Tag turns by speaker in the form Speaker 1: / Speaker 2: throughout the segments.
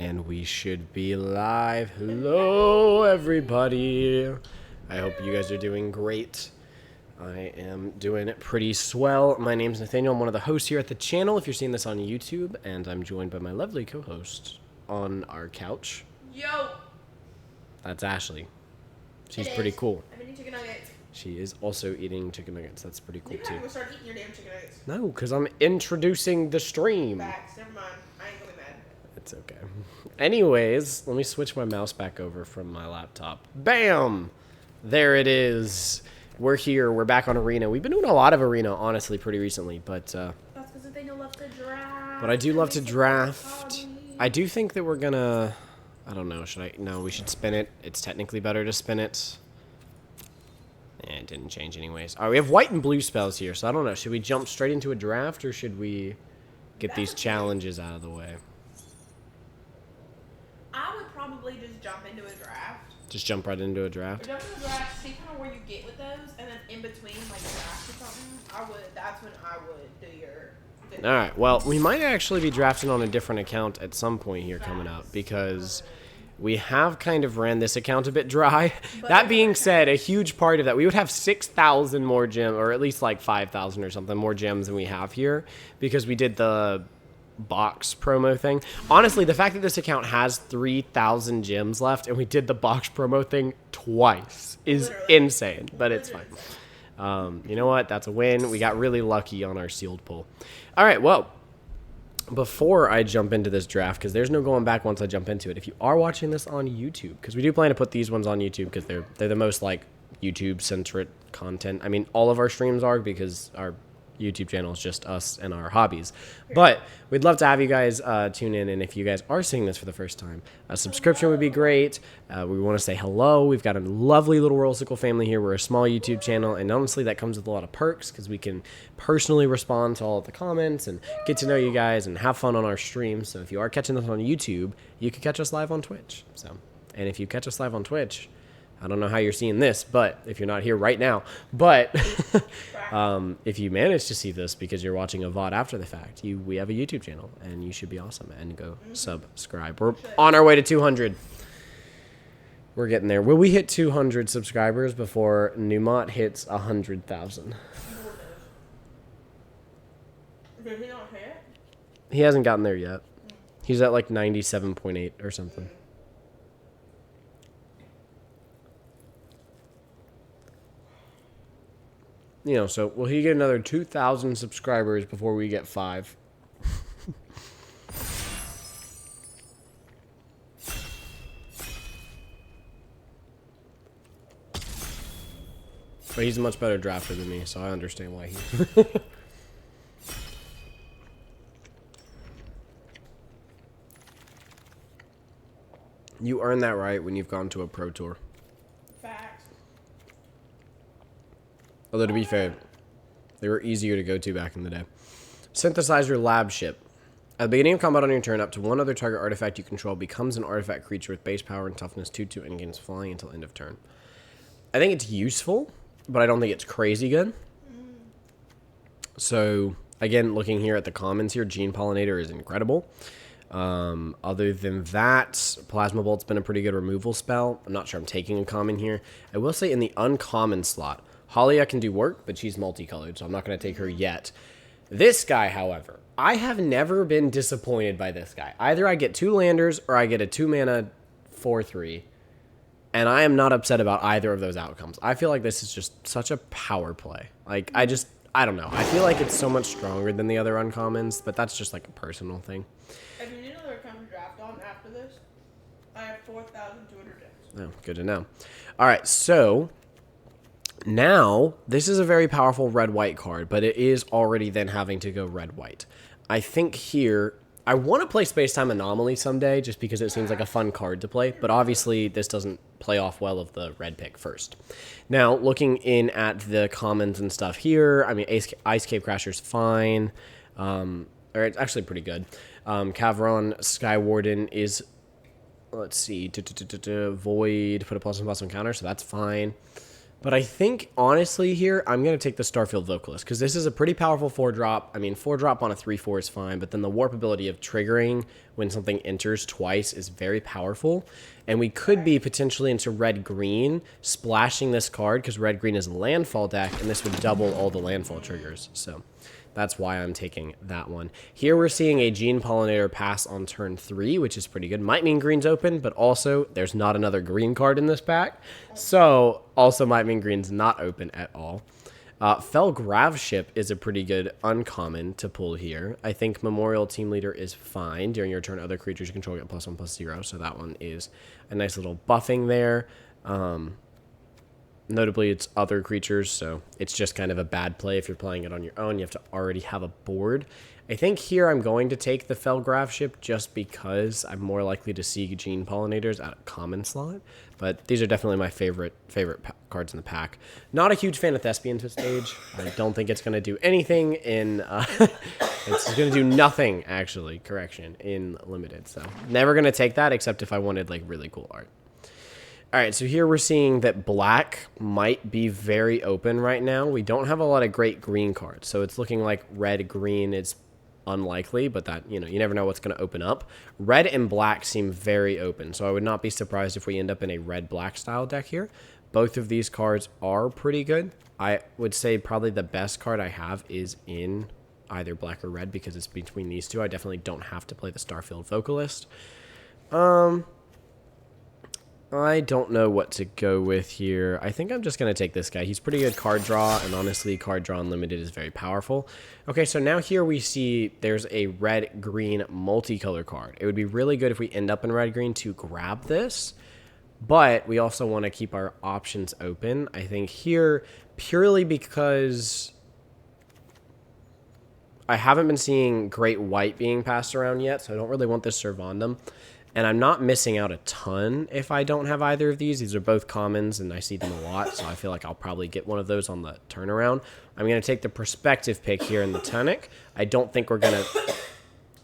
Speaker 1: And we should be live. Hello, everybody. I hope you guys are doing great. I am doing pretty swell. My name's Nathaniel. I'm one of the hosts here at the channel, if you're seeing this on YouTube. And I'm joined by my lovely co-host on our couch.
Speaker 2: Yo!
Speaker 1: That's Ashley. She's pretty cool.
Speaker 2: I'm eating chicken nuggets.
Speaker 1: She is also eating chicken nuggets. That's pretty cool, too.
Speaker 2: You start eating your damn chicken nuggets.
Speaker 1: No, because I'm introducing the stream.
Speaker 2: Facts. Never mind. I ain't gonna be mad.
Speaker 1: It's okay. Anyways, let me switch my mouse back over from my laptop. Bam! There it is. We're here. We're back on Arena. We've been doing a lot of Arena, honestly, pretty recently. But
Speaker 2: that's because Nathaniel loves to draft.
Speaker 1: I do love to draft. I do think that we're gonna... I don't know. Should I... No, we should spin it. It's technically better to spin it. It didn't change anyways. All right, we have white and blue spells here, so I don't know. Should we jump straight into a draft, or should we get these challenges out of the way?
Speaker 2: I would probably just jump into a draft.
Speaker 1: Just jump right into a draft?
Speaker 2: Or jump into a draft, see kind of where you get with those, and then in between, like, drafts or something, that's when I would do your...
Speaker 1: All right, well, we might actually be drafting on a different account at some point here coming up, because we have kind of ran this account a bit dry. That being said, a huge part of that, we would have 6,000 more gems, or at least like 5,000 or something more gems than we have here, because we did the box promo thing. Honestly, the fact that this account has 3,000 gems left and we did the box promo thing twice is insane, but it's fine. You know what? That's a win. We got really lucky on our sealed pull. All right, well, before I jump into this draft, because there's no going back once I jump into it, if you are watching this on YouTube, because we do plan to put these ones on YouTube because they're the most like YouTube-centric content. I mean, all of our streams are, because our YouTube channel is just us and our hobbies. But we'd love to have you guys tune in, and if you guys are seeing this for the first time, a subscription would be great. We want to say hello. We've got a lovely little Royal Sickle family here. We're a small YouTube channel, and honestly, that comes with a lot of perks because we can personally respond to all of the comments and get to know you guys and have fun on our streams. So if you are catching us on YouTube, you can catch us live on Twitch. And if you catch us live on Twitch, I don't know how you're seeing this, but if you're not here right now, but if you manage to see this because you're watching a VOD after the fact, we have a YouTube channel, and you should be awesome, and go subscribe. We're on our way to 200. We're getting there. Will we hit 200 subscribers before Newmont hits 100,000?
Speaker 2: Did he not hit?
Speaker 1: He hasn't gotten there yet. He's at like 97.8 or something. You know, so will he get another 2,000 subscribers before we get 5? But he's a much better drafter than me, so I understand why he... You earn that right when you've gone to a pro tour.
Speaker 2: Facts.
Speaker 1: Although, to be fair, they were easier to go to back in the day. Synthesize your lab ship. At the beginning of combat on your turn, up to one other target artifact you control becomes an artifact creature with base power and toughness 2/2 and gains flying until end of turn. I think it's useful, but I don't think it's crazy good. So, again, looking here at the commons here, Gene Pollinator is incredible. Other than that, Plasma Bolt's been a pretty good removal spell. I'm not sure I'm taking a common here. I will say in the uncommon slot, Halia can do work, but she's multicolored, so I'm not going to take her yet. This guy, however, I have never been disappointed by this guy. Either I get 2 landers or I get a 2-mana 4/3, and I am not upset about either of those outcomes. I feel like this is just such a power play. Like, I don't know. I feel like it's so much stronger than the other uncommons, but that's just like a personal thing.
Speaker 2: If you need another account to draft on after this, I have 4,200 gems.
Speaker 1: Oh, good to know. All right, so... Now, this is a very powerful red-white card, but it is already then having to go red-white. I think here, I want to play Space-Time Anomaly someday, just because it seems like a fun card to play, but obviously this doesn't play off well of the red pick first. Now, looking in at the commons and stuff here, I mean, Ice Cave Crasher's fine, or it's actually pretty good. Cavron Skywarden is, let's see, Void, put a +1/+1 counter, so that's fine. But I think, honestly, here, I'm going to take the Starfield Vocalist, because this is a pretty powerful 4-drop. I mean, 4-drop on a 3/4 is fine, but then the warp ability of triggering when something enters twice is very powerful. And we could be potentially into red-green, splashing this card, because red-green is a landfall deck, and this would double all the landfall triggers. So that's why I'm taking that one. Here we're seeing a Gene Pollinator pass on turn 3, which is pretty good. Might mean green's open, but also there's not another green card in this pack. So also might mean green's not open at all. Fell Graveship is a pretty good uncommon to pull here. I think Memorial Team Leader is fine. During your turn, other creatures you control get +1/+0. So that one is a nice little buffing there. Notably, it's other creatures, so it's just kind of a bad play if you're playing it on your own. You have to already have a board. I think here I'm going to take the Fell Graveship just because I'm more likely to see Gene Pollinators at a common slot. But these are definitely my favorite cards in the pack. Not a huge fan of Thespian to stage. I don't think it's going to do anything in... it's going to do nothing, actually, correction, in Limited. So never going to take that except if I wanted like really cool art. All right, so here we're seeing that black might be very open right now. We don't have a lot of great green cards, so it's looking like red-green is unlikely, but that, you never know what's going to open up. Red and black seem very open, so I would not be surprised if we end up in a red-black style deck here. Both of these cards are pretty good. I would say probably the best card I have is in either black or red because it's between these two. I definitely don't have to play the Starfield Vocalist. I don't know what to go with here. I think I'm just going to take this guy. He's pretty good card draw, and honestly, card draw unlimited is very powerful. Okay, so now here we see there's a red-green multicolor card. It would be really good if we end up in red-green to grab this, but we also want to keep our options open. I think here, purely because I haven't been seeing great white being passed around yet, so I don't really want this Servandum. And I'm not missing out a ton if I don't have either of these. These are both commons, and I see them a lot, so I feel like I'll probably get one of those on the turnaround. I'm going to take the Perspective pick here in the Tunic. I don't think we're going to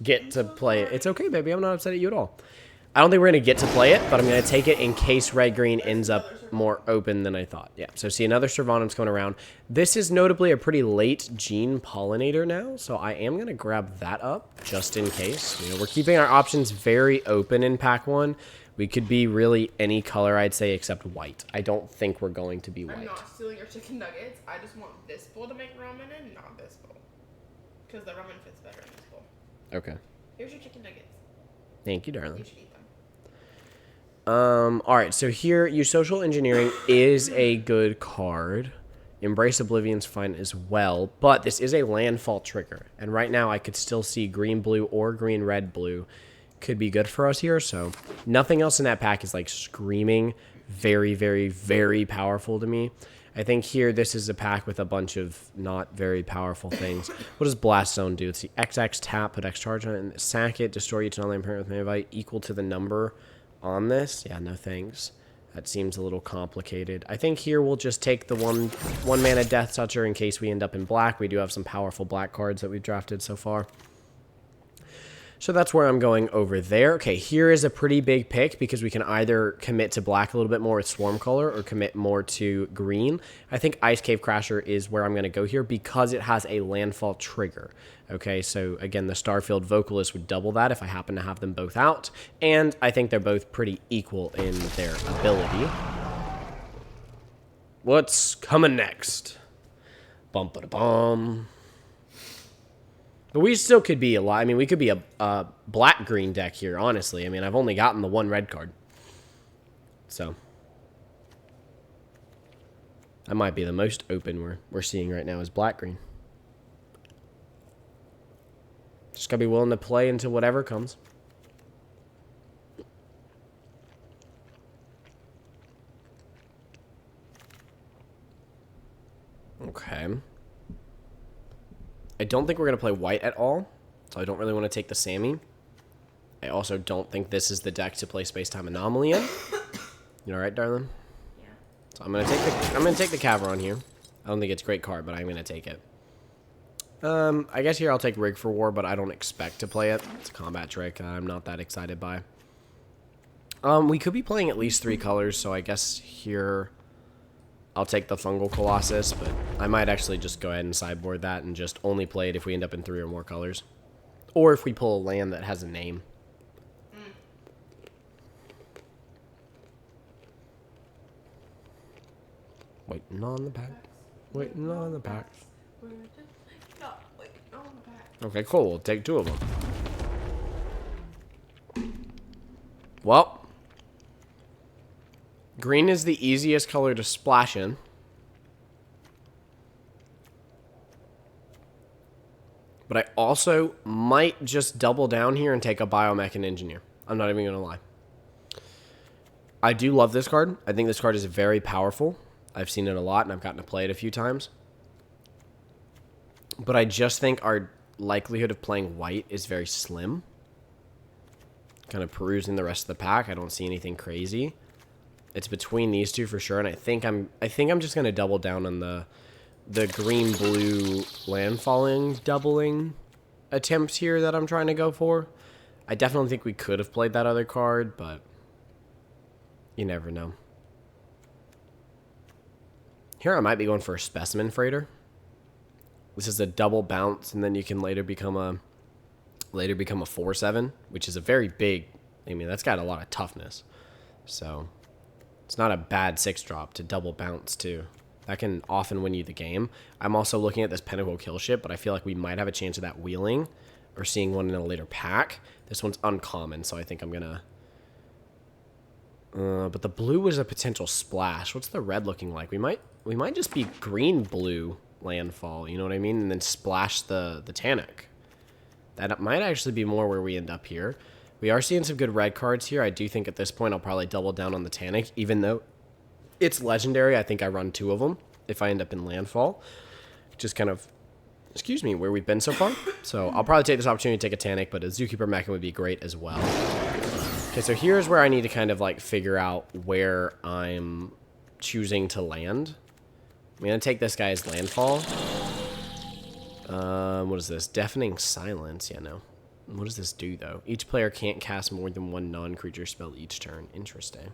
Speaker 1: get to play it. It's okay, baby. I'm not upset at you at all. I don't think we're going to get to play it, but I'm going to take it in case red-green ends up more open than I thought. Yeah, so see another Servandum's coming around. This is notably a pretty late Gene Pollinator now, so I am going to grab that up just in case. We're keeping our options very open in pack 1. We could be really any color, I'd say, except white. I don't think we're going to be white.
Speaker 2: I'm not stealing your chicken nuggets. I just want this bowl to make ramen in, not this bowl. Because the ramen fits better in this bowl.
Speaker 1: Okay.
Speaker 2: Here's your chicken nuggets.
Speaker 1: Thank you, darling.
Speaker 2: You should eat them.
Speaker 1: All right, so here, Use Social Engineering is a good card. Embrace Oblivion's fine as well, but this is a landfall trigger. And right now, I could still see green-blue or green-red-blue could be good for us here. So nothing else in that pack is like screaming very, very, very powerful to me. I think here, this is a pack with a bunch of not very powerful things. What does Blast Zone do? It's the XX tap, put X charge on it, and sack it, destroy each non-land parent with Manavite equal to the number on this. Yeah, no thanks. That seems a little complicated. I think here we'll just take the one mana Death Toucher in case we end up in black. We do have some powerful black cards that we've drafted so far. So that's where I'm going over there. Okay, here is a pretty big pick because we can either commit to black a little bit more with Swarm Color or commit more to green. I think Ice Cave Crasher is where I'm going to go here because it has a landfall trigger. Okay, so again, the Starfield Vocalist would double that if I happen to have them both out. And I think they're both pretty equal in their ability. What's coming next? Bum-ba-da-bum. But we still could be a lot. I mean, we could be a black-green deck here, honestly. I mean, I've only gotten the one red card. So. That might be the most open we're seeing right now is black-green. Just gotta be willing to play into whatever comes. Okay. I don't think we're going to play white at all, so I don't really want to take the Sammy. I also don't think this is the deck to play Space-Time Anomaly in. You all right, darling?
Speaker 2: Yeah.
Speaker 1: So I'm gonna take the Caveron here. I don't think it's a great card, but I'm gonna take it. I guess here I'll take Rig for War, but I don't expect to play it. It's a combat trick I'm not that excited by. We could be playing at least 3 colors, so I guess here I'll take the Fungal Colossus, but I might actually just go ahead and sideboard that and just only play it if we end up in 3 or more colors. Or if we pull a land that has a name. Waiting on the pack. Waiting on the pack. Okay, cool. We'll take 2 of them. Well, green is the easiest color to splash in. But I also might just double down here and take a Biomech and Engineer. I'm not even going to lie. I do love this card. I think this card is very powerful. I've seen it a lot, and I've gotten to play it a few times. But I just think our likelihood of playing white is very slim. Kind of perusing the rest of the pack, I don't see anything crazy. It's between these 2 for sure, and I think I'm just going to double down on the green-blue landfalling doubling attempt here that I'm trying to go for. I definitely think we could have played that other card, but you never know. Here I might be going for a Specimen Freighter. This is a double bounce, and then you can later become a 4/7, which is a very big. I mean, that's got a lot of toughness. So it's not a bad 6-drop to double bounce too. That can often win you the game. I'm also looking at this Pinnacle Kill Ship, but I feel like we might have a chance of that wheeling or seeing one in a later pack. This one's uncommon, so I think I'm gonna. But the blue was a potential splash. What's the red looking like? We might just be green-blue landfall, you know what I mean? And then splash the Tanic. That might actually be more where we end up here. We are seeing some good red cards here. I do think at this point I'll probably double down on the Tanic, even though it's legendary. I think I run 2 of them if I end up in landfall. Just kind of, excuse me, where we've been so far. So I'll probably take this opportunity to take a Tanic, but a Zookeeper Mechan would be great as well. Okay, so here's where I need to kind of like figure out where I'm choosing to land. I'm going to take this guy's landfall. What is this? Deafening Silence. Yeah, no. What does this do, though? Each player can't cast more than 1 non-creature spell each turn. Interesting.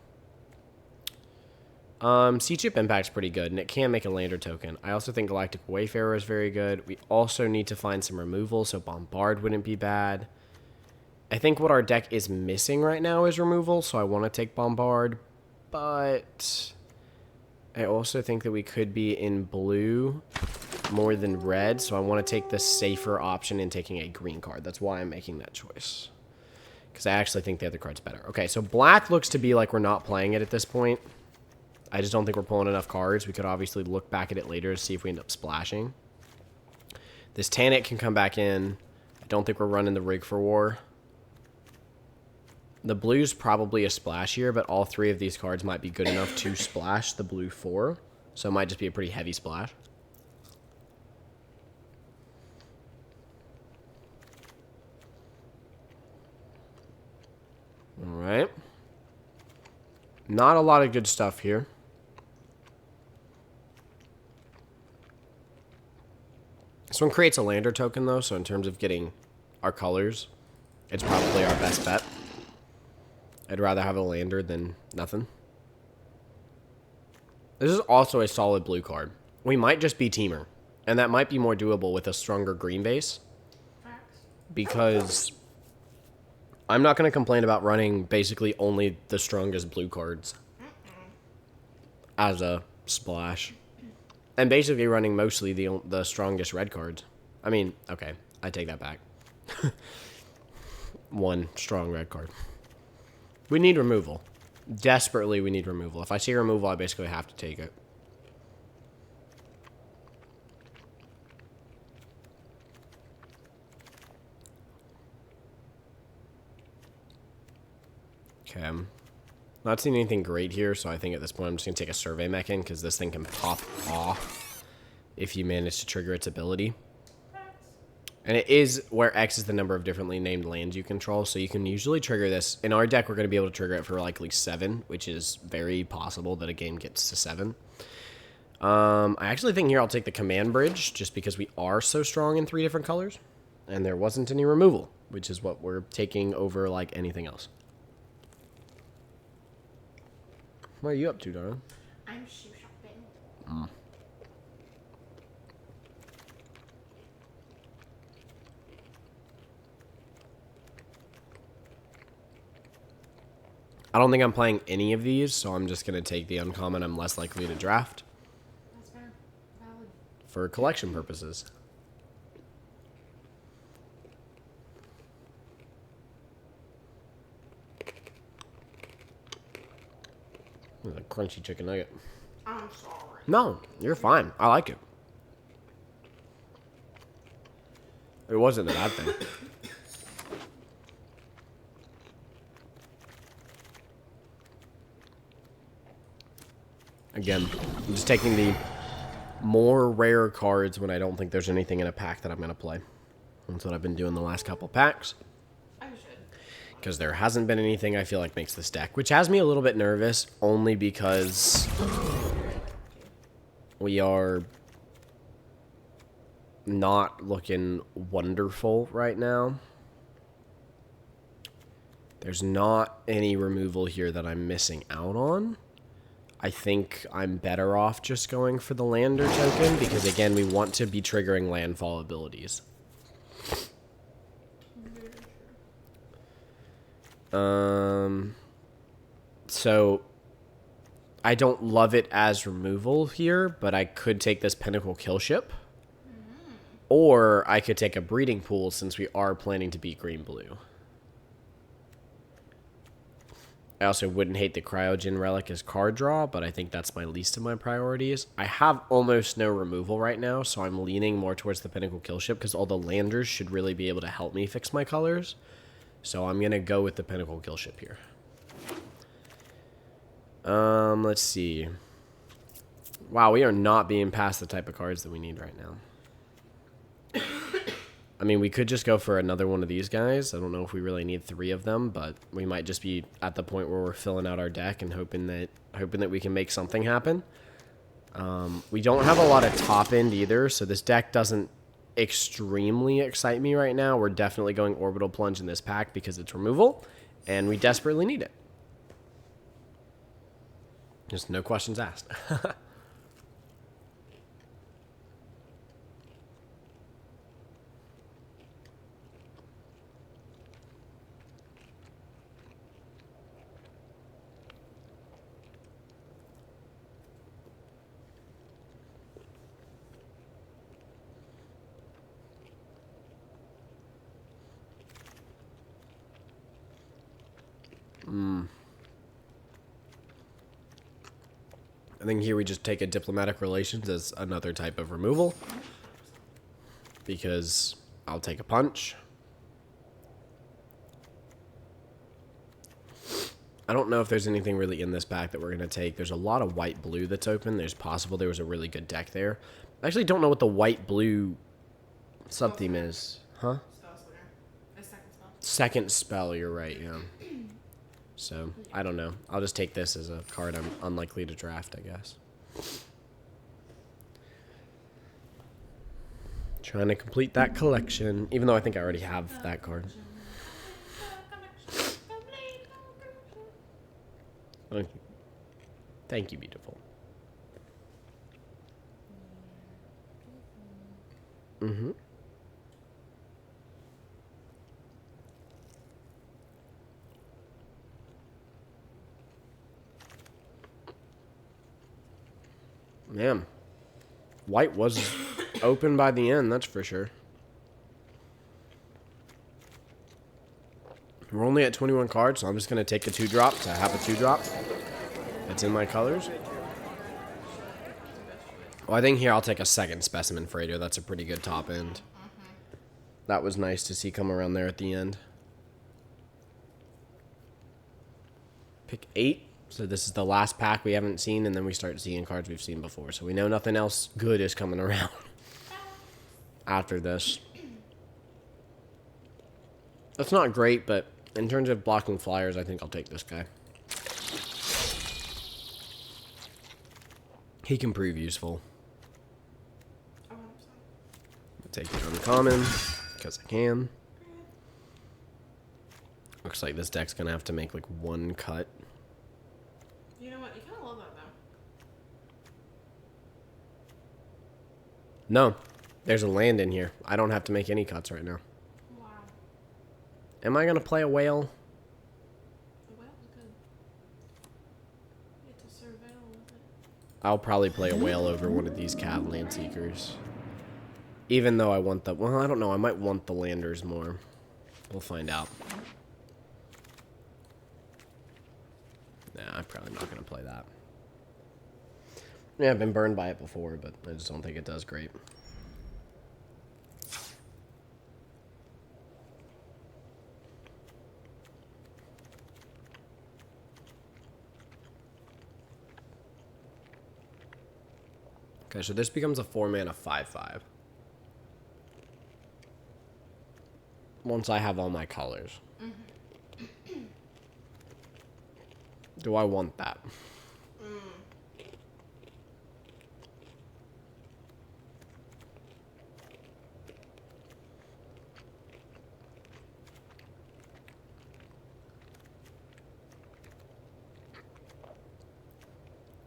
Speaker 1: Sea-Chip Impact's pretty good, and it can make a lander token. I also think Galactic Wayfarer is very good. We also need to find some removal, so Bombard wouldn't be bad. I think what our deck is missing right now is removal, so I want to take Bombard, but I also think that we could be in blue more than red, so I want to take the safer option in taking a green card. That's why I'm making that choice, because I actually think the other card's better. Okay, so black looks to be like we're not playing it at this point. I just don't think we're pulling enough cards. We could obviously look back at it later to see if we end up splashing. This Tanic can come back in. I don't think we're running the Rig for War. The blue's probably a splash here, but all 3 of these cards might be good enough to splash the blue 4. So it might just be a pretty heavy splash. Alright. Not a lot of good stuff here. This one creates a lander token, though, so in terms of getting our colors, it's probably our best bet. I'd rather have a lander than nothing. This is also a solid blue card. We might just be Teamer, and that might be more doable with a stronger green base. Because I'm not going to complain about running basically only the strongest blue cards as a splash. And basically running mostly the strongest red cards. I mean, okay, I take that back. 1 strong red card. We need removal. Desperately, we need removal. If I see removal, I basically have to take it. Okay. I'm not seeing anything great here, so I think at this point I'm just going to take a Survey Mechan, because this thing can pop off if you manage to trigger its ability. And it is where X is the number of differently named lands you control, so you can usually trigger this. In our deck, we're going to be able to trigger it for likely 7, which is very possible that a game gets to 7. I actually think here I'll take the Command Bridge, just because we are so strong in 3 different colors. And there wasn't any removal, which is what we're taking over like anything else. What are you up to, darling?
Speaker 2: I'm shoe shopping.
Speaker 1: I don't think I'm playing any of these, so I'm just going to take the uncommon I'm less likely to draft.
Speaker 2: That's fair. Valid.
Speaker 1: For collection purposes. Ooh, a crunchy chicken nugget.
Speaker 2: I'm sorry.
Speaker 1: No, you're fine. I like it. It wasn't a bad thing. Again, I'm just taking the more rare cards when I don't think there's anything in a pack that I'm going to play. That's what I've been doing the last couple packs.
Speaker 2: I should.
Speaker 1: Because there hasn't been anything I feel like makes this deck. Which has me a little bit nervous, only because we are not looking wonderful right now. There's not any removal here that I'm missing out on. I think I'm better off just going for the lander token because, again, we want to be triggering landfall abilities. So I don't love it as removal here, but I could take this Pinnacle Killship. Or I could take a Breeding Pool since we are planning to beat green-blue. I also wouldn't hate the Cryogen Relic as card draw, but I think that's my least of my priorities. I have almost no removal right now, so I'm leaning more towards the Pinnacle Killship because all the landers should really be able to help me fix my colors. So I'm going to go with the Pinnacle Killship here. Let's see. Wow, we are not being past the type of cards that we need right now. I mean, we could just go for another one of these guys. I don't know if we really need 3 of them, but we might just be at the point where we're filling out our deck and hoping that we can make something happen. We don't have a lot of top end either, so this deck doesn't extremely excite me right now. We're definitely going Orbital Plunge in this pack because it's removal, and we desperately need it. Just no questions asked. I think here we just take a Diplomatic Relations as another type of removal. Because I'll take a punch. I don't know if there's anything really in this pack that we're going to take. There's a lot of white-blue that's open. There's possible there was a really good deck there. I actually don't know what the white-blue sub-theme is. Huh? Second spell, you're right, yeah. So, I don't know. I'll just take this as a card I'm unlikely to draft, I guess. Trying to complete that collection, even though I think I already have that card. Thank you, beautiful. Mm-hmm. Man, white was open by the end, that's for sure. We're only at 21 cards, so I'm just going to take the 2-drop to have a 2-drop. That's in my colors. Well, I think here I'll take a second Specimen Freighter. That's a pretty good top end. That was nice to see come around there at the end. Pick 8. So this is the last pack we haven't seen, and then we start seeing cards we've seen before. So we know nothing else good is coming around after this. That's not great, but in terms of blocking flyers, I think I'll take this guy. He can prove useful. I'll take it uncommon, because I can. Looks like this deck's going to have to make like one cut.
Speaker 2: You know what? You kind of love that,
Speaker 1: No. There's a land in here. I don't have to make any cuts right now.
Speaker 2: Wow.
Speaker 1: Am I going to play a whale?
Speaker 2: The whale was good. You get to surveil with it.
Speaker 1: I'll probably play a whale over one of these Cav Land Seekers. Even though I want the... Well, I don't know. I might want the landers more. We'll find out. Nah, I'm probably not going to play that. Yeah, I've been burned by it before, but I just don't think it does great. Okay, so this becomes a 4-mana 5/5. Once I have all my colors. Do I want that?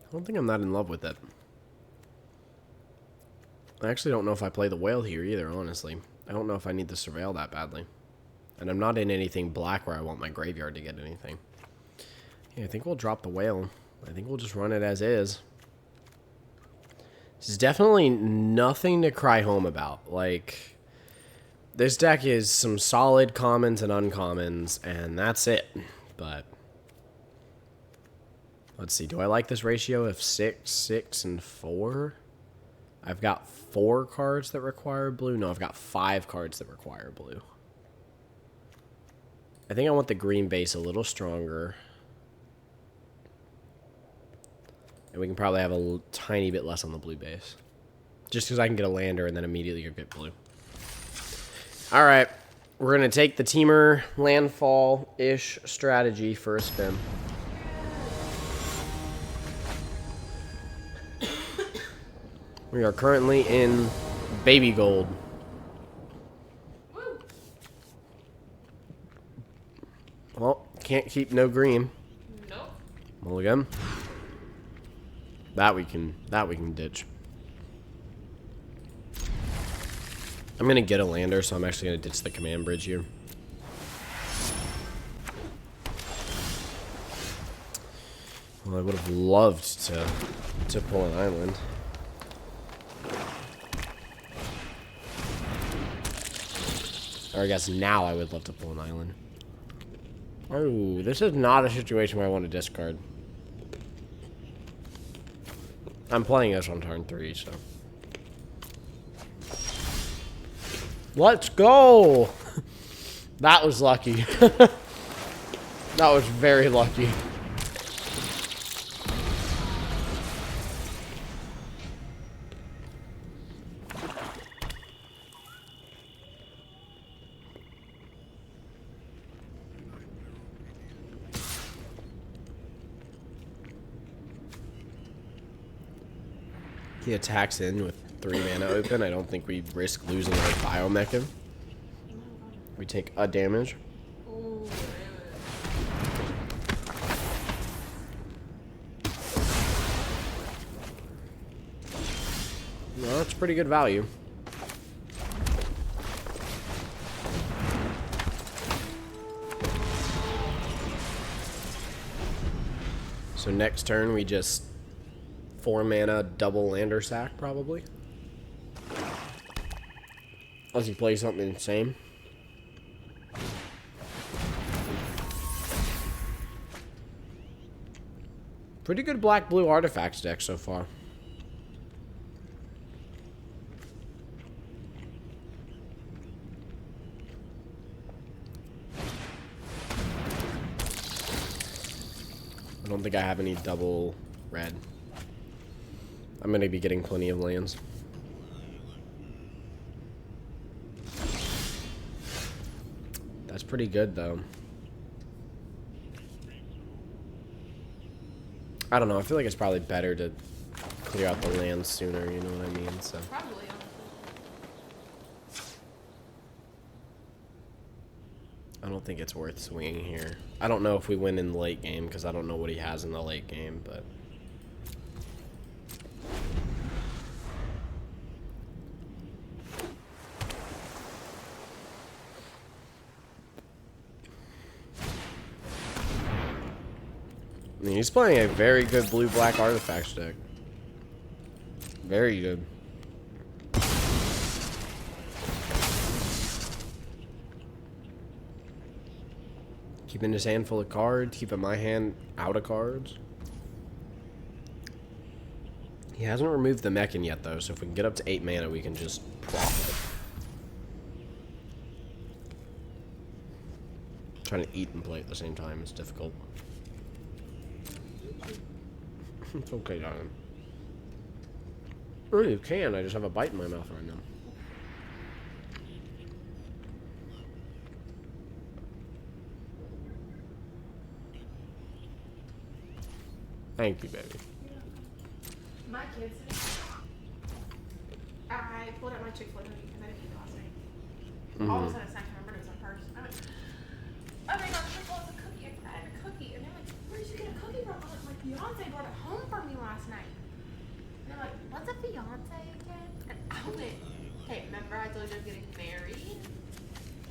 Speaker 1: I don't think I'm that in love with it. I actually don't know if I play the whale here either, honestly. I don't know if I need to surveil that badly. And I'm not in anything black where I want my graveyard to get anything. Yeah, I think we'll drop the whale. I think we'll just run it as is. This is definitely nothing to cry home about. Like, this deck is some solid commons and uncommons, and that's it. But let's see. Do I like this ratio of 6, 6, and 4? I've got 4 cards that require blue. No, I've got 5 cards that require blue. I think I want the green base a little stronger. And we can probably have a tiny bit less on the blue base. Just because I can get a lander and then immediately get blue. Alright. We're going to take the Teamer landfall-ish strategy for a spin. We are currently in baby gold.
Speaker 2: Woo.
Speaker 1: Well, can't keep no green.
Speaker 2: Nope.
Speaker 1: Mulligan. That we can ditch. I'm gonna get a lander, so I'm actually gonna ditch the command bridge here. Well, I would have loved to pull an island. Or I guess now I would love to pull an island. Oh, this is not a situation where I want to discard. I'm playing this on turn 3, so. Let's go! That was lucky. That was very lucky. He attacks in with 3 mana open. I don't think we risk losing our Biomecha. We take a damage.
Speaker 2: Ooh,
Speaker 1: Well, that's pretty good value. So next turn we just 4 mana double lander sack probably. Unless he plays something insane. Pretty good black-blue artifacts deck so far. I don't think I have any double red. I'm going to be getting plenty of lands. That's pretty good, though. I don't know. I feel like it's probably better to clear out the lands sooner, you know what I mean? So
Speaker 2: probably, honestly.
Speaker 1: I don't think it's worth swinging here. I don't know if we win in the late game because I don't know what he has in the late game, but I mean, he's playing a very good blue-black artifacts deck. Very good. Keeping his hand full of cards, keeping my hand out of cards. He hasn't removed the Mechan yet, though, so if we can get up to 8 mana, we can just profit. Trying to eat and play at the same time is difficult. It's okay, darling. Oh, you can. I just have a bite in my mouth right now. Thank you, baby.
Speaker 2: My kids today, I pulled out my Chick-fil-A hoodie because I didn't eat it last night. All of a sudden, it's not remembered it was my purse. I went, oh my gosh, Chick-fil-A's a cookie. I had a cookie. And they're like, where did you get a cookie from? I'm like, my fiance brought it home for me last night. And they're like, what's a fiance again? And I went, hey, remember I told you I was getting married?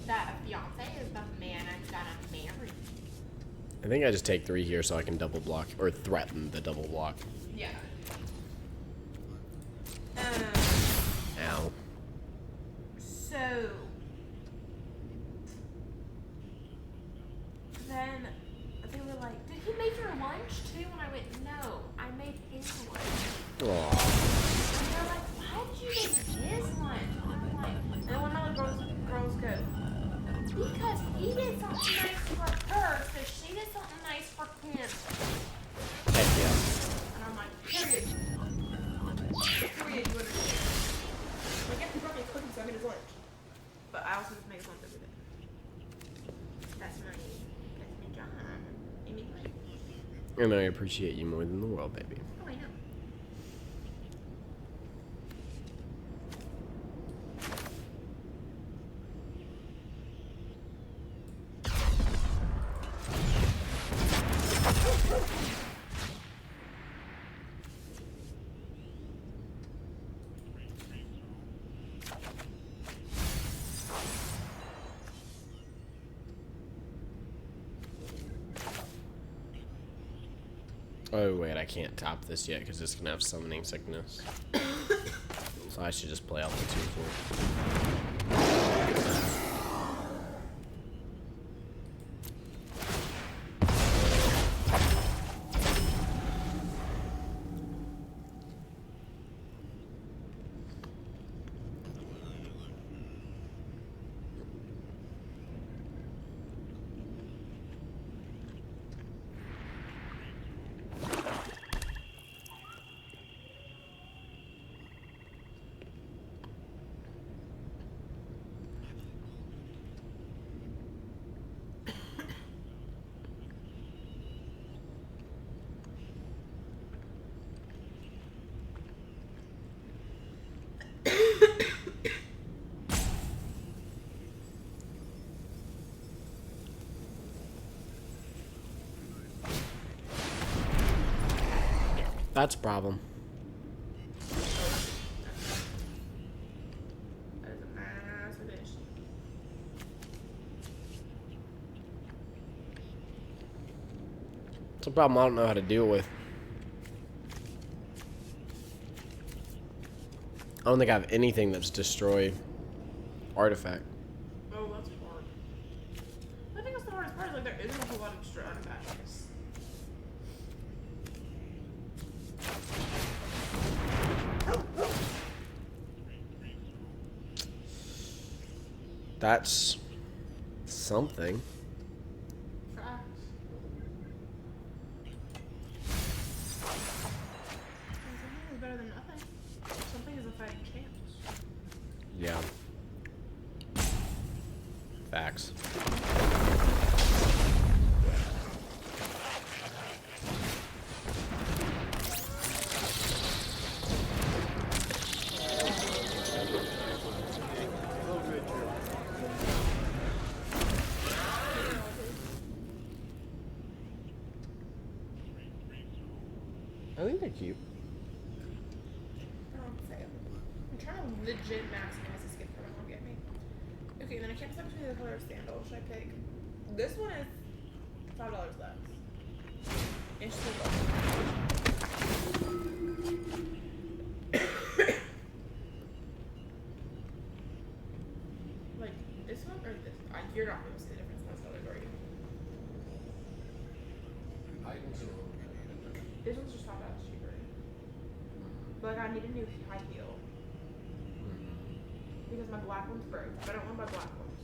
Speaker 2: That a fiance is the man I'm gonna marry.
Speaker 1: I think I just take 3 here so I can double block, or threaten the double block.
Speaker 2: Yeah.
Speaker 1: Ow.
Speaker 2: So then they were like, did he make your lunch too? And I went, no, I made his lunch.
Speaker 1: Aww.
Speaker 2: And they're like, why did you make his lunch? And I'm like, and one of the girls go, because he did something nice for her, so she did something nice for him.
Speaker 1: Heck yeah.
Speaker 2: And I'm like, period. Period, you understand. Like, yeah, he brought me a cookie, so I made his lunch. But I also just made his lunch every day. That's my job. Anyway.
Speaker 1: And I appreciate you more than the world, baby.
Speaker 2: Oh, I know.
Speaker 1: Oh wait, I can't top this yet because it's gonna have summoning sickness. So I should just play out the 2-4. That's a problem.
Speaker 2: That is a massive issue.
Speaker 1: It's a problem I don't know how to deal with. I don't think I have anything that's destroy artifact.
Speaker 2: Oh, that's hard. I think that's the hardest part. Is like there isn't a whole lot of extra artifacts.
Speaker 1: That's something.
Speaker 2: Facts. Something is better than nothing. Something is a fighting chance.
Speaker 1: Yeah. Facts. I think they're cute.
Speaker 2: I'm trying to legit maximize this gift card it won't get me. Okay, then I can't decide between the color of sandal. Should I pick? This one is $5 less. It's so low. Like this one or this? You're not gonna see the difference. That's how they're going. This one's just $5 cheaper. But like I need a new high heel. Because my black one's broke. But I don't want my black ones.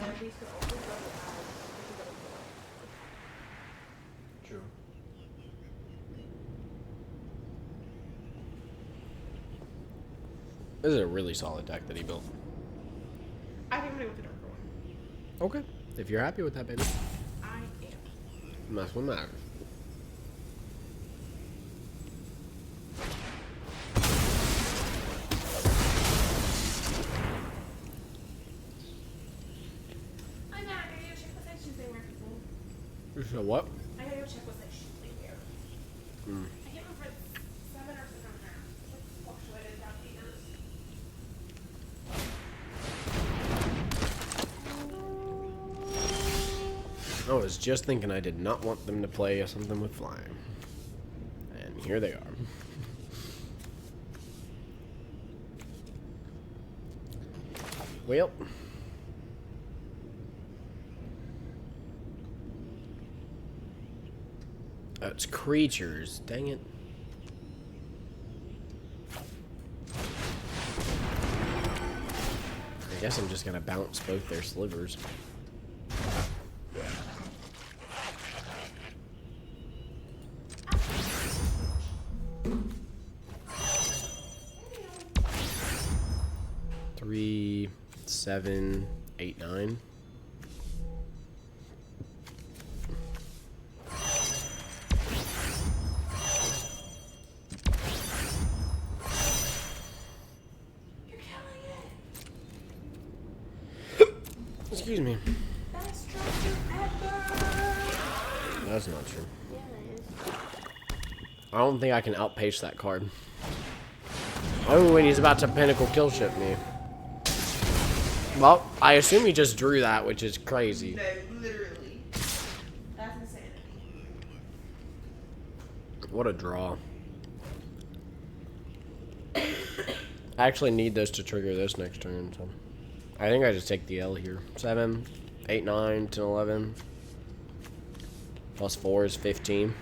Speaker 2: And these could also go with
Speaker 1: True. This is a really solid deck that he built.
Speaker 2: I think I'm gonna go with the darker one.
Speaker 1: Okay. If you're happy with that, baby.
Speaker 2: I am.
Speaker 1: That's what matters.
Speaker 2: I gotta go check what size shoes they wear, people.
Speaker 1: So what?
Speaker 2: I gotta go check what size shoes they wear. I can't remember if it's 7 or 7.5. It's fluctuated down the years.
Speaker 1: I was just thinking I did not want them to play something with flying. And here they are. Well. It's creatures. Dang it. I guess I'm just gonna bounce both their slivers. Three, 7, 8, 9. Excuse me.
Speaker 2: Best structure ever!
Speaker 1: That's not true.
Speaker 2: Yeah, it is.
Speaker 1: I don't think I can outpace that card. Oh, and he's about to pinnacle kill ship me. Well, I assume he just drew that, which is crazy.
Speaker 2: No, literally. That's insanity.
Speaker 1: What a draw. I actually need those to trigger this next turn, so I think I just take the L here. 7, 8, 9, 10, 11. Plus 4 is 15.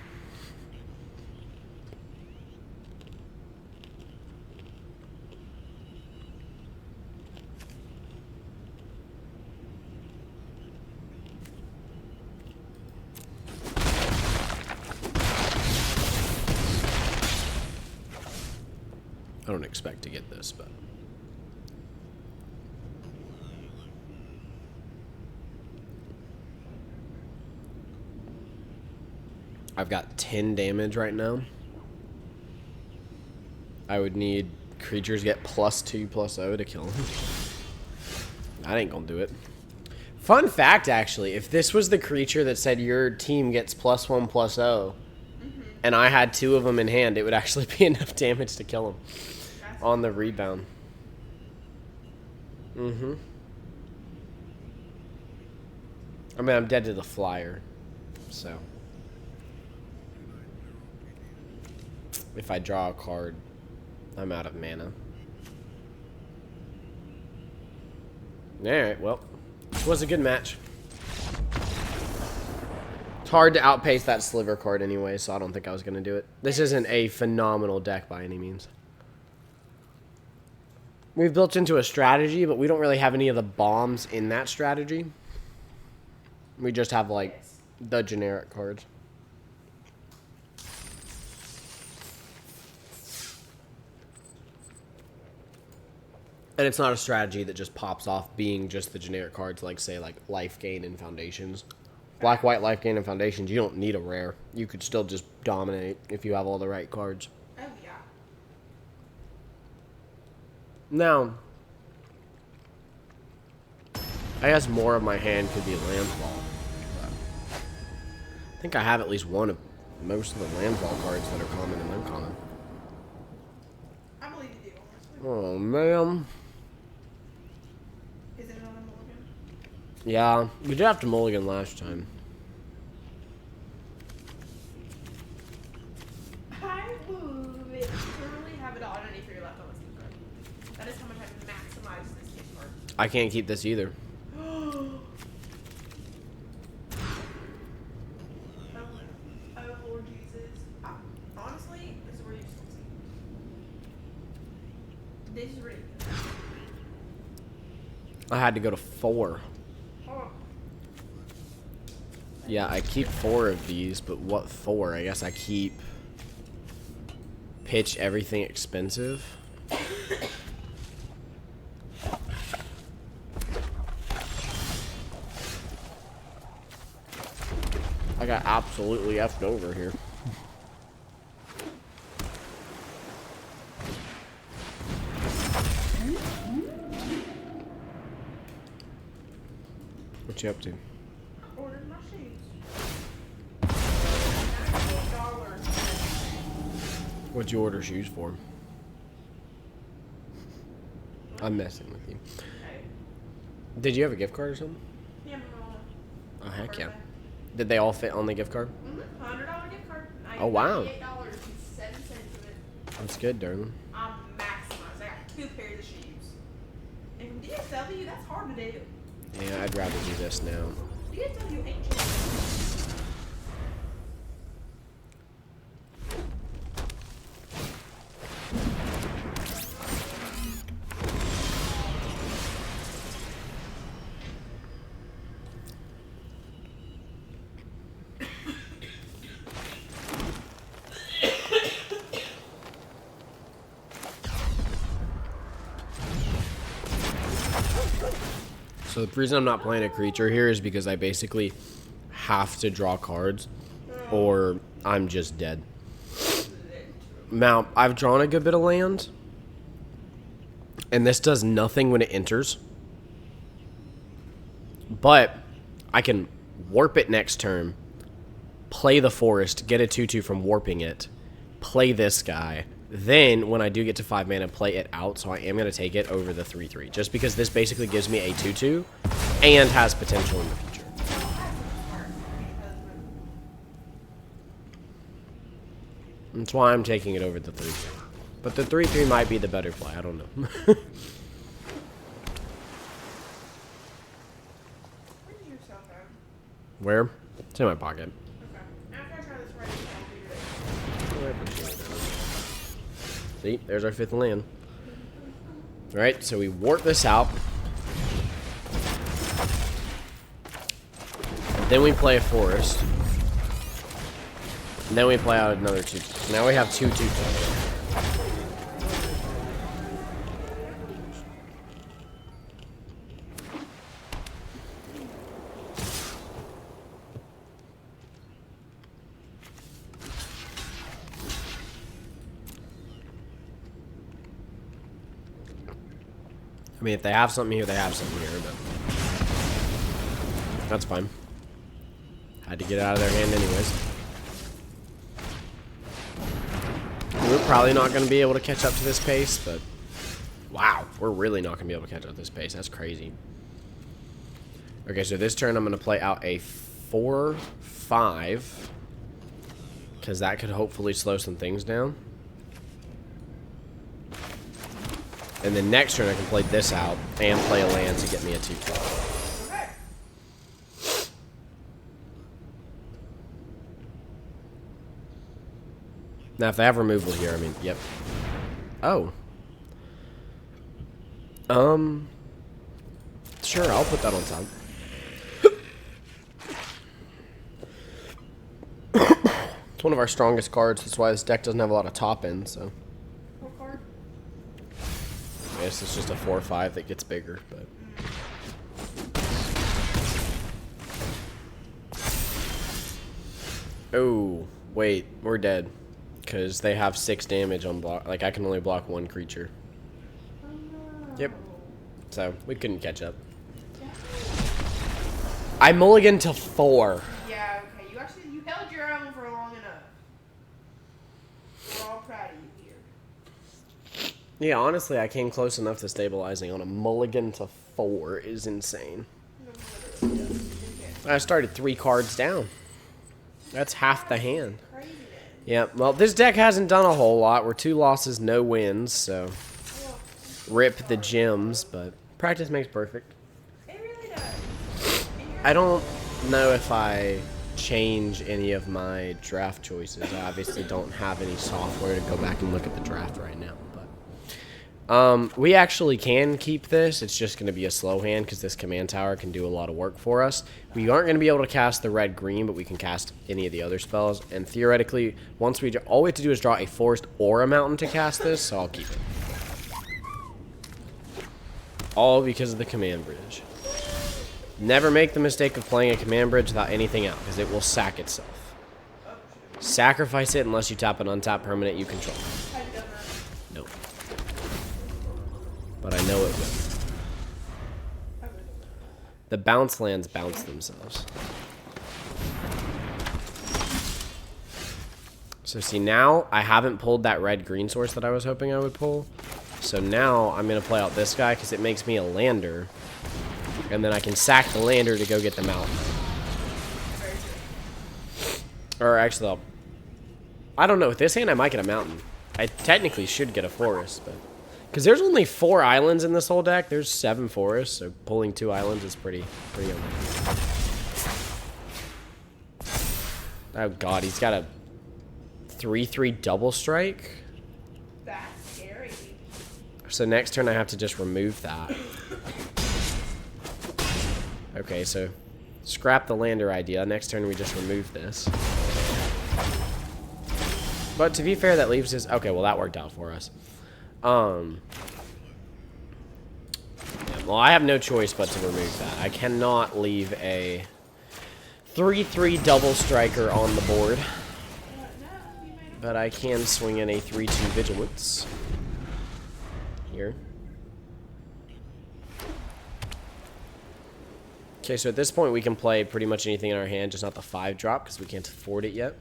Speaker 1: I don't expect to get this, but I've got 10 damage right now. I would need creatures get +2/+0 to kill him. That ain't gonna do it. Fun fact, actually, if this was the creature that said your team gets +1/+0, and I had 2 of them in hand, it would actually be enough damage to kill him on the rebound. I mean, I'm dead to the flyer, so if I draw a card, I'm out of mana. Alright, well, this was a good match. It's hard to outpace that sliver card anyway, so I don't think I was going to do it. This isn't a phenomenal deck by any means. We've built into a strategy, but we don't really have any of the bombs in that strategy. We just have, like, the generic cards. And it's not a strategy that just pops off being just the generic cards, like, say, like, Life Gain and Foundations. Black, White, Life Gain, and Foundations, you don't need a rare. You could still just dominate if you have all the right cards.
Speaker 2: Oh, yeah.
Speaker 1: Now, I guess more of my hand could be Landfall. But I think I have at least one of most of the Landfall cards that are common and uncommon.
Speaker 2: I believe you do, honestly.
Speaker 1: Oh, man.
Speaker 2: Is it on a mulligan?
Speaker 1: Yeah, we did have to mulligan last time.
Speaker 2: have $1.93 left on this gift card. That is how much I've maximized this gift card.
Speaker 1: I can't keep this either.
Speaker 2: Oh, Lord Jesus. Honestly, this is where you just see. This is ridiculous.
Speaker 1: I had to go to 4.
Speaker 2: Oh.
Speaker 1: Yeah, I keep 4 of these, but what for? I guess I keep pitch everything expensive. I got absolutely effed over here. What you up to?
Speaker 2: Ordered my shoes. $98.
Speaker 1: What'd you order shoes for? I'm messing with you.
Speaker 2: Okay.
Speaker 1: Did you have a gift card or something?
Speaker 2: Yeah, my mama.
Speaker 1: Oh, heck yeah. Did they all fit on the gift card?
Speaker 2: $100 gift card.
Speaker 1: Oh, wow.
Speaker 2: $98.07 of it.
Speaker 1: That's good, darling.
Speaker 2: I'm maximized. I got 2 pairs of shoes. And from DSW, that's hard to do.
Speaker 1: Yeah, I'd rather do this now.
Speaker 2: DSW ain't cheap.
Speaker 1: So the reason I'm not playing a creature here is because I basically have to draw cards or I'm just dead. Now, I've drawn a good bit of land, and this does nothing when it enters. But I can warp it next turn, play the forest, get a 2/2 from warping it, play this guy. Then, when I do get to 5 mana, play it out, so I am going to take it over the 3/3. Just because this basically gives me a 2/2 and has potential in the future. That's why I'm taking it over the 3/3. But the 3/3 might be the better play, I don't know.
Speaker 2: Where did your cell phone?
Speaker 1: Where? It's in my pocket.
Speaker 2: Okay. After I try this right, I'll figure it out.
Speaker 1: See, there's our 5th land. Alright, so we warp this out. Then we play a forest. And then we play out another 2. So now we have 2/2. I mean, if they have something here, they have something here, but that's fine. Had to get it out of their hand anyways. We're probably not going to be able to catch up to this pace, but wow, we're really not going to be able to catch up to this pace. That's crazy. Okay, so this turn I'm going to play out a 4/5 because that could hopefully slow some things down. And then next turn I can play this out and play a land to get me a 2/2.
Speaker 2: Okay.
Speaker 1: Now if they have removal here, I mean, yep. Oh. Sure, I'll put that on top. It's one of our strongest cards, that's why this deck doesn't have a lot of top end, so.
Speaker 2: What card?
Speaker 1: I guess it's just a 4/5 that gets bigger, but. Oh, wait, we're dead. Because they have 6 damage on block. Like, I can only block 1 creature.
Speaker 2: Oh, no.
Speaker 1: Yep. So, we couldn't catch up. I mulliganed to 4.
Speaker 2: Yeah, okay. You held your own for long enough. We're all proud of you here.
Speaker 1: Yeah, honestly, I came close enough to stabilizing on a mulligan to 4 is insane. I started 3 cards down. That's half the hand.
Speaker 2: Craziness.
Speaker 1: Yeah, well, this deck hasn't done a whole lot. We're 2 losses, no wins, so rip the gems, but practice makes perfect.
Speaker 2: It really does.
Speaker 1: I don't know if I change any of my draft choices. I obviously don't have any software to go back and look at the draft right now, but we actually can keep this. It's just going to be a slow hand because this command tower can do a lot of work for us. We aren't going to be able to cast the red-green, but we can cast any of the other spells, and theoretically, once all we have to do is draw a forest or a mountain to cast this, so I'll keep it. All because of the command bridge. Never make the mistake of playing a command bridge without anything out, because it will sack itself. Sacrifice it unless you tap an untapped permanent you control.
Speaker 2: I've done that.
Speaker 1: Nope. But I know it will. The bounce lands bounce themselves. So see, now I haven't pulled that red-green source that I was hoping I would pull. So now I'm going to play out this guy because it makes me a lander. And then I can sack the lander to go get the mountain. Or actually, I don't know. With this hand, I might get a mountain. I technically should get a forest, but because there's only 4 islands in this whole deck. There's 7 forests, so pulling 2 islands is pretty amazing. Oh god, he's got a 3/3 double strike.
Speaker 2: That's scary.
Speaker 1: So next turn I have to just remove that. Okay, so scrap the lander idea. Next turn we just remove this. But to be fair, that leaves us... Okay, well that worked out for us. Yeah, well, I have no choice but to remove that. I cannot leave a 3/3 double striker on the board. But I can swing in a 3/2 vigilance. Here. Okay, so at this point we can play pretty much anything in our hand, just not the 5-drop, because we can't afford it yet.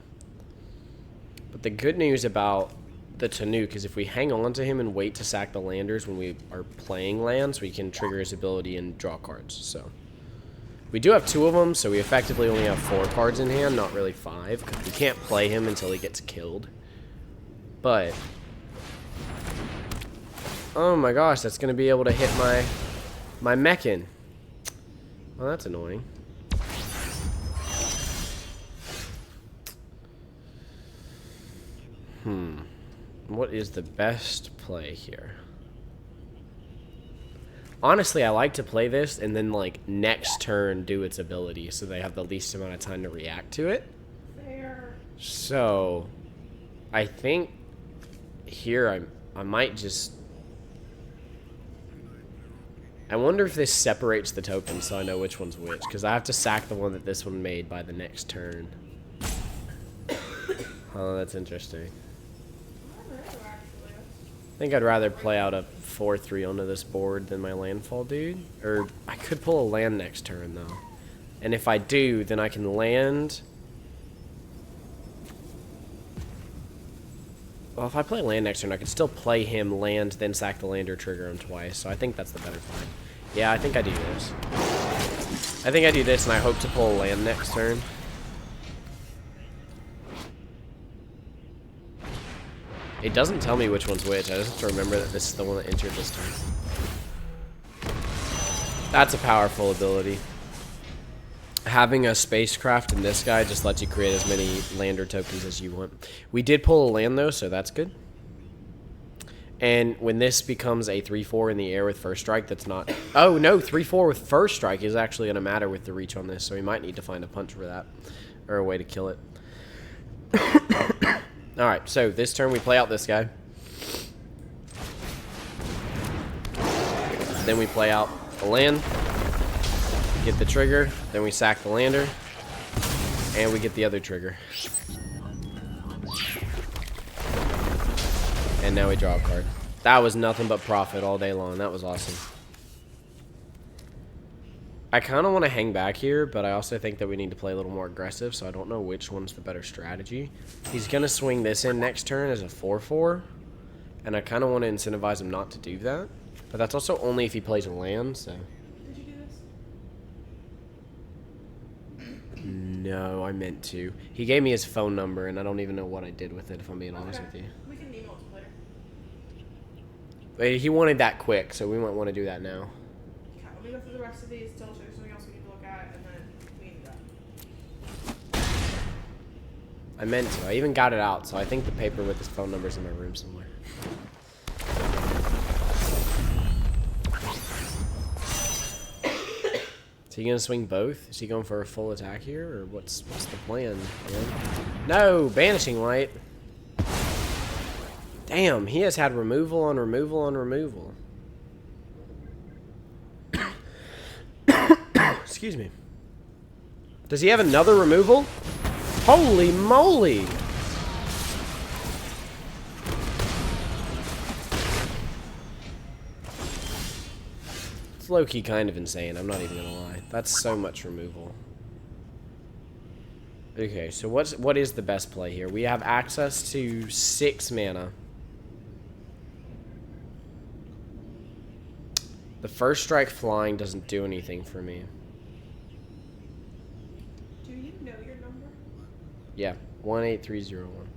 Speaker 1: But the good news about the Tanuk is if we hang on to him and wait to sack the landers when we are playing lands, we can trigger his ability and draw cards. So we do have 2 of them, so we effectively only have 4 cards in hand, not really 5, because we can't play him until he gets killed. But oh my gosh, that's going to be able to hit my Mechan. Well, that's annoying. What is the best play here? Honestly, I like to play this and then, like, next turn do its ability so they have the least amount of time to react to it.
Speaker 2: Fair.
Speaker 1: So, I think here I might just... I wonder if this separates the tokens so I know which one's which, because I have to sack the one that this one made by the next turn. Oh, that's interesting. I think I'd rather play out a 4/3 onto this board than my landfall dude. Or I could pull a land next turn, though. And if I do, then I can land... Well, if I play land next turn, I could still play him, land, then sack the lander, trigger him twice. So I think that's the better play. Yeah, I think I do this. I think I do this, and I hope to pull a land next turn. It doesn't tell me which one's which. I just have to remember that this is the one that entered this turn. That's a powerful ability. Having a spacecraft in this guy just lets you create as many lander tokens as you want. We did pull a land, though, so that's good. And when this becomes a 3/4 in the air with first strike, that's not... Oh, no, 3/4 with first strike is actually going to matter with the reach on this, so we might need to find a punch for that. Or a way to kill it. Alright, so this turn we play out this guy. Then we play out a land. Get the trigger. Then we sack the lander. And we get the other trigger. And now we draw a card. That was nothing but profit all day long. That was awesome. I kind of want to hang back here, but I also think that we need to play a little more aggressive, so I don't know which one's the better strategy. He's going to swing this in next turn as a 4/4, and I kind of want to incentivize him not to do that. But that's also only if he plays a land, so...
Speaker 2: Did you do this?
Speaker 1: No, I meant to. He gave me his phone number, and I don't even know what I did with it, if I'm being honest with you.
Speaker 2: We can email it later.
Speaker 1: But he wanted that quick, so we might want to do that now.
Speaker 2: Okay, let me go through the rest of these, double check something else we need to look at, and then we need to go.
Speaker 1: I meant to. I even got it out, so I think the paper with his phone number's in my room somewhere. Is he gonna swing both? Is he going for a full attack here, or what's the plan, man? No! Banishing Light! Damn, he has had removal on removal on removal. Excuse me. Does he have another removal? Holy moly! It's low-key kind of insane, I'm not even gonna lie. That's so much removal. Okay, so what is the best play here? We have access to 6 mana. The first strike flying doesn't do anything for me.
Speaker 2: Do you know your number?
Speaker 1: Yeah, 18301.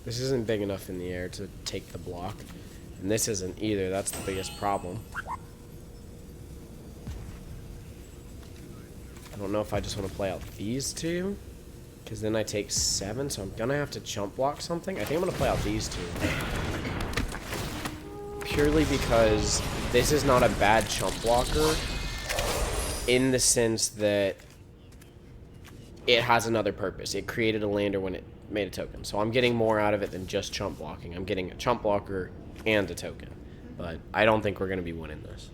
Speaker 1: This isn't big enough in the air to take the block. And this isn't either. That's the biggest problem. I don't know if I just want to play out these two. Because then I take 7, so I'm going to have to chump block something. I think I'm going to play out these two. Purely because this is not a bad chump blocker. In the sense that it has another purpose. It created a lander when it made a token. So I'm getting more out of it than just chump blocking. I'm getting a chump blocker and a token. But I don't think we're going to be winning this.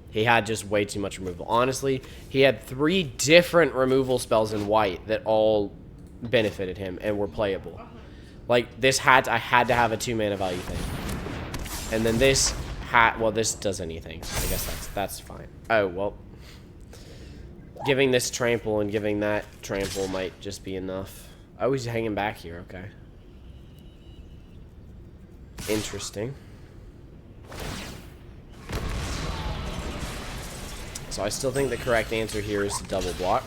Speaker 1: He had just way too much removal. Honestly, he had 3 different removal spells in white that all benefited him and were playable. Like, this I had to have a 2 mana value thing. And then this well, this does anything, so I guess that's fine. Oh, well. Giving this trample and giving that trample might just be enough. Oh, he's hanging back here, okay. Interesting. So I still think the correct answer here is to double block.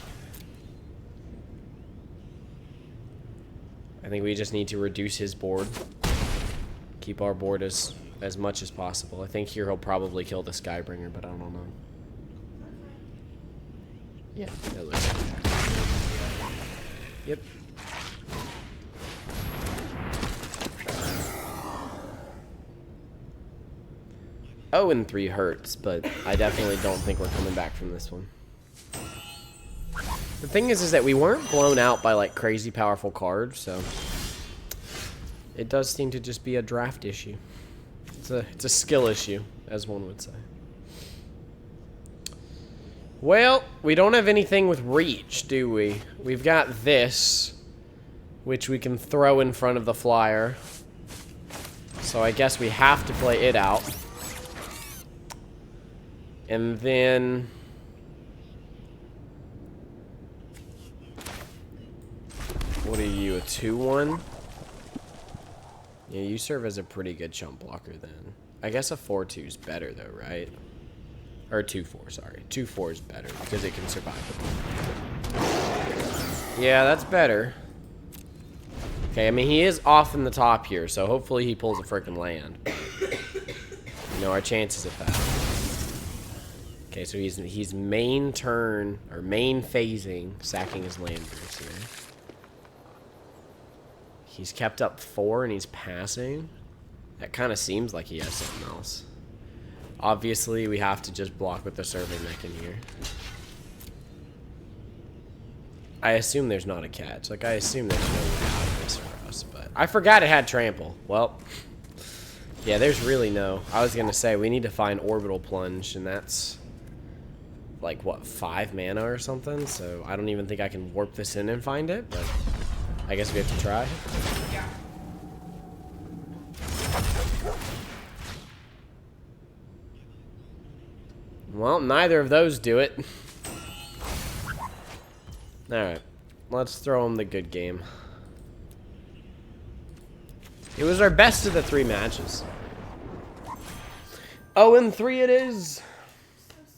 Speaker 1: I think we just need to reduce his board. Keep our board as much as possible. I think here he'll probably kill the Skybringer, but I don't know. Yeah, that looks good. Yep. Oh, and 3 hurts, but I definitely don't think we're coming back from this one. The thing is that we weren't blown out by, like, crazy powerful cards, so it does seem to just be a draft issue. It's a skill issue, as one would say. Well, we don't have anything with reach, do we? We've got this, which we can throw in front of the flyer. So I guess we have to play it out. And then what are you, a 2/1? Yeah, you serve as a pretty good chump blocker then. I guess a 4/2 is better though, right? Or 2/4, sorry. 2/4 is better because it can survive. Yeah, that's better. Okay, I mean, he is off in the top here, so hopefully he pulls a freaking land. You know, our chances of that. Okay, so he's main turn, or main phasing, sacking his land groups here. He's kept up 4 and he's passing. That kind of seems like he has something else. Obviously, we have to just block with the serving mech in here. I assume there's not a catch. Like, I assume there's no way out of this for us, but I forgot it had trample. Well, yeah, there's really no. I was going to say, we need to find orbital plunge, and that's like, what, 5 mana or something? So I don't even think I can warp this in and find it, but I guess we have to try.
Speaker 2: Yeah.
Speaker 1: Well, neither of those do it. Alright. Let's throw him the good game. It was our best of the 3 matches. 0-3 it is.
Speaker 2: So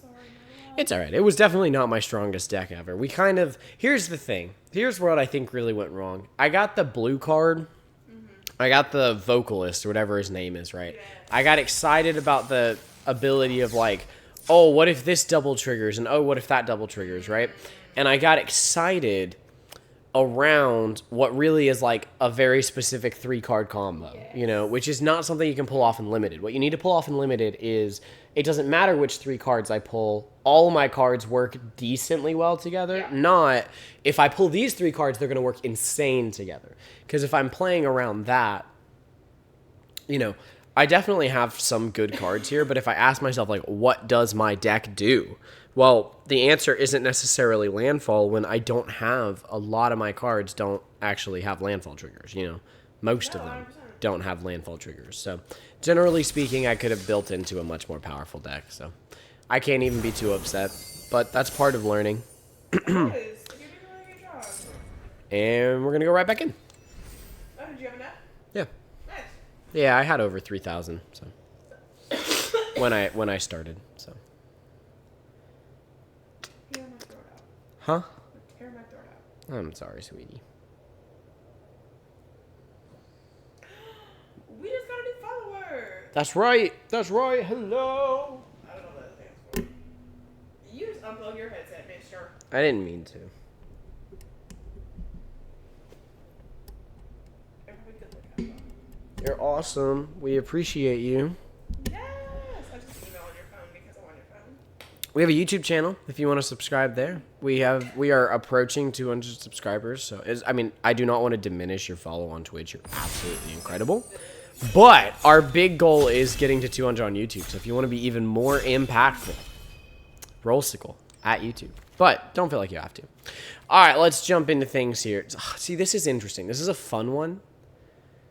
Speaker 2: sorry, my love.
Speaker 1: It's alright. It was definitely not my strongest deck ever. We kind of... Here's the thing. Here's what I think really went wrong. I got the blue card. I got the vocalist, or whatever his name is, right? I got excited about the ability of, like, oh, what if this double triggers? And, oh, what if that double triggers, right? And I got excited around what really is, like, a very specific 3-card combo, you know, which is not something you can pull off in Limited. What you need to pull off in Limited is, it doesn't matter which 3 cards I pull, all of my cards work decently well together. Not, if I pull these 3 cards, they're going to work insane together. Because if I'm playing around that, you know, I definitely have some good cards here, but if I ask myself, like, what does my deck do? Well, the answer isn't necessarily landfall when I don't have, a lot of my cards don't actually have landfall triggers, you know. Most of them
Speaker 2: 100%.
Speaker 1: don't have landfall triggers. So, generally speaking, I could have built into a much more powerful deck, so I can't even be too upset, but that's part of learning.
Speaker 2: It is. You're doing a really good job.
Speaker 1: And we're going to go right back in.
Speaker 2: Oh, did you have enough?
Speaker 1: Yeah.
Speaker 2: Nice.
Speaker 1: Yeah, I had over 3,000, so when I started, so.
Speaker 2: Tear my throat out.
Speaker 1: Huh?
Speaker 2: Tear my throat out.
Speaker 1: I'm sorry, sweetie.
Speaker 2: We just got a new follower.
Speaker 1: That's right. That's right. Hello.
Speaker 2: I don't know what that stands for. You just unplug your headset, mister.
Speaker 1: I didn't mean to.
Speaker 2: Everybody good look at
Speaker 1: You're awesome. We appreciate you.
Speaker 2: Yes. I just email on your phone because I'm on your phone.
Speaker 1: We have a YouTube channel if you want to subscribe there. We are approaching 200 subscribers, so I do not want to diminish your follow on Twitch. You're absolutely incredible. But our big goal is getting to 200 on YouTube. So if you want to be even more impactful, Rollsicle at YouTube. But don't feel like you have to. All right, let's jump into things here. See, this is interesting. This is a fun one.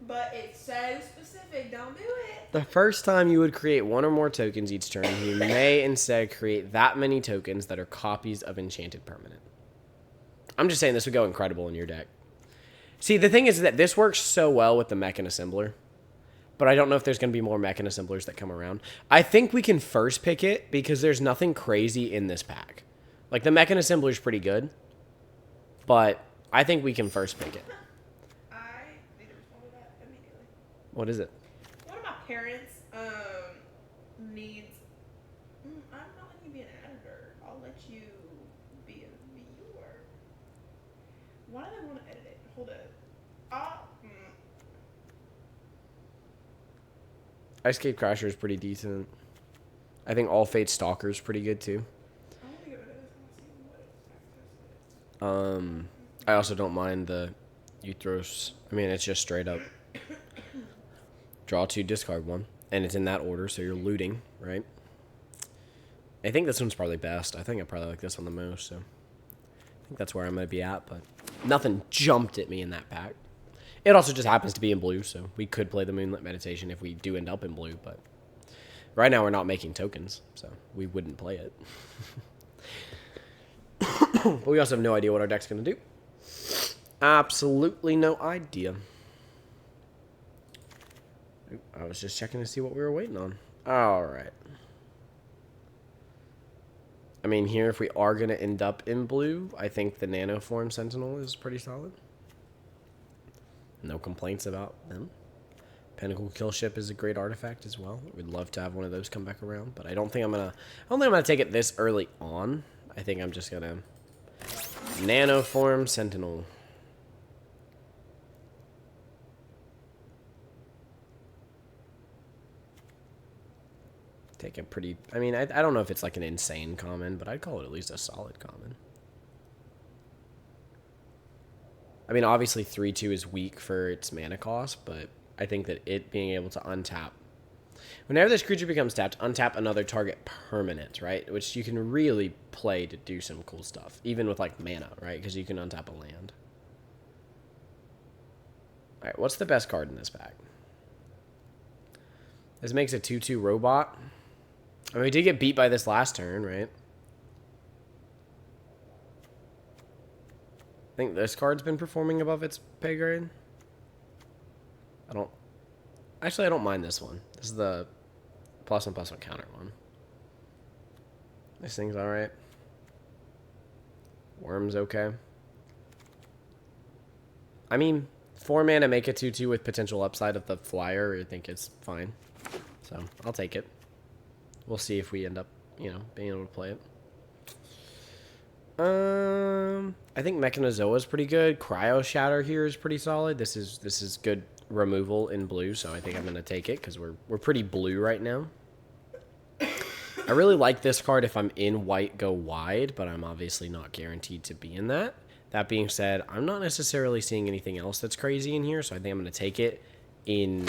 Speaker 2: But it's so specific. Don't do it.
Speaker 1: The first time you would create 1 or more tokens each turn, you may instead create that many tokens that are copies of enchanted permanent. I'm just saying this would go incredible in your deck. See, the thing is that this works so well with the Mechan Assembler, but I don't know if there's going to be more Mechan Assemblers that come around. I think we can first pick it because there's nothing crazy in this pack. Like, the Mechan Assembler is pretty good, but I think we can first pick it.
Speaker 2: I need to respond to that immediately.
Speaker 1: What is it?
Speaker 2: One of my parents needs. I'm not letting you be an editor. I'll let you be a viewer. Why do they want to edit it? Hold it.
Speaker 1: Ice Cape Crasher is pretty decent. I think All Fate Stalker is pretty good too.
Speaker 2: I want to get rid of this. I want to see what access it is.
Speaker 1: I also don't mind the Euthros. I mean, it's just straight up draw 2, discard 1, and it's in that order, so you're looting, right? I think this one's probably best. I think I probably like this one the most, so I think that's where I'm going to be at, but nothing jumped at me in that pack. It also just happens to be in blue, so we could play the Moonlit Meditation if we do end up in blue, but right now we're not making tokens, so we wouldn't play it. But we also have no idea what our deck's going to do. Absolutely no idea. I was just checking to see what we were waiting on. All right. I mean, here, if we are going to end up in blue, I think the Nanoform Sentinel is pretty solid. No complaints about them. Pinnacle Killship is a great artifact as well. We'd love to have one of those come back around, but I don't think I'm gonna take it this early on. I think I'm just gonna Nanoform Sentinel. Take a pretty, I mean, I don't know if it's like an insane common, but I'd call it at least a solid common. I mean, obviously 3/2 is weak for its mana cost, but I think that it being able to untap. Whenever this creature becomes tapped, untap another target permanent, right? Which you can really play to do some cool stuff, even with like mana, right? Because you can untap a land. All right, what's the best card in this pack? This makes a 2/2 robot. I mean, we did get beat by this last turn, right? I think this card's been performing above its pay grade. I don't Actually, I don't mind this one. This is the +1/+1 counter one. This thing's alright. Worm's okay. I mean, 4 mana, make a 2/2 with potential upside of the flyer. I think it's fine. So, I'll take it. We'll see if we end up, you know, being able to play it. I think Mechanozoa is pretty good. Cryo Shatter here is pretty solid. This is good removal in blue, so I think I'm gonna take it because we're pretty blue right now. I really like this card if I'm in white go wide, but I'm obviously not guaranteed to be in that. That being said, I'm not necessarily seeing anything else that's crazy in here, so I think I'm gonna take it in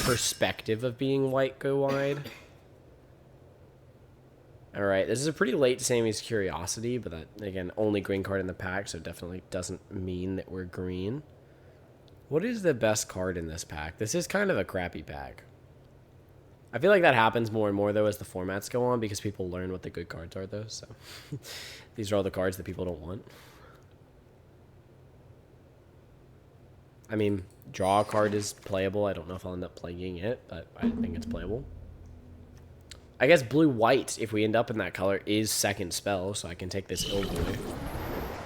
Speaker 1: perspective of being white go wide. Alright, this is a pretty late Sammy's Curiosity, but that, again, only green card in the pack, so it definitely doesn't mean that we're green. What is the best card in this pack? This is kind of a crappy pack. I feel like that happens more and more, though, as the formats go on, because people learn what the good cards are, though, so... These are all the cards that people don't want. I mean, draw a card is playable. I don't know if I'll end up playing it, but I think it's playable. I guess blue-white, if we end up in that color, is second spell, so I can take this Illboy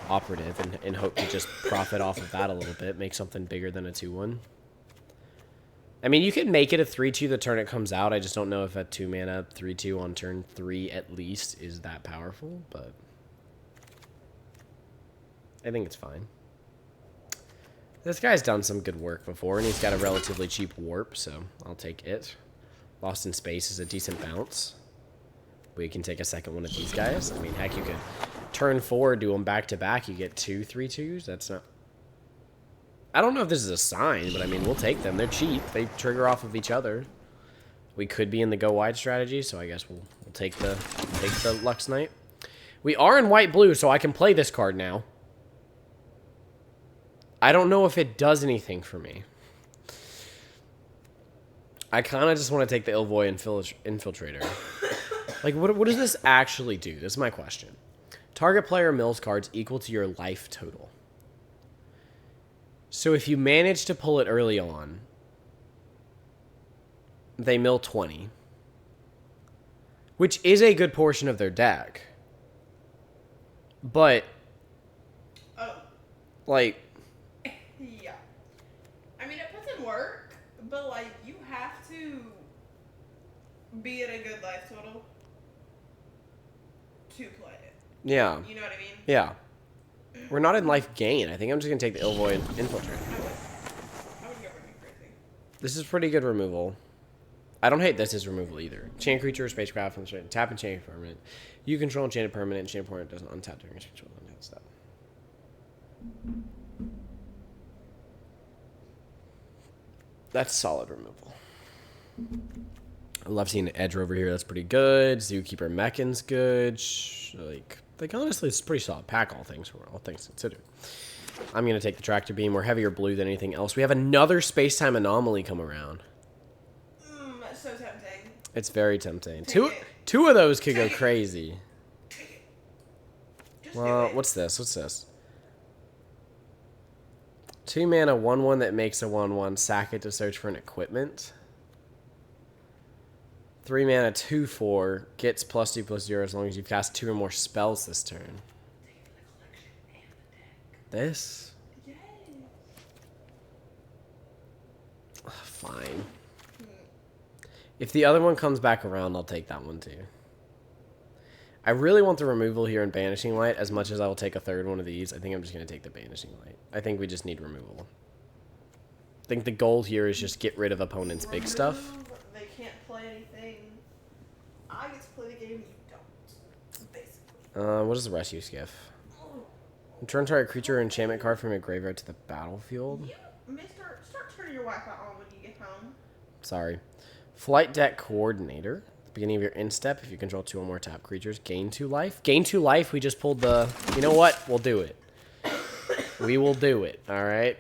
Speaker 1: operative and hope to just profit off of that a little bit, make something bigger than a 2/1. I mean, you can make it a 3/2 the turn it comes out. I just don't know if a 2-mana 3/2 on turn 3 at least is that powerful, but I think it's fine. This guy's done some good work before, and he's got a relatively cheap warp, so I'll take it. Lost in Space is a decent bounce. We can take a second one of these guys. I mean, heck, you could turn 4, do them back-to-back. You get 2 3/2s. That's not... I don't know if this is a sign, but I mean, we'll take them. They're cheap. They trigger off of each other. We could be in the go-wide strategy, so I guess we'll take the Lux Knight. We are in white-blue, so I can play this card now. I don't know if it does anything for me. I kind of just want to take the Illvoy Infiltrator. Like, what does this actually do? This is my question. Target player mills cards equal to your life total. So if you manage to pull it early on, they mill 20. Which is a good portion of their deck. But...
Speaker 2: Oh.
Speaker 1: Like...
Speaker 2: Yeah. I mean, it puts in work, but, like, you have to be at a good life total to play it.
Speaker 1: Yeah.
Speaker 2: You know what I mean?
Speaker 1: Yeah. We're not in life gain. I think I'm just going to take the Illvoy Infiltrator.
Speaker 2: I would go running crazy.
Speaker 1: This is pretty good removal. I don't hate this as removal either. Enchant creature, spacecraft, and tap enchanted permanent. You control enchanted permanent. Enchanted permanent doesn't untap during its control. Untap step. That's solid removal. I love seeing the Edge over here. That's pretty good. Zookeeper Mechan's good. Like honestly, it's a pretty solid pack, all things considered. I'm going to take the Tractor Beam. We're heavier blue than anything else. We have another Space-Time Anomaly come around.
Speaker 2: That's so tempting.
Speaker 1: It's very tempting.
Speaker 2: Take
Speaker 1: Two of those could go crazy.
Speaker 2: Just
Speaker 1: Well,
Speaker 2: do it.
Speaker 1: what's this? 2 mana, 1/1 that makes a 1/1. Sack it to search for an equipment. 3 mana, 2/4. Gets +2/+0 as long as you've cast 2 or more spells this turn. This?
Speaker 2: Yes.
Speaker 1: Fine. If the other one comes back around, I'll take that one too. I really want the removal here in Banishing Light as much as I will take a third one of these. I think I'm just going to take the Banishing Light. I think we just need removal. I think the goal here is just get rid of opponents' big stuff.
Speaker 2: They can't play anything. I get to play the game, you don't. Basically.
Speaker 1: What is the Rescue Skiff? Return target creature or enchantment card from your graveyard to the battlefield.
Speaker 2: You, mister, start turning your Wi-Fi on when you get home.
Speaker 1: Sorry. Flight Deck Coordinator. At the beginning of your end step, if you control 2 or more tap creatures, gain 2 life. Gain 2 life, we just pulled the... You know what? We'll do it. We will do it, alright?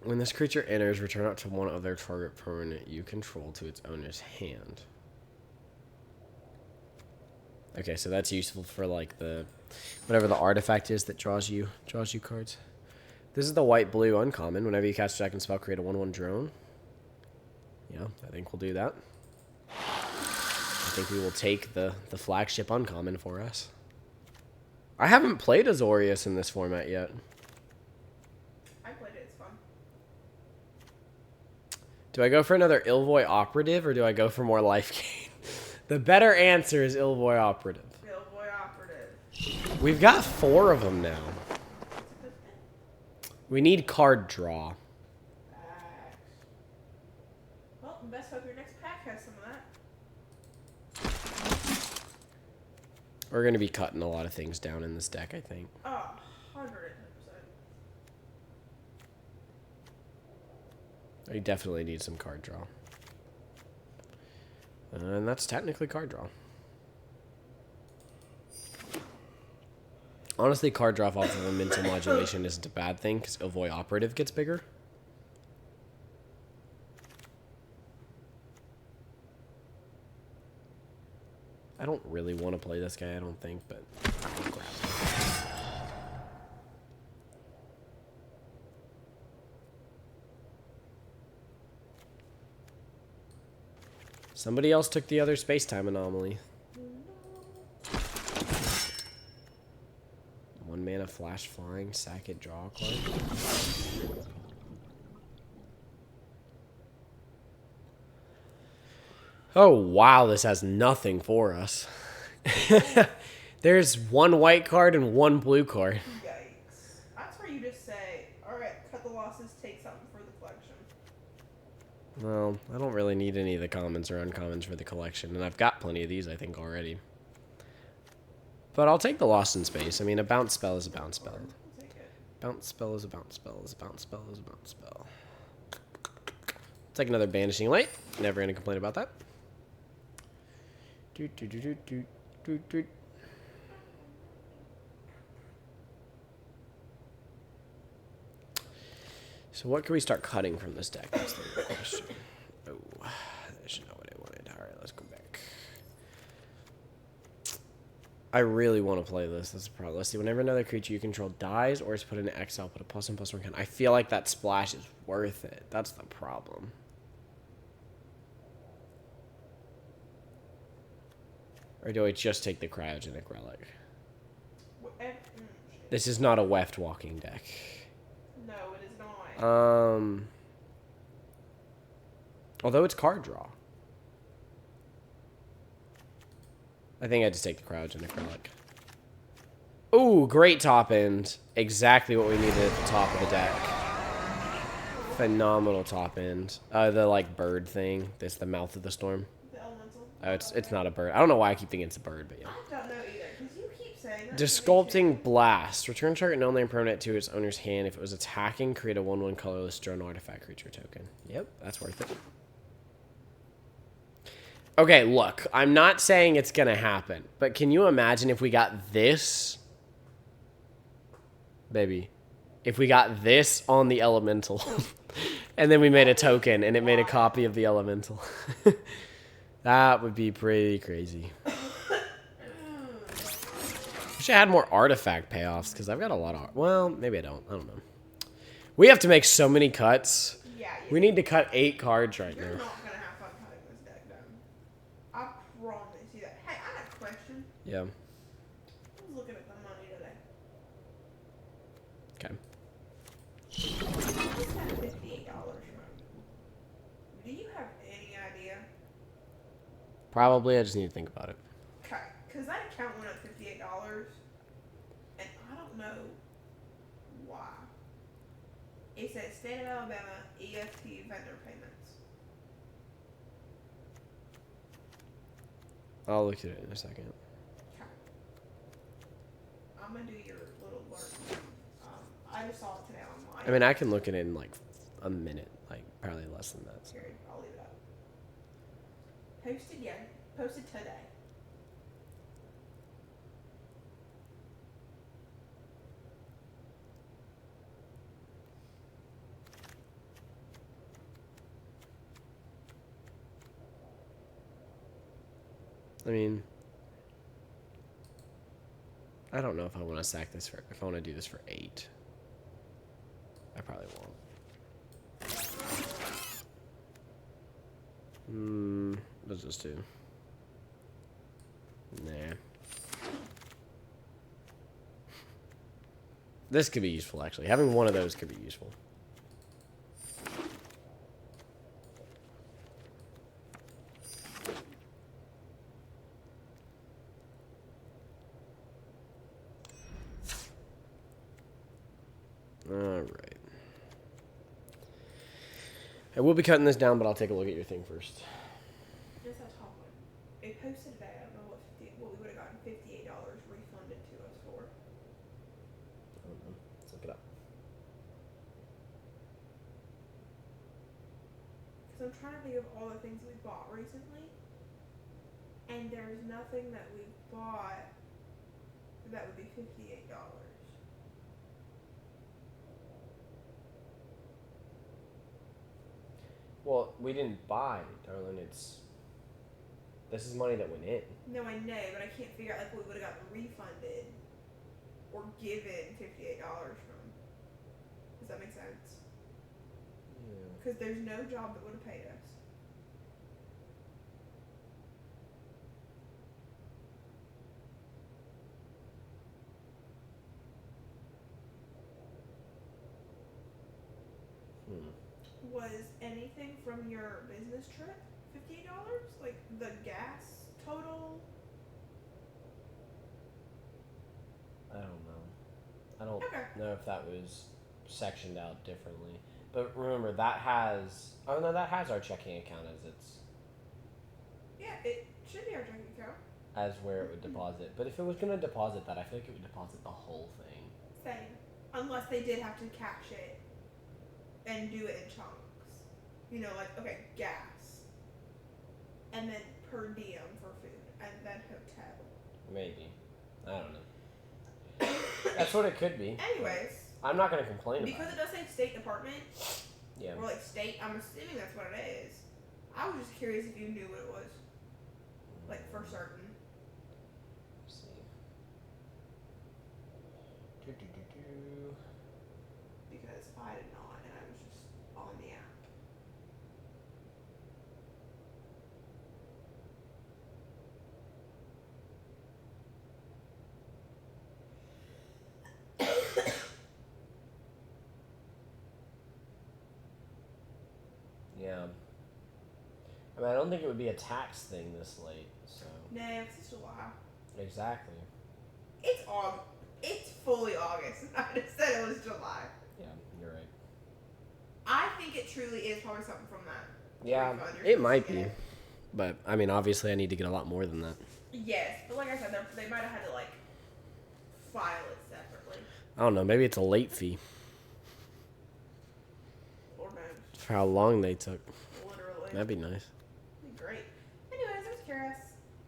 Speaker 1: When this creature enters, return up to 1 other target permanent you control to its owner's hand. Okay, so that's useful for like the... Whatever the artifact is that draws you cards. This is the white-blue uncommon. Whenever you cast Jack and spell, create a 1/1 drone. Yeah, I think we'll do that. I think we will take the flagship uncommon for us. I haven't played Azorius in this format yet.
Speaker 2: I played it. It's fun.
Speaker 1: Do I go for another Ilvoy Operative, or do I go for more life gain? The better answer is Ilvoy Operative.
Speaker 2: Billboy operative.
Speaker 1: We've got 4 of them now. We need card draw.
Speaker 2: Well, best hope your next pack has some of that.
Speaker 1: We're going to be cutting a lot of things down in this deck, I think.
Speaker 2: Oh, 110%.
Speaker 1: I definitely need some card draw. And that's technically card draw. Honestly, card draw off of a mental modulation isn't a bad thing, because Ilvoy Operative gets bigger. I don't really want to play this guy, I don't think, but I'll grab him. Somebody else took the other space-time anomaly. 1 mana flash flying, sack it, draw a card. Oh, wow, this has nothing for us. There's 1 white card and 1 blue card.
Speaker 2: Yikes. That's where you just say, alright, cut the losses, take something for the collection.
Speaker 1: Well, I don't really need any of the commons or uncommons for the collection, and I've got plenty of these, I think, already. But I'll take the Lost in Space. I mean, a bounce spell is a bounce spell.
Speaker 2: I'll take it.
Speaker 1: Bounce spell is a bounce spell is a bounce spell is a bounce spell. Take another Banishing Light. Never gonna complain about that. Do, do, do, do, do, do, do. So what can we start cutting from this deck? That's the real question. Oh, that's not what I wanted. All right, let's go back. I really want to play this. That's a problem. Let's see. Whenever another creature you control dies or is put into exile, put a +1/+1 count. I feel like that splash is worth it. That's the problem. Or do I just take the Cryogenic Relic? This is not a Weft walking deck.
Speaker 2: No, it is not.
Speaker 1: Although it's card draw. I think I just take the Cryogenic Relic. Ooh, great top end. Exactly what we needed at the top of the deck. Phenomenal top end. The like bird thing. This the Mouth of the Storm.
Speaker 2: The elemental.
Speaker 1: Oh, it's not a bird. I don't know why I keep thinking it's a bird, but yeah.
Speaker 2: I don't know either, because you keep saying that.
Speaker 1: Disculpting Blast. Return target no-name permanent to its owner's hand. If it was attacking, create a 1/1 colorless drone artifact creature token. Yep, that's worth it. Okay, look. I'm not saying it's going to happen, but can you imagine if we got this? Baby. If we got this on the elemental, and then we made a token, and it made a copy of the elemental. That would be pretty crazy. Wish I had more artifact payoffs, because I've got a lot of... Well, maybe I don't. I don't know. We have to make so many cuts.
Speaker 2: Yeah,
Speaker 1: We need to cut 8 cards right
Speaker 2: you're
Speaker 1: now.
Speaker 2: not going to have fun cutting this deck down. I promise you that. Hey, I got a question.
Speaker 1: Yeah.
Speaker 2: I was looking at the money today.
Speaker 1: Okay.
Speaker 2: What's that $58 from? Do you have any idea?
Speaker 1: Probably. I just need to think about it.
Speaker 2: Okay, because that account went up $58, and I don't know why. It says State of Alabama EFT vendor payments.
Speaker 1: I'll look at it in a second.
Speaker 2: Okay. I'm gonna do your little alert. I just saw it today online.
Speaker 1: I mean, I can look at it in like a minute. Like, probably less than that. So.
Speaker 2: Here, I'll leave it up. Posted, yeah. Posted today.
Speaker 1: I mean, I don't know if I want to sack this for... If I want to do this for 8. What's this do? Nah. This could be useful, actually. Having one of those could be useful. Alright. I will be cutting this down, but I'll take a look at your thing first.
Speaker 2: Just that top one. It posted today. I don't know what we would have gotten $58 refunded to us for.
Speaker 1: I don't know. Let's look it up.
Speaker 2: Because I'm trying to think of all the things we bought recently, and there's nothing that we bought that would be $58.
Speaker 1: Well, we didn't buy, darling. This is money that went in.
Speaker 2: No, I know, but I can't figure out like what we would have gotten refunded or given $58 from. Does that make sense?
Speaker 1: Yeah.
Speaker 2: Because there's no job that would have paid us. Was anything from your business trip $58? Like the gas total?
Speaker 1: I don't know. I don't know if that was sectioned out differently. But remember, that has... Oh, no, that has our checking account as its...
Speaker 2: Yeah, it should be our checking account.
Speaker 1: As where it would deposit. But if it was going to deposit that, I feel like it would deposit the whole thing.
Speaker 2: Same. Unless they did have to cash it and do it in chunks. You know, like, okay, gas. And then per diem for food. And then hotel.
Speaker 1: Maybe. I don't know. That's what it could be.
Speaker 2: Anyways.
Speaker 1: I'm not going to complain about it.
Speaker 2: Because it does say State Department.
Speaker 1: Yeah.
Speaker 2: Or like state, I'm assuming that's what it is. I was just curious if you knew what it was. Like for certain.
Speaker 1: Let's see.
Speaker 2: Because I did not, and I was just on the app.
Speaker 1: Yeah. I mean, I don't think it would be a tax thing this late, so...
Speaker 2: No, it's July.
Speaker 1: Exactly.
Speaker 2: It's August. It's fully August. I just said it was July.
Speaker 1: Yeah, you're right.
Speaker 2: I think it truly is probably something from that.
Speaker 1: Yeah, it might be. But, I mean, obviously I need to get a lot more than that.
Speaker 2: Yes, but like I said, they might have had to, like, file it separately.
Speaker 1: I don't know, maybe it's a late fee.
Speaker 2: Lord knows.
Speaker 1: For how long they took.
Speaker 2: Literally.
Speaker 1: That'd be nice.
Speaker 2: That'd be great. Anyways, I was curious,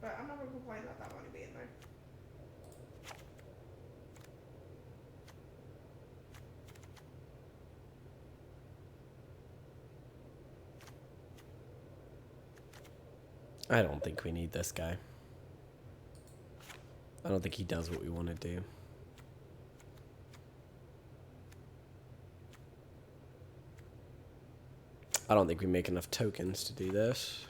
Speaker 2: but I'm not going to complain about that money being there.
Speaker 1: I don't think we need this guy. I don't think he does what we want to do. I don't think we make enough tokens to do this.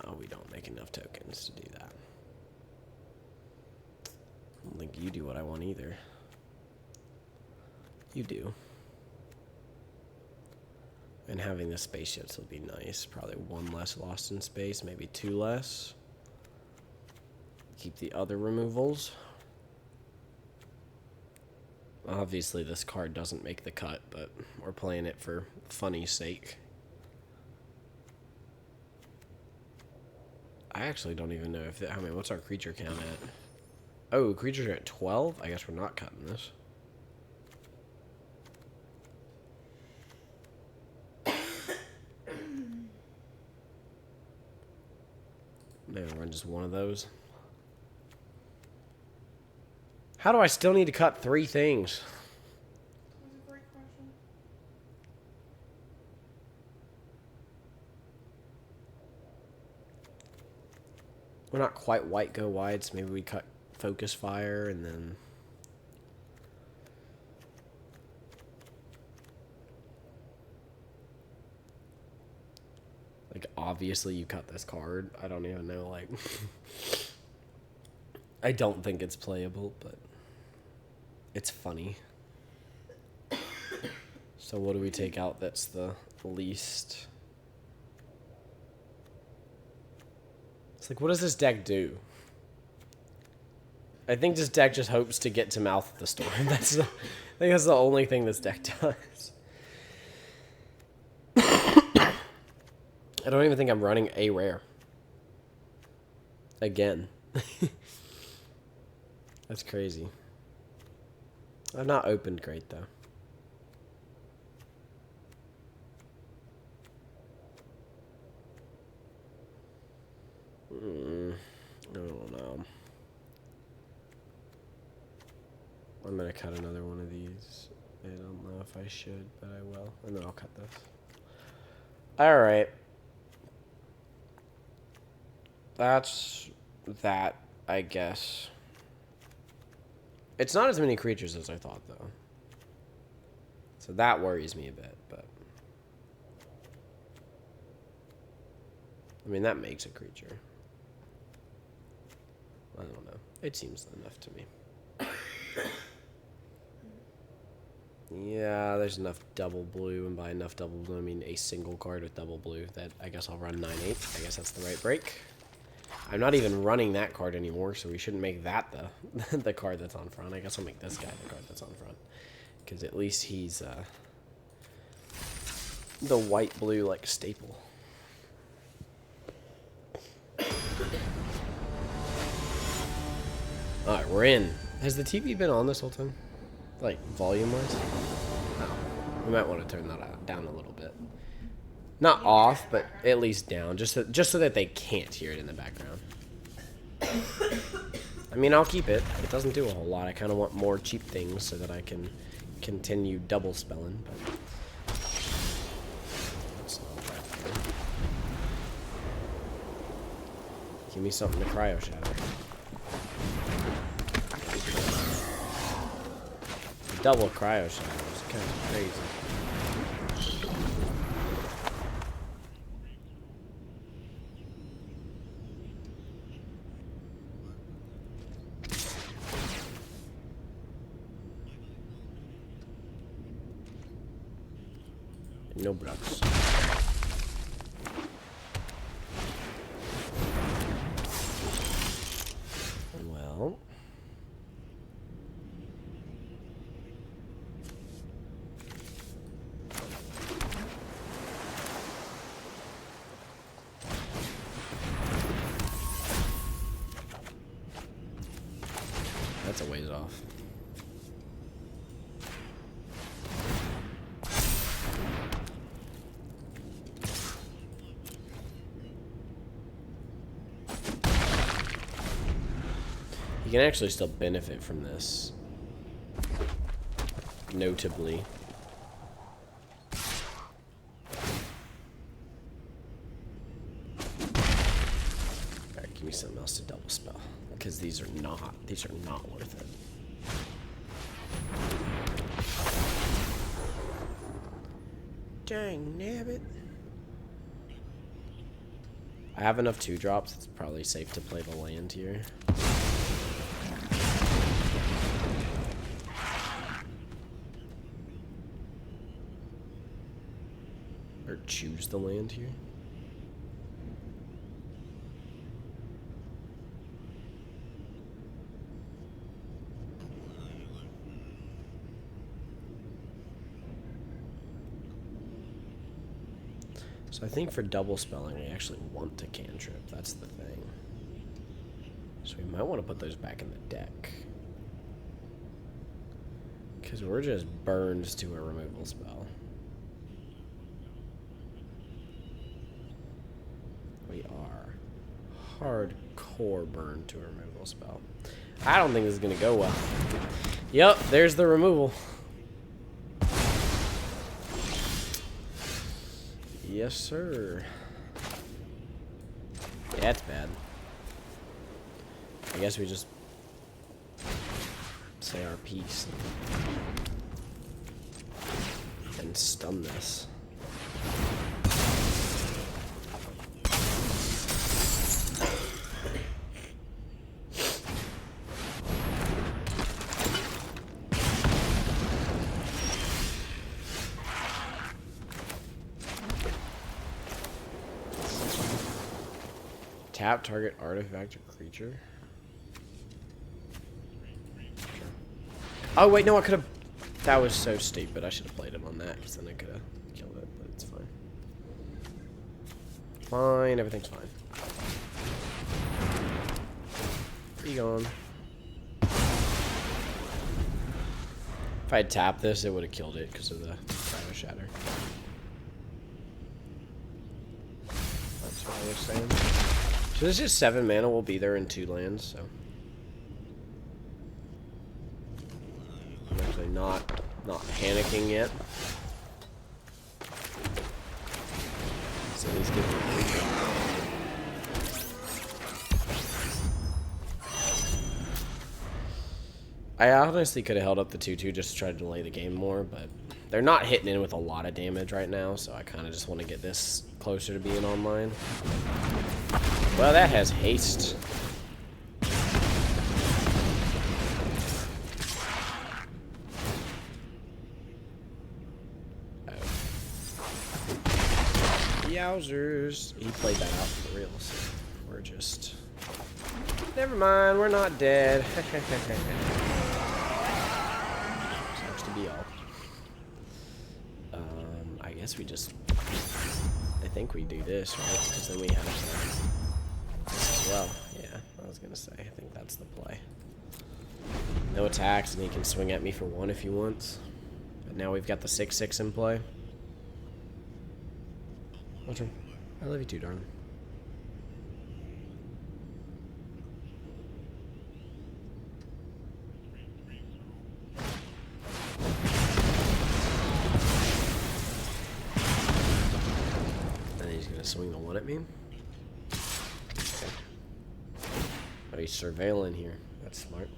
Speaker 1: No, we don't make enough tokens to do that. I don't think you do what I want either. You do. And having the spaceships will be nice. Probably one less lost in space, maybe two less. Keep the other removals. Obviously, this card doesn't make the cut, but we're playing it for funny's sake. I actually don't even know if... I mean, what's our creature count at? Oh, creatures are at 12? I guess we're not cutting this. Maybe run just one of those. How do I still need to cut 3 things?
Speaker 2: That was a great question.
Speaker 1: We're not quite white go wide, so maybe we cut focus fire and then... Like, obviously you cut this card. I don't even know, like... I don't think it's playable, but... It's funny. So what do we take out that's the least? It's like, what does this deck do? I think this deck just hopes to get to Mouth of the Storm. I think that's the only thing this deck does. I don't even think I'm running a rare. Again. That's crazy. I've not opened great, though. I don't know. I'm gonna cut another one of these. I don't know if I should, but I will. And then I'll cut this. Alright. That's that, I guess. It's not as many creatures as I thought, though. So that worries me a bit, but... I mean, that makes a creature. I don't know. It seems enough to me. Yeah, there's enough double blue, and by enough double blue, I mean a single card with double blue. That I guess I'll run 9/8. I guess that's the right break. I'm not even running that card anymore, so we shouldn't make that the the card that's on front. I guess I'll make this guy the card that's on front, because at least he's the white-blue like staple. Alright, we're in. Has the TV been on this whole time? Like, volume-wise? No. We might want to turn that down a little bit. Not off, but at least down. Just so that they can't hear it in the background. I mean, I'll keep it. It doesn't do a whole lot. I kind of want more cheap things so that I can continue double spelling. But that's not that good. Give me something to cryo shatter. Double cryo shadow is kind of crazy. No brucks. Well. That's a ways off. You can actually still benefit from this. Notably. Alright, give me something else to double spell. Because these are not worth it. Dang nabbit. I have enough 2-drops, it's probably safe to play the land here. Or choose the land here. So I think for double spelling, I actually want to cantrip. That's the thing. So we might want to put those back in the deck. Because we're just burned to a removal spell. We are hardcore burned to a removal spell. I don't think this is going to go well. Yep, there's the removal. Yes, sir. Yeah, that's bad. I guess we just say our piece and stun this. Tap target artifact or creature. Sure. Oh wait, no, I could have. That was so stupid. I should have played him on that because then I could have killed it. But it's fine. Fine, everything's fine. Be gone. If I had tapped this, it would have killed it because of the Cryo Shatter. That's what I was saying. So this is 7 mana. We'll be there in 2 lands, so. I'm actually not panicking yet. So at least give me a creature. I honestly could have held up the 2/2 just to try to delay the game more, but they're not hitting in with a lot of damage right now, so I kind of just want to get this closer to being online. Well, that has haste. Yowzers. He played that out for real, so we're just... Never mind, we're not dead. Sucks to be all. I guess we just... I think we do this, right? Because then we have this as well. Yeah, I was gonna say, I think that's the play. No attacks, and he can swing at me for 1 if he wants. But now we've got the 6/6 in play. What's wrong? I love you too, darling. And he's gonna swing the 1 at me. Okay. Oh, he's surveilling here. That's smart.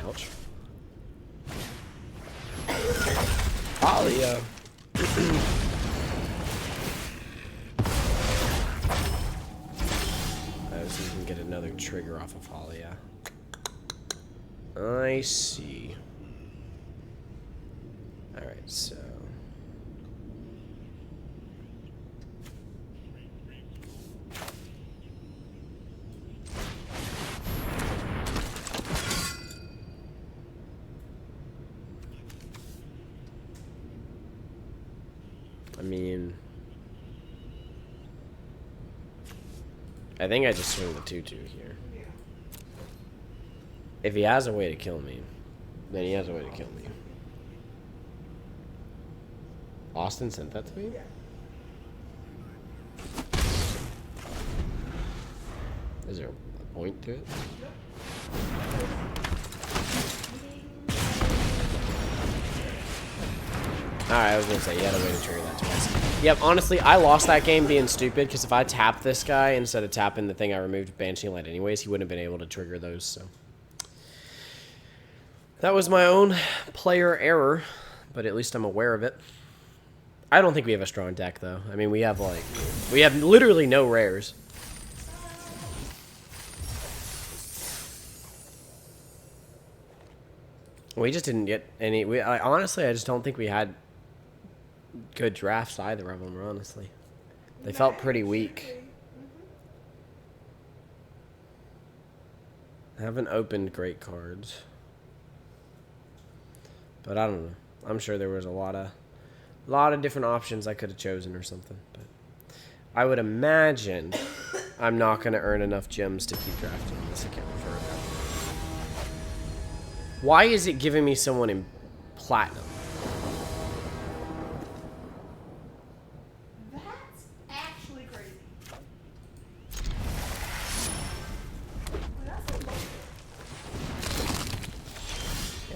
Speaker 1: Ouch. Alia. So you can get another trigger off of Halia. I see. Alright, so... I mean... I think I just swing the 2/2 here. If he has a way to kill me, then he has a way to kill me. Austin sent that to me? Is there a point to it? Alright, I was gonna say, you had a way to trigger that twice. Yep, honestly, I lost that game being stupid, because if I tapped this guy instead of tapping the thing I removed Banshee Light anyways, he wouldn't have been able to trigger those, so. That was my own player error, but at least I'm aware of it. I don't think we have a strong deck, though. I mean, we have literally no rares. We just didn't get any, honestly, I just don't think we had good drafts either of them, honestly. They felt pretty weak. I haven't opened great cards. But I don't know. I'm sure there was a lot of different options I could have chosen or something. But I would imagine I'm not going to earn enough gems to keep drafting on this account forever. Why is it giving me someone in platinum?
Speaker 2: That's actually crazy. That's a lot.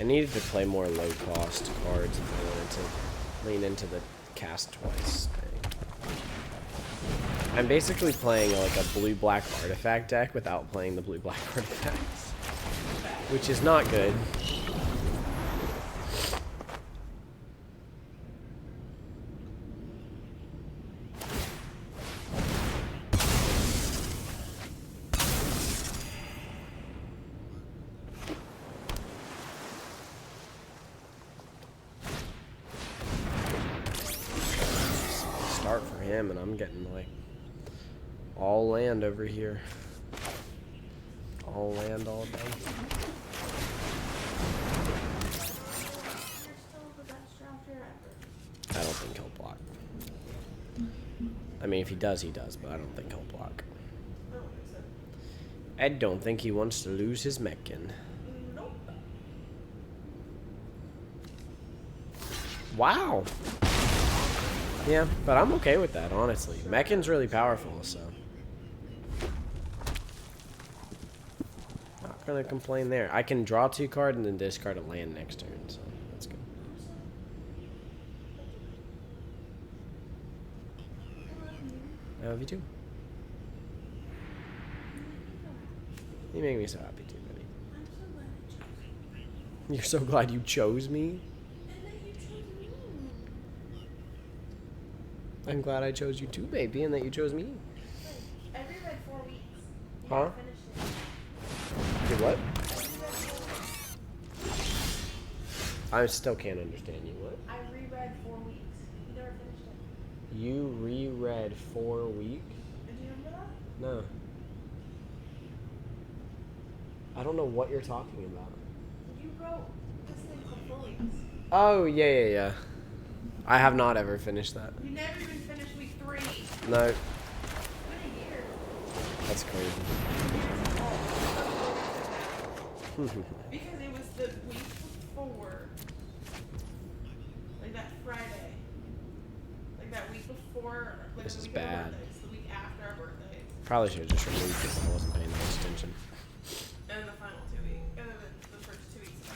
Speaker 1: I needed to play more low-cost cards if I wanted to lean into the cast twice thing. I'm basically playing like a blue-black artifact deck without playing the blue-black artifacts, which is not good. Start for him, and I'm getting like All land over here. All land all day. I don't think he'll block. I mean, if he does, but I don't think he'll block. I don't think he wants to lose his Meccan.
Speaker 2: Nope.
Speaker 1: Wow. Yeah, but I'm okay with that, honestly. Meccan's really powerful, so. Not gonna complain there. I can draw 2 cards and then discard a land next turn, so that's good. I love you too. You make me so happy too, buddy. You're so glad you chose me? I'm glad I chose you too, baby, and that you chose me.
Speaker 2: I reread 4 weeks. You
Speaker 1: Huh?
Speaker 2: finished it.
Speaker 1: Did what? I still can't understand you. What?
Speaker 2: I reread 4 weeks. You never finished it.
Speaker 1: You reread 4 weeks?
Speaker 2: Did you remember that?
Speaker 1: No. I don't know what you're talking about.
Speaker 2: You wrote this thing called 4 weeks.
Speaker 1: Oh, yeah. I have not ever finished that.
Speaker 2: You never even finished week 3.
Speaker 1: No,
Speaker 2: It's been a year.
Speaker 1: that's crazy.
Speaker 2: Because it was the week before. Like that Friday. Like that week before. Like
Speaker 1: This
Speaker 2: the
Speaker 1: is
Speaker 2: week of our
Speaker 1: bad.
Speaker 2: birthdays, the week after our birthdays.
Speaker 1: Probably should have just removed it, but I wasn't paying much attention.
Speaker 2: And then the final 2 weeks. And then the first 2 weeks of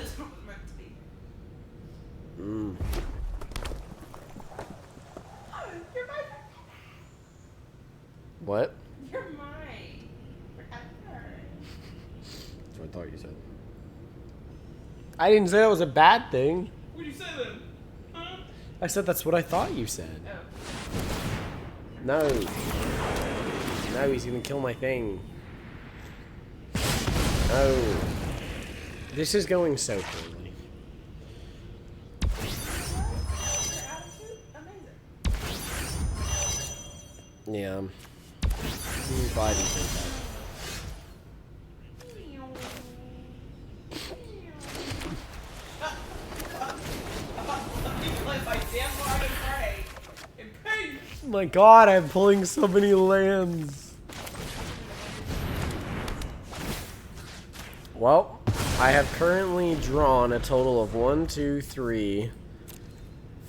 Speaker 2: It's what was meant to be. You're my
Speaker 1: What?
Speaker 2: You're mine. Forever.
Speaker 1: That's what I thought you said. I didn't say that was a bad thing.
Speaker 2: What did you say then? Huh?
Speaker 1: I said that's what I thought you said.
Speaker 2: Oh.
Speaker 1: No. No, he's gonna kill my thing. No. This is going so poorly.
Speaker 2: Your attitude? Amazing.
Speaker 1: Yeah. I'm glad you think that. Oh my god, I'm pulling so many lands. Well, I have currently drawn a total of 1, 2, 3,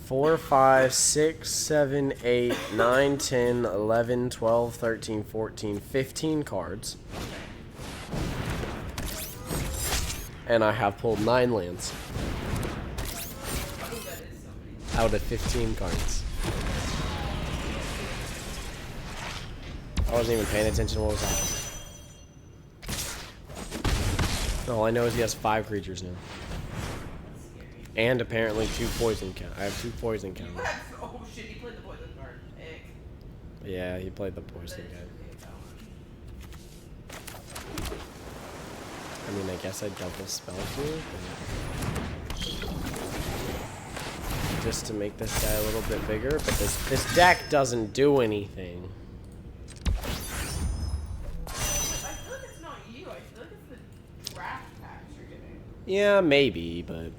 Speaker 1: 4, 5, 6, 7, 8, 9, 10, 11, 12, 13, 14, 15 cards. And I have pulled 9 lands. Out of 15 cards. I wasn't even paying attention to what was happening. All I know is he has 5 creatures now. And apparently 2 poison count. I have 2 poison counters.
Speaker 2: Oh shit, he played the poison card. Ick.
Speaker 1: Yeah, he played the poison guy. I mean, I guess I double spell here. Just to make this guy a little bit bigger, but this deck doesn't do anything.
Speaker 2: I feel like it's not you. I feel like it's the draft packs you're getting.
Speaker 1: Yeah, maybe, but...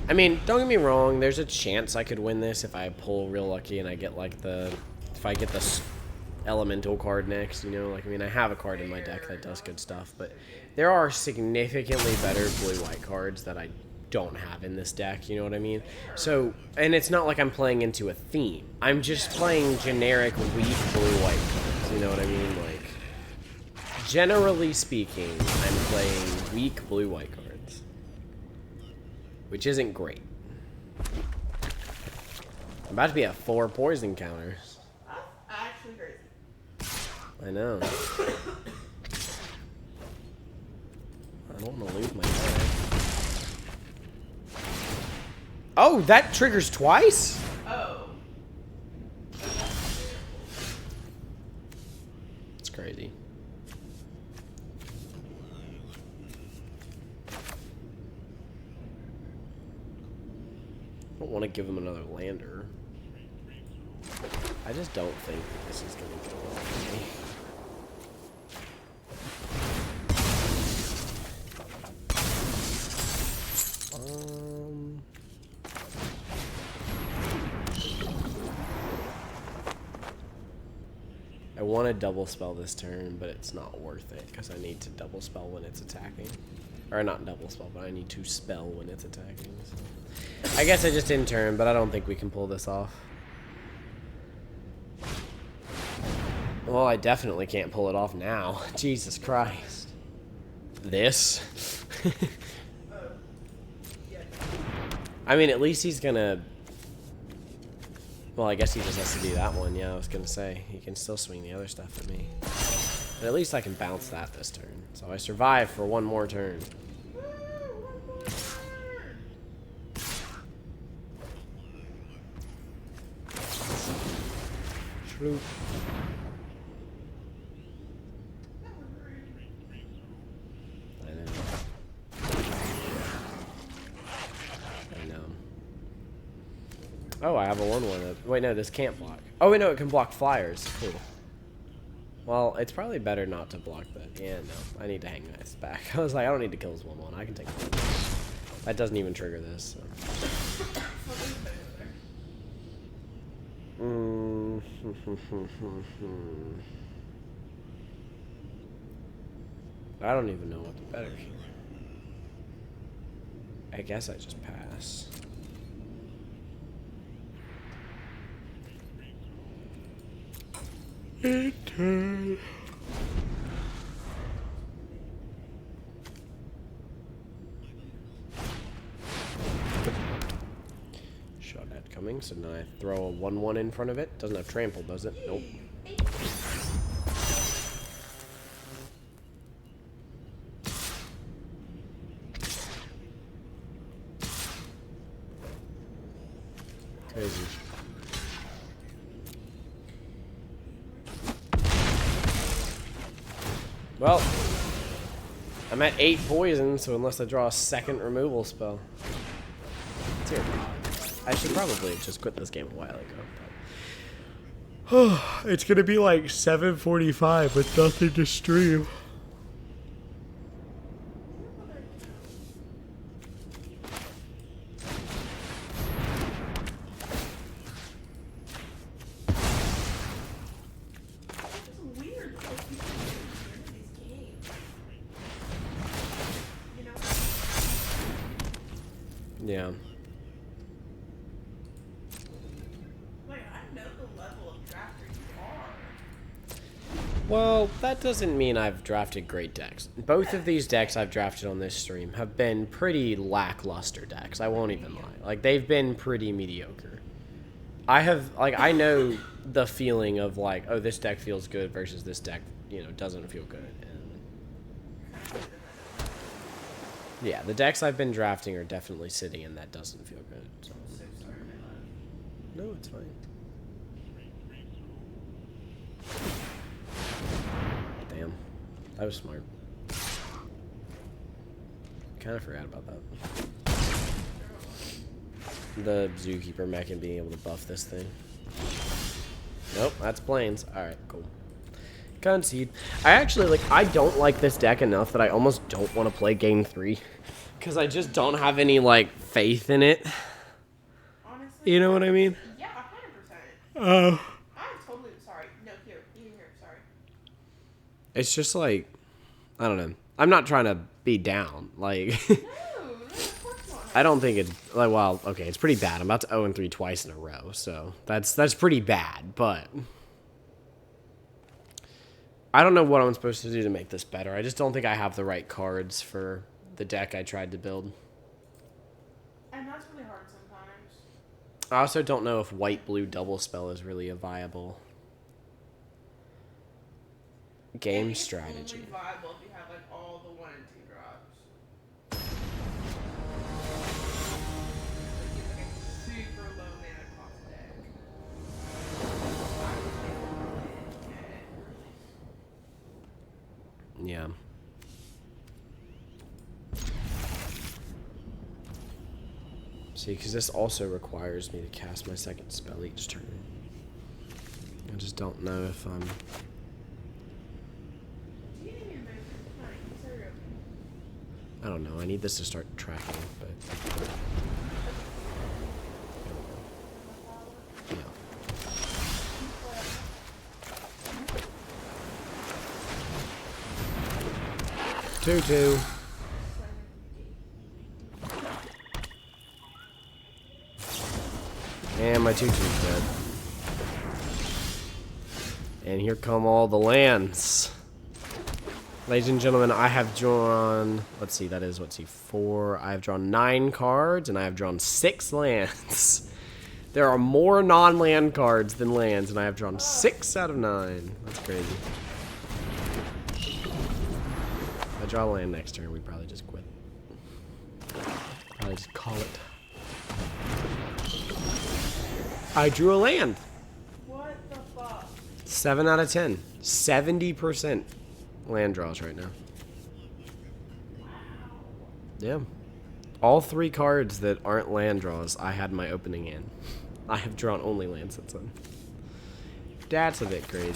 Speaker 1: I mean, don't get me wrong, there's a chance I could win this if I pull real lucky and I get, like, if I get the elemental card next, you know? Like, I mean, I have a card in my deck that does good stuff, but there are significantly better blue-white cards that I don't have in this deck, you know what I mean? So, and it's not like I'm playing into a theme. I'm just playing generic weak blue-white cards, you know what I mean? Like, generally speaking, I'm playing weak blue-white cards. Which isn't great. I'm about to be at 4 poison counters.
Speaker 2: That's actually crazy.
Speaker 1: I know. I don't want to lose my deck. Oh, that triggers twice?
Speaker 2: Oh.
Speaker 1: It's crazy. I don't want to give him another lander. I just don't think that this is going to go well for me. I want to double spell this turn, but it's not worth it because I need to double spell when it's attacking. Or not double spell, but I need to spell when it's attacking. So. I guess I just didn't turn, but I don't think we can pull this off. Well, I definitely can't pull it off now. Jesus Christ. This? I mean, at least he's gonna... Well, I guess he just has to do that one. Yeah, I was gonna say. He can still swing the other stuff at me. But at least I can bounce that this turn. So I survive for one more turn. True. I know. Oh, I have a 1/1. Wait, no, this can't block. Oh, wait, no, it can block flyers. Cool. Well, it's probably better not to block that. Yeah, no. I need to hang this back. I was like, I don't need to kill this 1/1. I can take it. That doesn't even trigger this. So. I don't even know what's better here. I guess I just pass. Shot at coming, so now I throw a 1/1 in front of it. Doesn't have trample, does it? Nope. Crazy. Well, I'm at 8 poison, so unless I draw a second removal spell. Dear God. I should probably have just quit this game a while ago. It's gonna be like 7:45 with nothing to stream. Yeah.
Speaker 2: Like, I know the level of drafter you are.
Speaker 1: Well, that doesn't mean I've drafted great decks. Both of these decks I've drafted on this stream have been pretty lackluster decks. I won't even lie. Like, they've been pretty mediocre. I know the feeling of, like, oh, this deck feels good versus this deck, you know, doesn't feel good. Yeah, the decks I've been drafting are definitely sitting in that doesn't feel good. So. No, it's fine. Damn. That was smart. Kind of forgot about that. The Zookeeper mech and being able to buff this thing. Nope, that's plains. Alright, cool. Concede. I don't like this deck enough that I almost don't want to play game 3. Because I just don't have any, like, faith in it.
Speaker 2: Honestly,
Speaker 1: You know what I mean?
Speaker 2: Yeah, 100%. I'm totally sorry. No, here, sorry.
Speaker 1: It's just like, I don't know. I'm not trying to be down. Like,
Speaker 2: No, of course not.
Speaker 1: I don't think it's, like, well, okay, it's pretty bad. I'm about to 0-3 twice in a row, so that's pretty bad, but I don't know what I'm supposed to do to make this better. I just don't think I have the right cards for the deck I tried to build.
Speaker 2: And that's really hard sometimes.
Speaker 1: I also don't know if white-blue double spell is really a viable game strategy.
Speaker 2: It's only viable if you have like all the 1 and 2 drops. Like a super low mana cost deck.
Speaker 1: Yeah. See, because this also requires me to cast my second spell each turn. I just don't know if I'm... I don't know. I need this to start tracking, but... Yeah. 2/2. And my 2/2's dead. And here come all the lands. Ladies and gentlemen, I have drawn, let's see, that is, 4. I have drawn 9 cards, and I have drawn 6 lands. There are more non-land cards than lands, and I have drawn 6 out of 9. That's crazy. If I draw a land next turn, we probably just quit. Probably just call it. I drew a land.
Speaker 2: What the fuck?
Speaker 1: 7 out of 10. 70% land draws right now.
Speaker 2: Wow.
Speaker 1: Yeah. All 3 cards that aren't land draws, I had in my opening hand. I have drawn only lands since then. That's a bit crazy.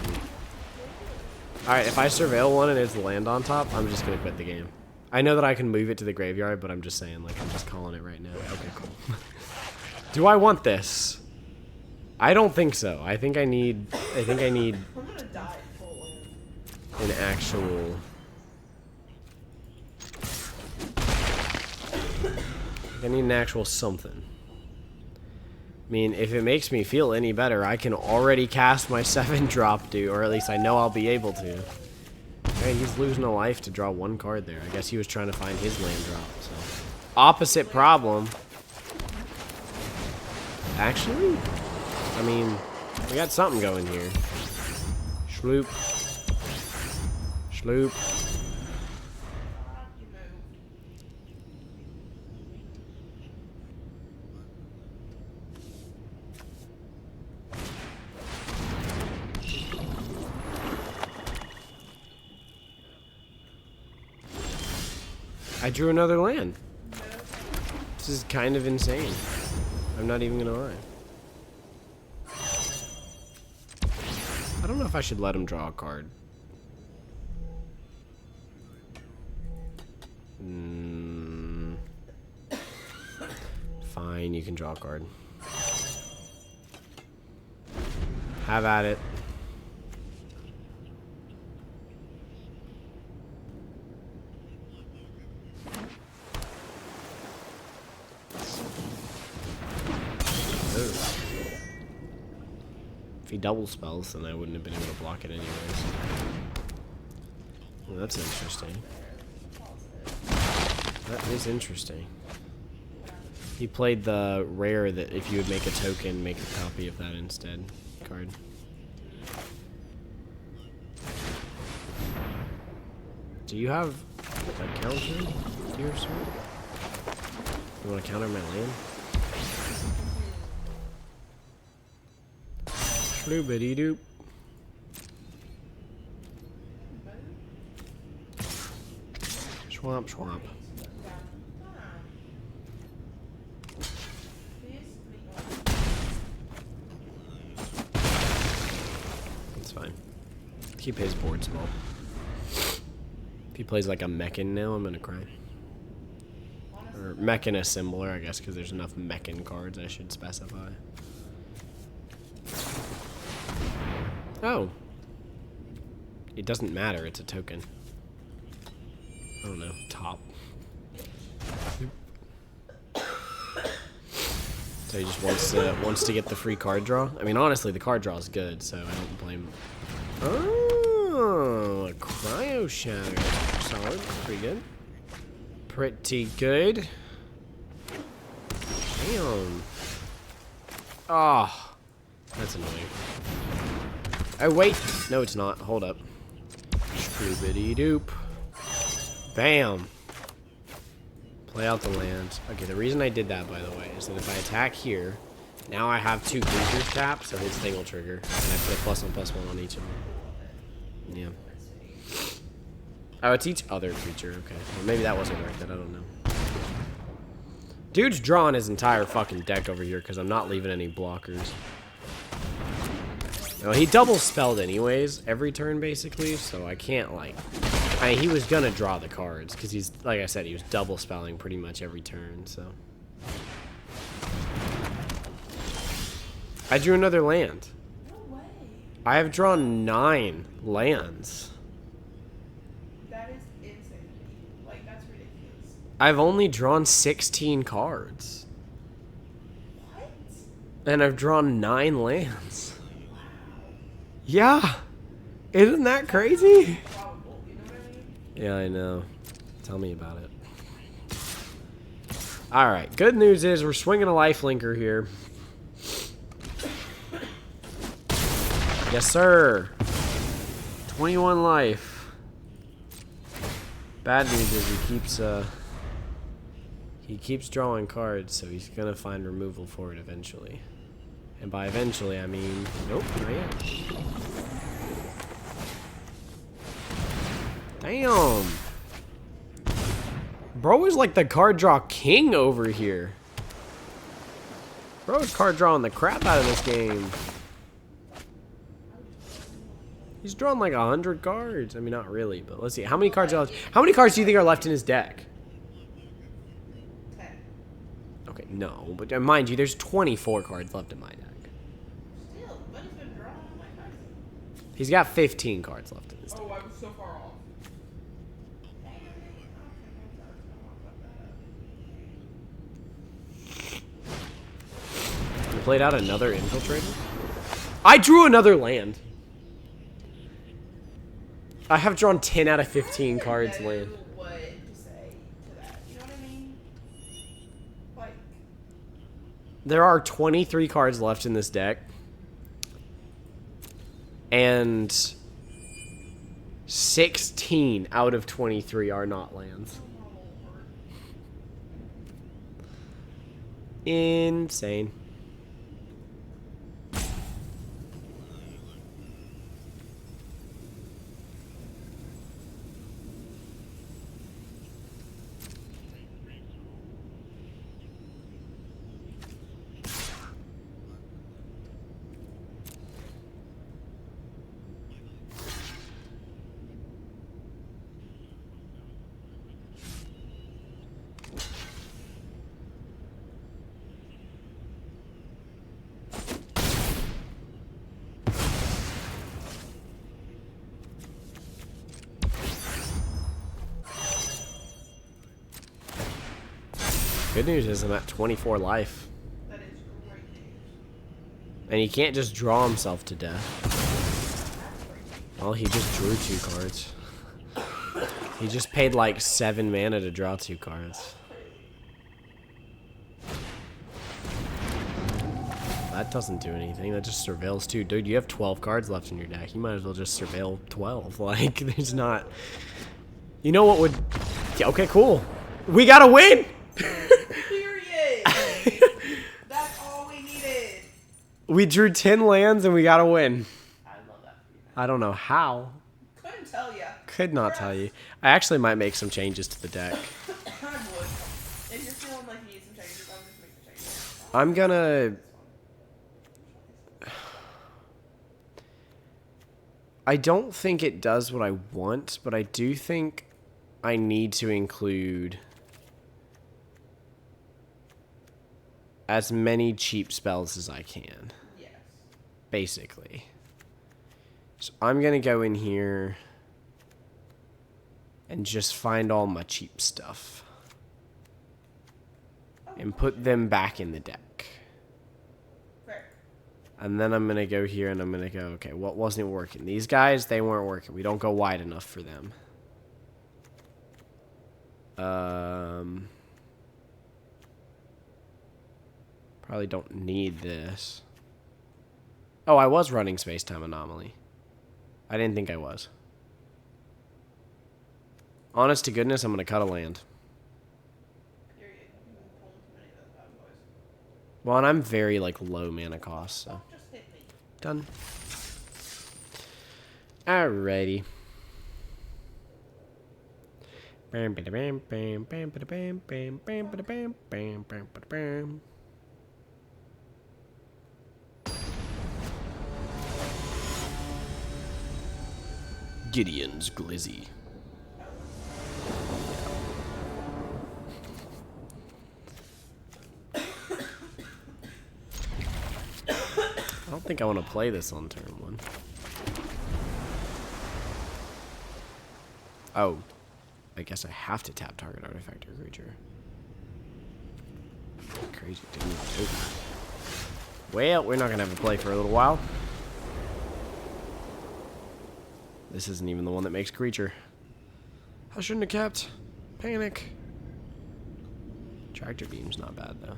Speaker 1: Alright, if I surveil one and it's land on top, I'm just going to quit the game. I know that I can move it to the graveyard, but I'm just saying, like, I'm just calling it right now. Okay, cool. Do I want this? I don't think so. I think I need
Speaker 2: I'm gonna die full land.
Speaker 1: an actual... I need an actual something. I mean, if it makes me feel any better, I can already cast my 7-drop, dude, or at least I know I'll be able to. Hey, he's losing a life to draw 1 card there. I guess he was trying to find his land drop, so... Opposite problem. Actually? I mean, we got something going here. Schloop. Schloop. I drew another land. This is kind of insane. I'm not even gonna lie. I don't know if I should let him draw a card. Fine, you can draw a card. Have at it. If he double spells, then I wouldn't have been able to block it anyways. Well, that's interesting. That is interesting. He played the rare that if you would make a token, make a copy of that instead card. Do you have a counter to your sword? You want to counter my land? Shloobity doop. Swamp, swamp. That's fine. Keep his board small. If he plays like a Mechan now, I'm gonna cry. Or Mechan assembler, I guess, because there's enough Mechan cards I should specify. Oh. It doesn't matter, it's a token. I don't know, top. So he just wants to get the free card draw? I mean, honestly, the card draw is good, so I don't blame him. Oh, a Cryo Shatter. Solid, pretty good. Pretty good. Damn. Ah, oh, that's annoying. Oh, wait. No, it's not. Hold up. Scroobity doop. Bam. Play out the lands. Okay, the reason I did that, by the way, is that if I attack here, now I have 2 creatures tapped, so his thing will trigger. And I put a +1/+1 on each of them. Yeah. Oh, it's each other creature. Okay. Well, maybe that wasn't worth it. I don't know. Dude's drawing his entire fucking deck over here because I'm not leaving any blockers. No, he double spelled anyways every turn basically, so I can't like. He was gonna draw the cards because he's, like I said, he was double spelling pretty much every turn. So I drew another land.
Speaker 2: No way.
Speaker 1: I have drawn 9 lands.
Speaker 2: That is insane. Like, that's ridiculous.
Speaker 1: I've only drawn 16 cards.
Speaker 2: What?
Speaker 1: And I've drawn 9 lands.
Speaker 2: Wow.
Speaker 1: Yeah. Isn't that crazy?
Speaker 2: Probable, you know what I mean?
Speaker 1: Yeah, I know. Tell me about it. Alright, good news is we're swinging a life linker here. Yes, sir. 21 life. Bad news is he keeps drawing cards, so he's gonna find removal for it eventually. And by eventually, I mean, nope, not yet. Damn. Bro is like the card draw king over here. Bro is card drawing the crap out of this game. He's drawn like 100 cards. I mean, not really, but let's see. How many cards are left? How many cards do you think are left in his deck?
Speaker 2: 10.
Speaker 1: Okay, no, but mind you, there's 24 cards left in my deck.
Speaker 2: Still, but he's been drawing my cards.
Speaker 1: He's got 15 cards left in his deck.
Speaker 2: Oh, I was so far off.
Speaker 1: You played out another infiltrator? I drew another land. I have drawn 10 out of 15 cards land.
Speaker 2: What to say to that? You know what I mean? Like,
Speaker 1: There are 23 cards left in this deck. And 16 out of 23 are not lands. Insane. Good news is I'm at 24 life.
Speaker 2: that is great news.
Speaker 1: And he can't just draw himself to death. Well, he just drew 2 cards. He just paid like 7 mana to draw 2 cards. That doesn't do anything. That just surveils 2. Dude, you have 12 cards left in your deck. You might as well just surveil 12. Like, there's not... You know what would... Yeah, okay, cool. We gotta win!
Speaker 2: Period. That's all we needed.
Speaker 1: We drew 10 lands and we gotta win.
Speaker 2: I love that for you.
Speaker 1: I don't know how.
Speaker 2: Couldn't tell ya.
Speaker 1: Could not tell you. I actually might make some changes to the deck.
Speaker 2: I would. If you're feeling like you need some changes, I'll just make the changes.
Speaker 1: I'm gonna... I don't think it does what I want, but I do think I need to include as many cheap spells as I can,
Speaker 2: Yes.
Speaker 1: basically. So I'm gonna go in here and just find all my cheap stuff and put them back in the deck.
Speaker 2: Fair.
Speaker 1: And then I'm going to go here and I'm going to go, okay, what wasn't working? These guys, they weren't working. We don't go wide enough for them. Probably don't need this. Oh, I was running Space-Time Anomaly. I didn't think I was. Honest to goodness, I'm going to cut a land.
Speaker 2: Period. You've been pulling too many of those bad boys.
Speaker 1: Well, and I'm very, like, low mana cost, so.
Speaker 2: Just hit me.
Speaker 1: Done. Alrighty. Bam, bam, bam, bam, bam, bam, bam, bam, bam, bam, bam, bam. Gideon's Glizzy. I don't think I want to play this on turn 1. Oh. I guess I have to tap target artifact or creature. Crazy, didn't even do that. Well, we're not going to have a play for a little while. This isn't even the one that makes creature. I shouldn't have kept. Panic. Tractor beam's not bad, though.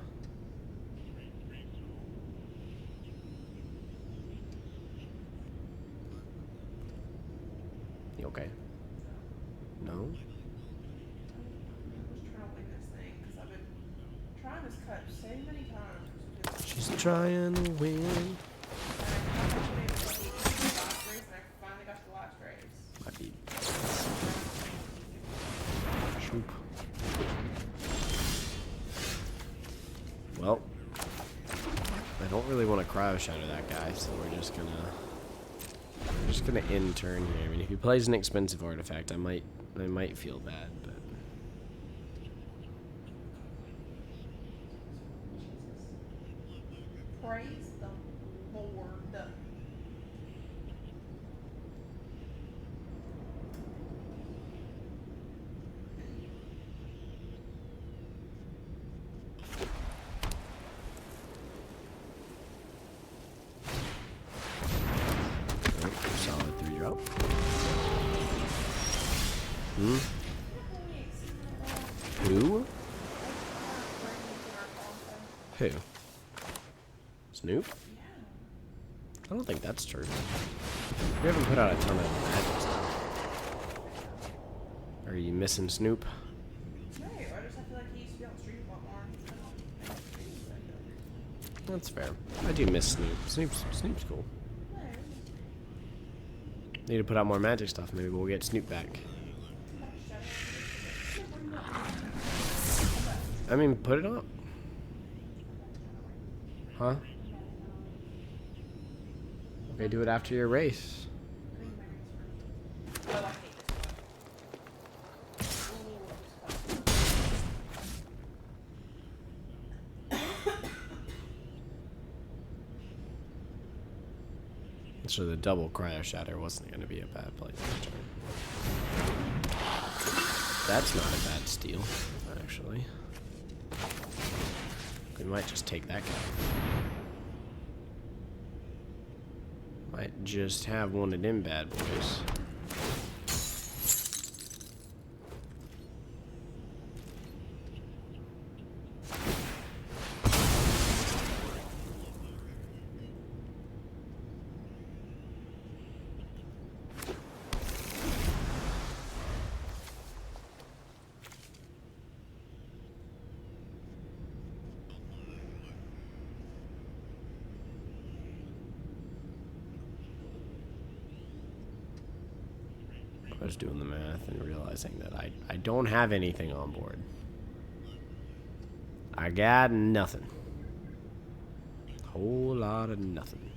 Speaker 1: You okay? No?
Speaker 2: I'm just trying to win this thing because I've been trying this cut so many times.
Speaker 1: She's trying to win.
Speaker 2: I finally got the last race.
Speaker 1: Might be. Shoop. Well, I don't really want to cryo shadow that guy, so we're just gonna end turn here. I mean, if he plays an expensive artifact, I might feel bad, but
Speaker 2: Praise the Lord.
Speaker 1: solid 3-drop. Who? Who? Snoop? I don't think that's true. We haven't put out a ton of magic stuff. Are you missing Snoop?
Speaker 2: No, I feel like he used to be on the street a lot more.
Speaker 1: That's fair. I do miss Snoop. Snoop's cool. Need to put out more magic stuff. Maybe we'll get Snoop back. I mean, put it up. Huh? Okay, do it after your race. So the double cryo shatter wasn't going to be a bad play this turn. That's not a bad steal, actually. We might just take that guy. Might just have one of them bad boys. I was doing the math and realizing that I don't have anything on board. I got nothing. Whole lot of nothing.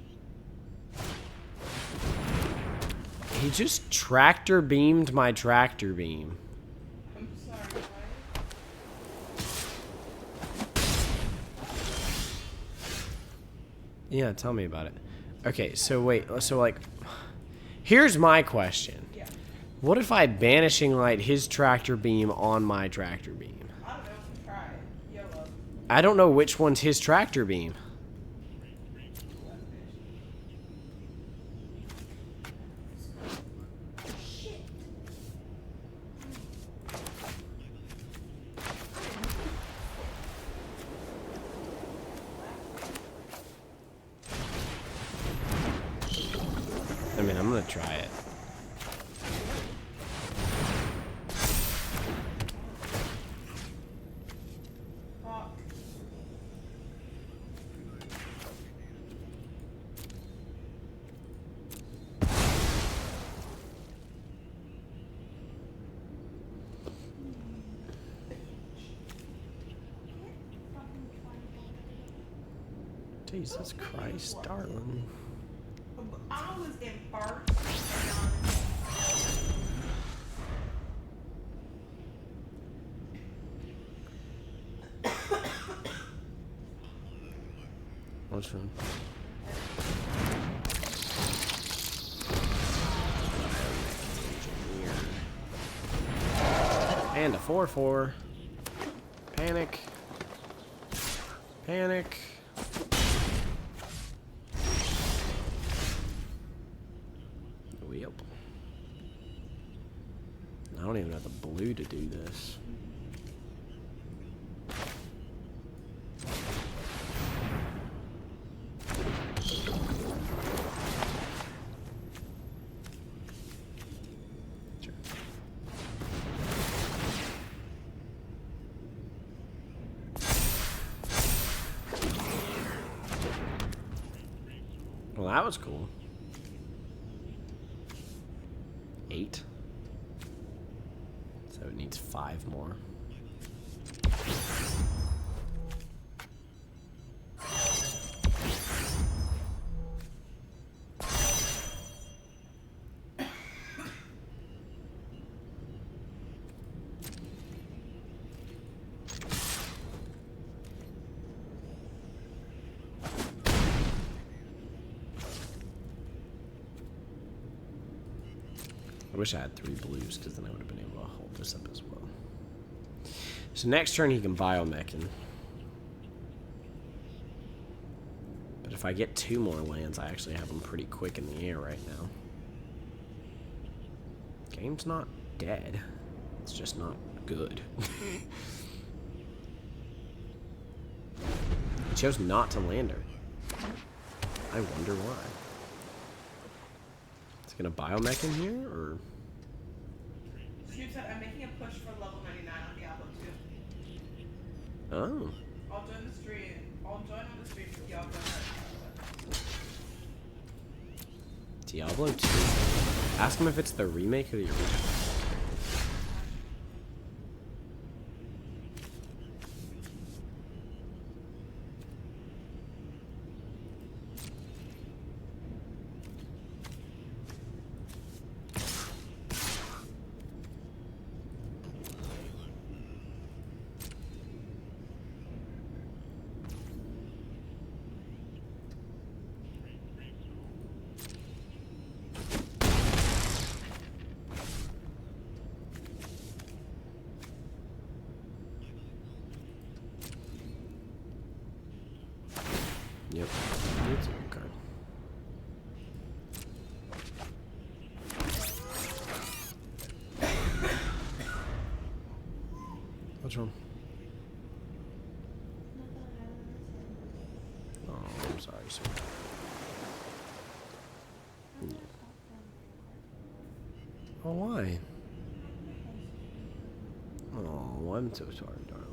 Speaker 1: He just tractor beamed my tractor beam.
Speaker 2: I'm sorry,
Speaker 1: Yeah, tell me about it. Okay, so wait, so like, here's my question.
Speaker 2: Yeah.
Speaker 1: What if I banishing light his tractor beam on my tractor beam?
Speaker 2: I don't know. Try it. YOLO.
Speaker 1: I don't know which one's his tractor beam. I mean, I'm gonna try it. Jesus Christ, darling.
Speaker 2: I was in first.
Speaker 1: What's wrong? And a 4/4. Panic. Panic. Yep. I don't even have the blue to do this. Well, that was cool. 8. So it needs 5 more. I wish I had 3 blues, because then I would have been able to hold this up as well. So next turn he can biomechin. But if I get 2 more lands, I actually have them pretty quick in the air right now. Game's not dead. It's just not good. He chose not to land her. I wonder why. Is he gonna biomech in here, or?
Speaker 2: Snoop said, I'm making a push for level 99 on Diablo 2.
Speaker 1: Oh.
Speaker 2: I'll join the stream. I'll join on the stream if y'all join that.
Speaker 1: Diablo 2. Ask him if it's the remake or the original. Yep. It's okay. What's wrong? Oh, I'm sorry, sir. Yeah. Oh, why? Oh, I'm so sorry, darling.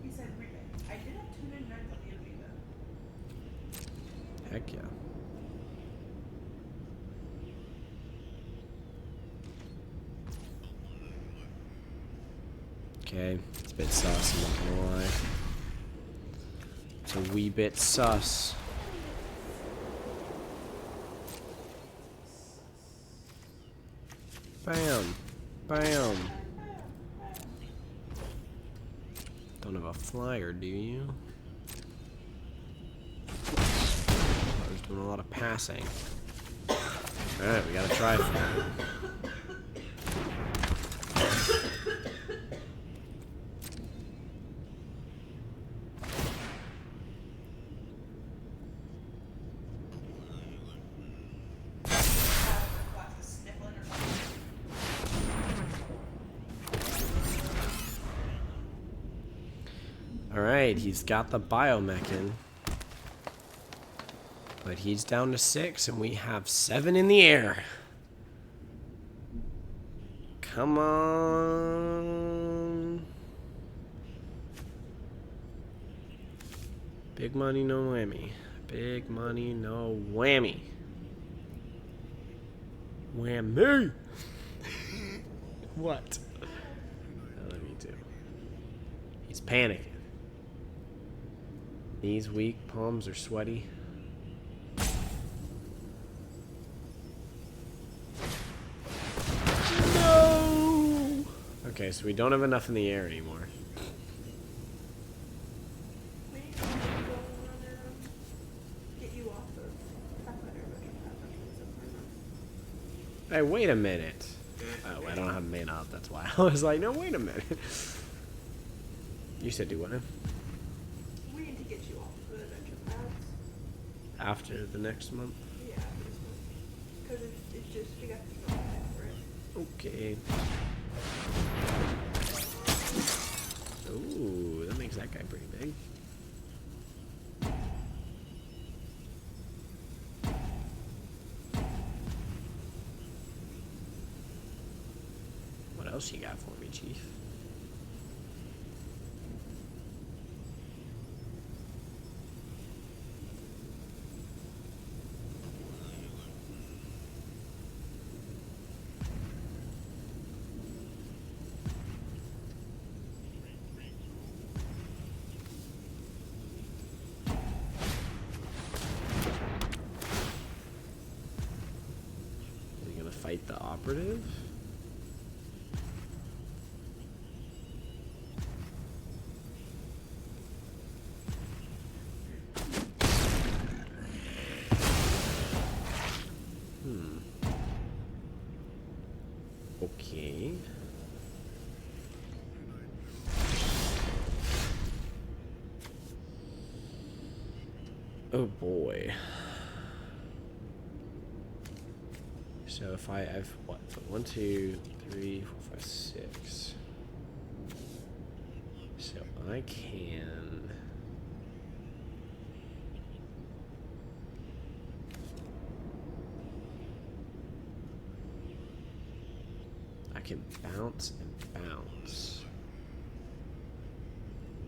Speaker 2: He said, I did have 299 on the Aviva.
Speaker 1: Heck yeah. Okay, it's a bit sus, I'm not gonna lie. It's a wee bit sus. Bam. Bam. Don't have a flyer, do you? I was doing a lot of passing. Alright, we gotta try for it. Alright, he's got the biomechin. But he's down to 6, and we have 7 in the air. Come on. Big money, no whammy. Big money, no whammy. Whammy! What? Me too. He's panicking. Knees weak, palms are sweaty. No! Okay, so we don't have enough in the air anymore.
Speaker 2: We need to go around there, get you off the calculator, but you have to.
Speaker 1: Hey, wait a minute. Oh, I don't have mana up, that's why. I was like, no, wait a minute. You said do what?
Speaker 2: We need to get you off the adventure paths.
Speaker 1: After the next month?
Speaker 2: Yeah, after this month. Because it's just, you got to go for it.
Speaker 1: Okay. Ooh, that makes that guy pretty big. What else you got for me, Chief? Fight the operative? Okay. Oh boy. So if I have what? 1, 2, 3, 4, 5, 6. So I can. I can bounce and bounce,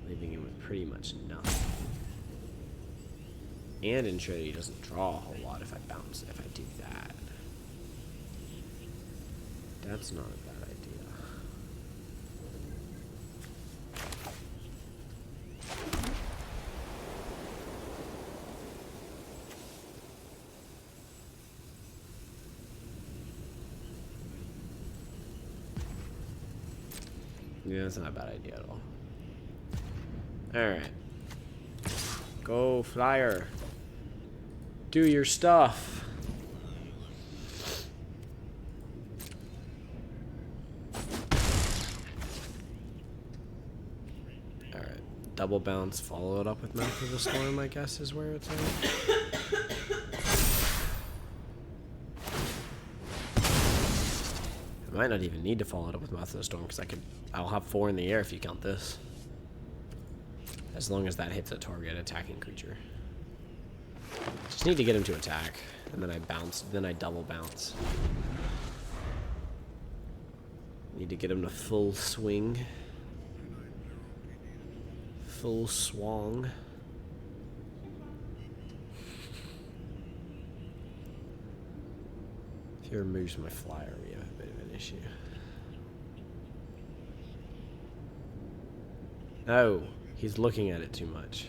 Speaker 1: leaving him with pretty much nothing. And ensure that he doesn't draw a whole lot if I bounce. If I do that. That's not a bad idea. Yeah, that's not a bad idea at all. Alright. Go, flyer. Do your stuff. Double bounce, follow it up with Mouth of the Storm, I guess is where it's at. I might not even need to follow it up with Mouth of the Storm because I'll have 4 in the air if you count this. As long as that hits a target attacking creature. Just need to get him to attack, and then I bounce, then I double bounce. Need to get him to full swing. Full swung. If he removes my flyer, we have a bit of an issue. Oh, he's looking at it too much.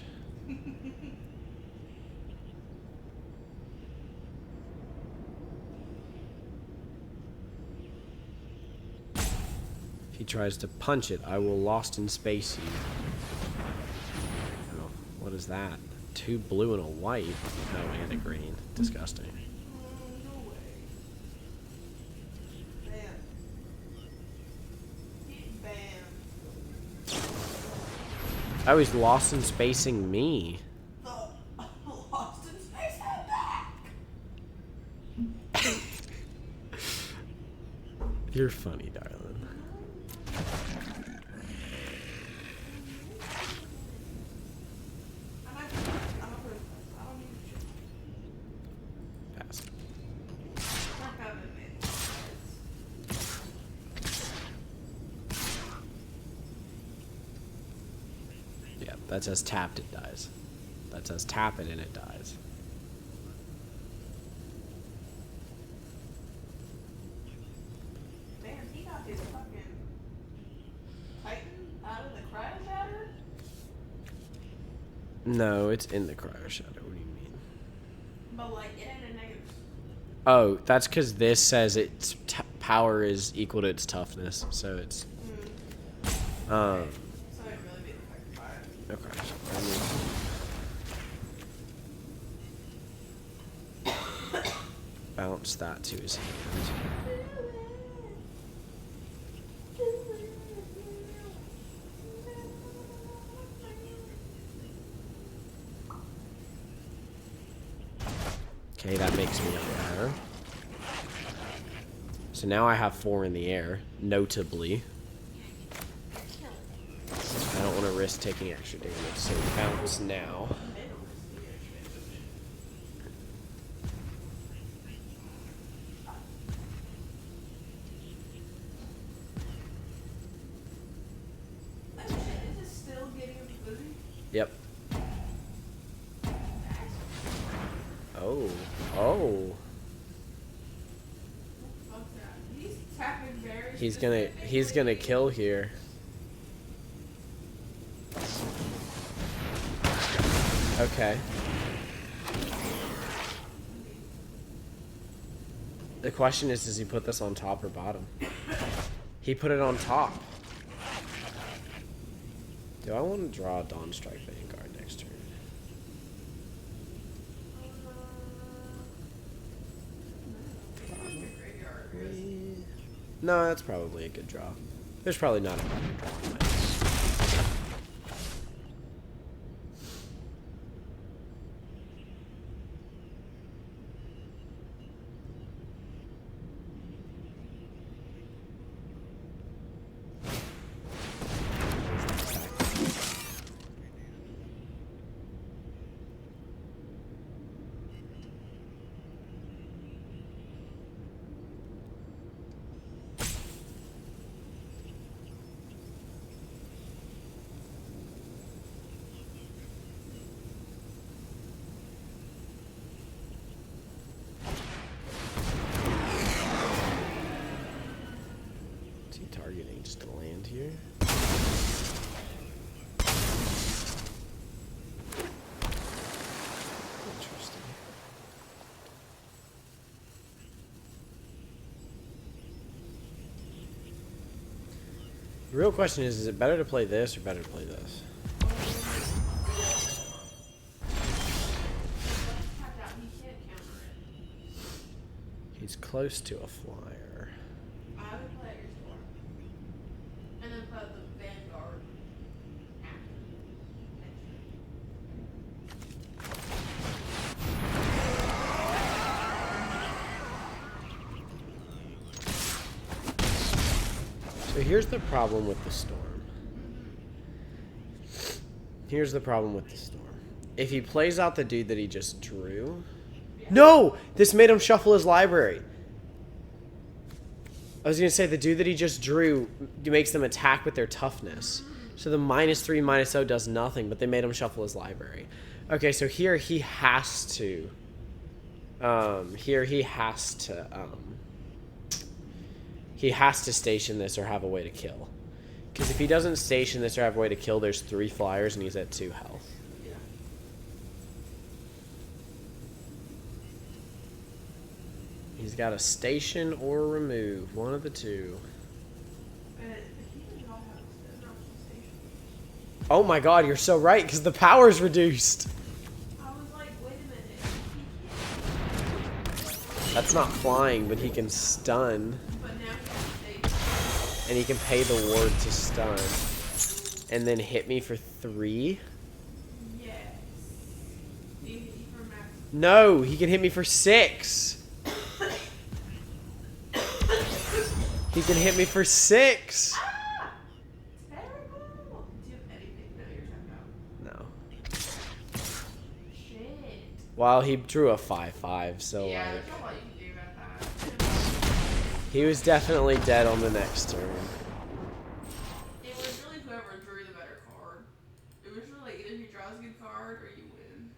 Speaker 1: If he tries to punch it, I will lost in space you. What is that? 2 blue and a white? Oh, and a green. Disgusting.
Speaker 2: No way. Bam. Bam.
Speaker 1: Oh, he's lost in spacing me.
Speaker 2: Lost in space and back.
Speaker 1: You're funny, darling. That says tapped, it dies. That says tap it and it dies.
Speaker 2: Man, he got his fucking
Speaker 1: No, it's in the cryo shadow. What do you mean?
Speaker 2: But like it ain't a negative.
Speaker 1: Oh, that's because this says its power is equal to its toughness, so it's.
Speaker 2: So it really be affected by it.
Speaker 1: Okay. Bounce that to his hand. Okay, that makes me aware. So now I have 4 in the air, notably. I don't want to risk taking extra damage, so bounce now.
Speaker 2: Is it still getting a booty?
Speaker 1: Yep. Oh. Oh.
Speaker 2: Fuck that. He's tapping very
Speaker 1: He's gonna kill here. Okay. The question is, does he put this on top or bottom? He put it on top. Do I want to draw a Dawn Strike Vanguard next turn? No, that's probably a good draw. There's probably not a better draw on this. Is he targeting just to land here? Interesting. The real question is it better to play this or better to play this? He's close to a flyer.
Speaker 2: I would play your storm. And then put the Vanguard
Speaker 1: So here's the problem with the storm. Here's the problem with the storm. If he plays out the dude that he just drew... No! This made him shuffle his library. I was going to say, the dude that he just drew makes them attack with their toughness. So the -3, -0 does nothing, but they made him shuffle his library. Okay, so here he has to... He has to station this or have a way to kill. Because if he doesn't station this or have a way to kill, there's 3 flyers and he's at 2 health. He's got a station or remove, one of the two. Oh my god, you're so right, because the power's reduced.
Speaker 2: I was like, wait a minute.
Speaker 1: That's not flying, but he can stun.
Speaker 2: But now he can stay.
Speaker 1: And he can pay the ward to stun. And then hit me for 3?
Speaker 2: Yes. He hit you for max.
Speaker 1: No, he can hit me for 6. He can hit me for 6.
Speaker 2: Ah! Terrible. Do you have anything? No, you're talking about.
Speaker 1: No.
Speaker 2: Shit.
Speaker 1: Well, he drew a 5/5, so
Speaker 2: Yeah,
Speaker 1: like
Speaker 2: there's not a lot you can do about that.
Speaker 1: he was definitely dead on the next turn.
Speaker 2: It was really whoever drew the better card. It was really like either he draws a good card or you win.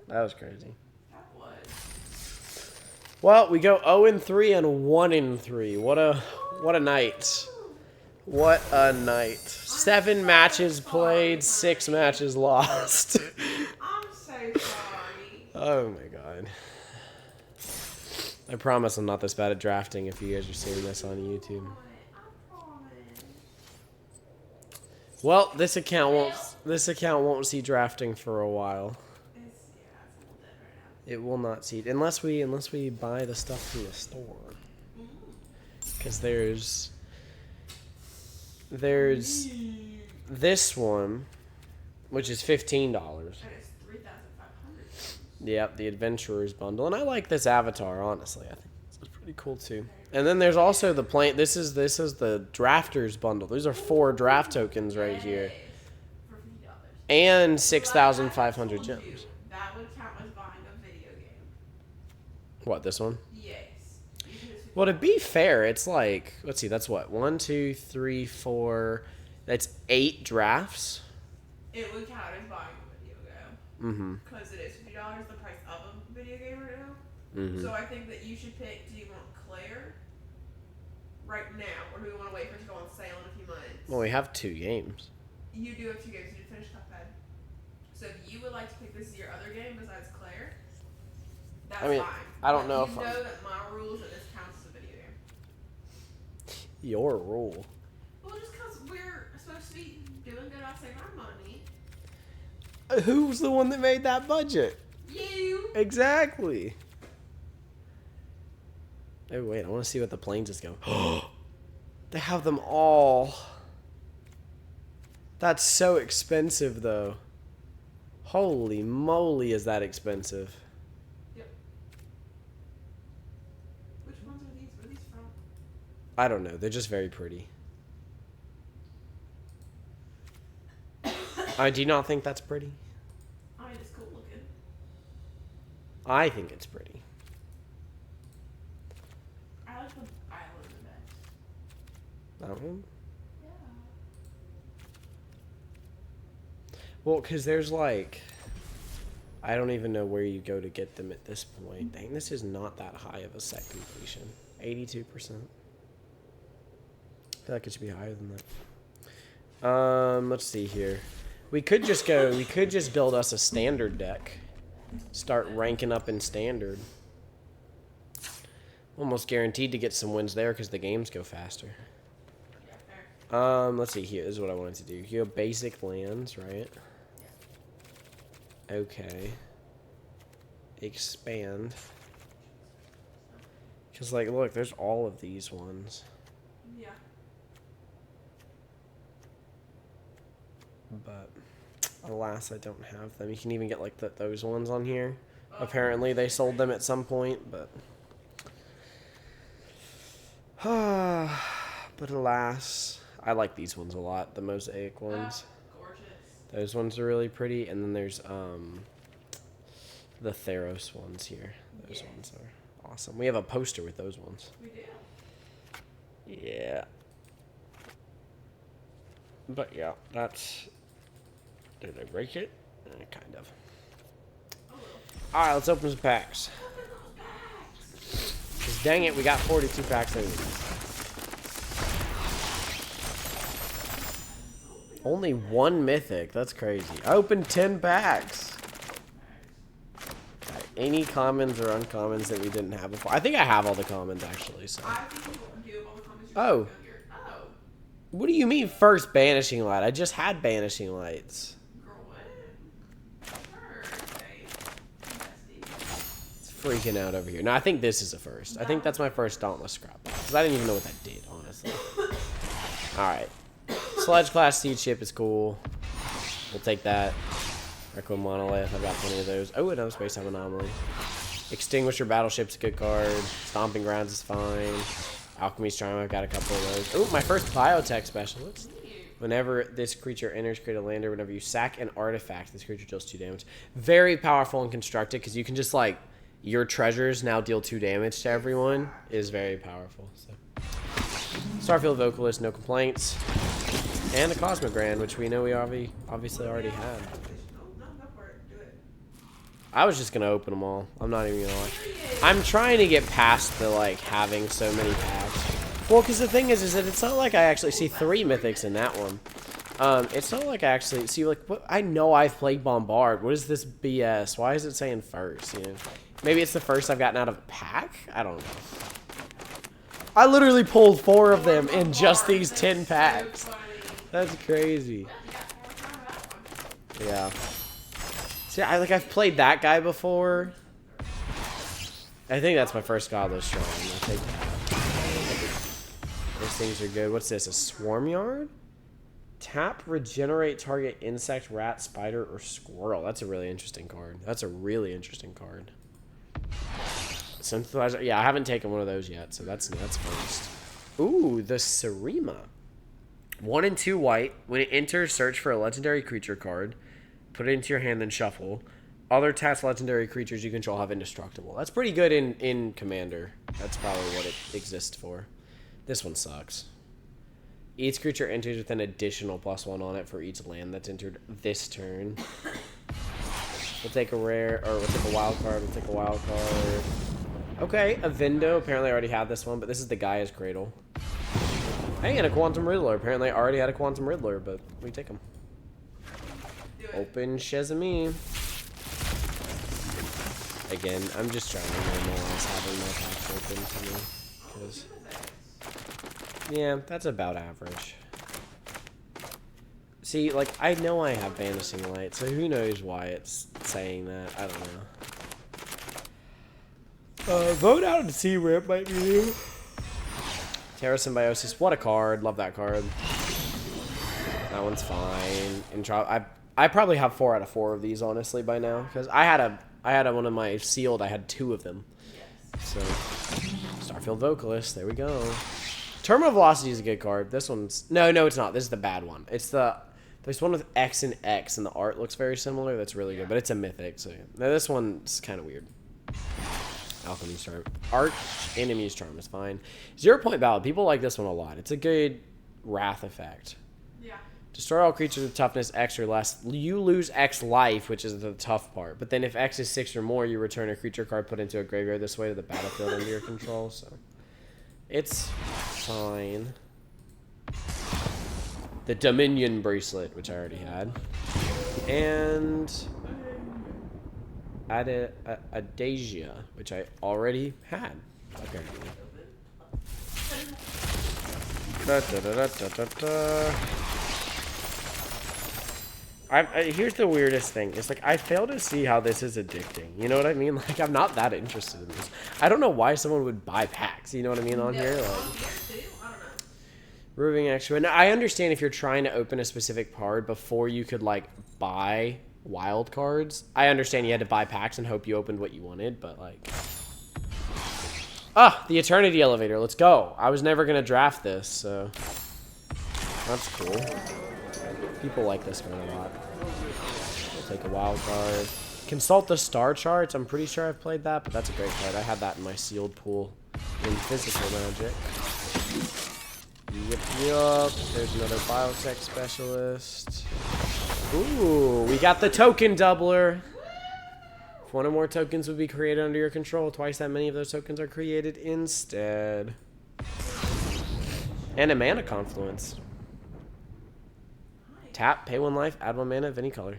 Speaker 1: That was crazy.
Speaker 2: That was.
Speaker 1: Well, we go 0-3 and 1-3. What a night. What a night. 7 matches played, 6 matches lost.
Speaker 2: I'm so sorry.
Speaker 1: Oh my god. I promise I'm not this bad at drafting if you guys are seeing this on YouTube.
Speaker 2: I promise.
Speaker 1: Well, this account won't see drafting for a while.
Speaker 2: It's a little dead right now.
Speaker 1: It will not see unless we buy the stuff from the store. Cuz there's this one which is $15.
Speaker 2: And it's 3,500.
Speaker 1: Yep, the Adventurers bundle, and I like this avatar. Honestly, I think it's pretty cool too. And then there's also the plane. This is the Drafters bundle. These are 4 draft tokens right here,
Speaker 2: For $50.
Speaker 1: and 6,500 gems.
Speaker 2: That would count as buying a video game.
Speaker 1: What, this one?
Speaker 2: Yes.
Speaker 1: Well, to be fair, it's like, let's see, that's what 1, 2, 3, 4. That's 8 drafts.
Speaker 2: It would count as buying a video game.
Speaker 1: Mm-hmm.
Speaker 2: Because it is $50, the price of a video game right now.
Speaker 1: Mm-hmm.
Speaker 2: So I think that you should pick, do you want Claire right now, or do we want to wait for it to go on sale in a few months?
Speaker 1: Well, we have 2 games.
Speaker 2: You do have 2 games, you did finish Cuphead. So if you would like to pick this as your other game besides Claire, that's
Speaker 1: I mean,
Speaker 2: fine.
Speaker 1: I don't know
Speaker 2: if
Speaker 1: if
Speaker 2: you
Speaker 1: I'm-
Speaker 2: know that my rule is that this counts as a video game.
Speaker 1: Your rule.
Speaker 2: Well, just because we're supposed to be doing good off saving our money.
Speaker 1: Who's the one that made that budget?
Speaker 2: You!
Speaker 1: Exactly. Oh wait, I want to see what the planes is going. They have them all. That's so expensive though. Holy moly, is that expensive?
Speaker 2: Yep. Which ones are these? Where are these from?
Speaker 1: I don't know. They're just very pretty. Do you not think that's pretty?
Speaker 2: I mean, it's cool looking.
Speaker 1: I think it's pretty.
Speaker 2: I like the island the best.
Speaker 1: That one?
Speaker 2: Yeah.
Speaker 1: Well, because there's like, I don't even know where you go to get them at this point. Dang, this is not that high of a set completion. 82%. I feel like it should be higher than that. Let's see here. We could just build us a standard deck. Start ranking up in standard. Almost guaranteed to get some wins there because the games go faster.
Speaker 2: Yeah, fair.
Speaker 1: Let's see here. This is what I wanted to do. You go basic lands, right? Okay. Expand. Because, like, look, there's all of these ones.
Speaker 2: Yeah.
Speaker 1: But, alas, I don't have them. You can even get, like, those ones on here. Apparently, they sold them at some point, but... but alas, I like these ones a lot, the mosaic ones.
Speaker 2: Gorgeous.
Speaker 1: Those ones are really pretty, and then there's the Theros ones here. Those ones are awesome. We have a poster with those ones.
Speaker 2: We do.
Speaker 1: Yeah. But yeah, that's... Did I break it? Kind of. Alright, let's open some packs. Because dang it, we got 42 packs anyways. Only 1 mythic. That's crazy. I opened 10 packs. Okay, any commons or uncommons that we didn't have before? I think I have all the commons actually. So.
Speaker 2: I think you do have all the comments
Speaker 1: Oh.
Speaker 2: you're Oh.
Speaker 1: What do you mean first banishing light? I just had banishing lights.
Speaker 2: Girl, what? Thursday.
Speaker 1: It's freaking out over here. No, I think this is a first. I think that's my first Dauntless Scrap. Because I didn't even know what that did, honestly. Alright. Sledge class seed ship is cool. We'll take that. Requiem Monolith, I've got plenty of those. Oh, another Space Time Anomaly. Extinguisher Battleship's a good card. Stomping Grounds is fine. Alchemy's Charm, I've got a couple of those. Oh, my first Biotech Specialist. Whenever this creature enters, create a lander. Whenever you sack an artifact, this creature deals 2 damage. Very powerful and constructed because you can just like, your treasures now deal 2 damage to everyone. Is very powerful. So. Starfield Vocalist, no complaints. And the Cosmic Grand, which we know we obviously already had.
Speaker 2: No, go for it. Do it.
Speaker 1: I was just gonna open them all. I'm not even gonna lie. I'm trying to get past the like having so many packs. Well, because the thing is that it's not like I actually see 3 mythics in that one. It's not like I actually see like what I know I've played Bombard. What is this BS? Why is it saying first? You know, maybe it's the first I've gotten out of a pack. I don't know. I literally pulled 4 of them in just these 10 packs. That's crazy. Yeah. See, I've played that guy before. I think that's my first Godless Shrine. I'll take that. Those things are good. What's this? A Swarm Yard? Tap, regenerate target insect, rat, spider, or squirrel. That's a really interesting card. That's a really interesting card. Synthesizer. Yeah, I haven't taken one of those yet, so that's first. Ooh, the Sarima. 1 and 2 white. When it enters, search for a legendary creature card. Put it into your hand, then shuffle. Other task legendary creatures you control have indestructible. That's pretty good in Commander. That's probably what it exists for. This one sucks. Each creature enters with an additional +1 on it for each land that's entered this turn. We'll take a rare, or we'll take a wild card. We'll take a wild card. Okay, a Vindo. Apparently I already have this one, but this is the Gaia's Cradle. Hey, and a Quantum Riddler. Apparently I already had a Quantum Riddler, but we take them. Open Shazami. Again, I'm just trying to normalize having my packs open to me. Because, yeah, that's about average. See, like, I know I have Vanishing Light, so who knows why it's saying that. I don't know. Vote out and see where it might be new. Terra Symbiosis. What a card. Love that card. That one's fine. I probably have 4 out of 4 of these, honestly, by now. Because I had one of my sealed. I had 2 of them. So, Starfield Vocalist. There we go. Terminal Velocity is a good card. This one's... No, it's not. This is the bad one. It's the... There's one with X and X, and the art looks very similar. That's really good. But it's a mythic, so... Now, this one's kind of weird. Alchemy's Charm. Art Enemy's Charm is fine. 0 Point Ballad. People like this one a lot. It's a good Wrath effect. Yeah. Destroy all creatures with toughness X or less. You lose X life, which is the tough part. But then if X is 6 or more, you return a creature card put into a graveyard this way to the battlefield under your control. So it's fine. The Dominion Bracelet, which I already had. And... Adasia, which I already had. Apparently. Here's the weirdest thing. It's like, I fail to see how this is addicting. You know what I mean? Like, I'm not that interested in this. I don't know why someone would buy packs. You know what I mean on here? Like, Roving Extra. Now, I understand if you're trying to open a specific card before you could, like, buy wild cards. I understand you had to buy packs and hope you opened what you wanted, but, like... Ah, the Eternity Elevator. Let's go. I was never going to draft this, so... That's cool. People like this card a lot. We'll take a wild card. Consult the Star Charts. I'm pretty sure I've played that, but that's a great card. I had that in my sealed pool in Physical Magic. Yup. There's another Biotech Specialist. Ooh, we got the token doubler. If 1 or more tokens would be created under your control, twice that many of those tokens are created instead. And a Mana Confluence. Tap, pay 1 life, add 1 mana of any color.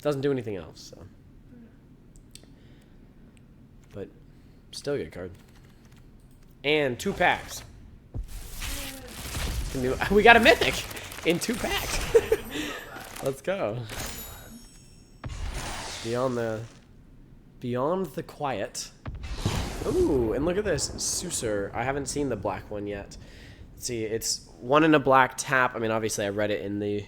Speaker 1: Doesn't do anything else, so. But, still a good card. And 2 packs. We got a Mythic in 2 packs. Let's go. Beyond the Quiet. Ooh, and look at this. Susur. I haven't seen the black one yet. Let's see, it's 1 in a black tap. I mean, obviously I read it in the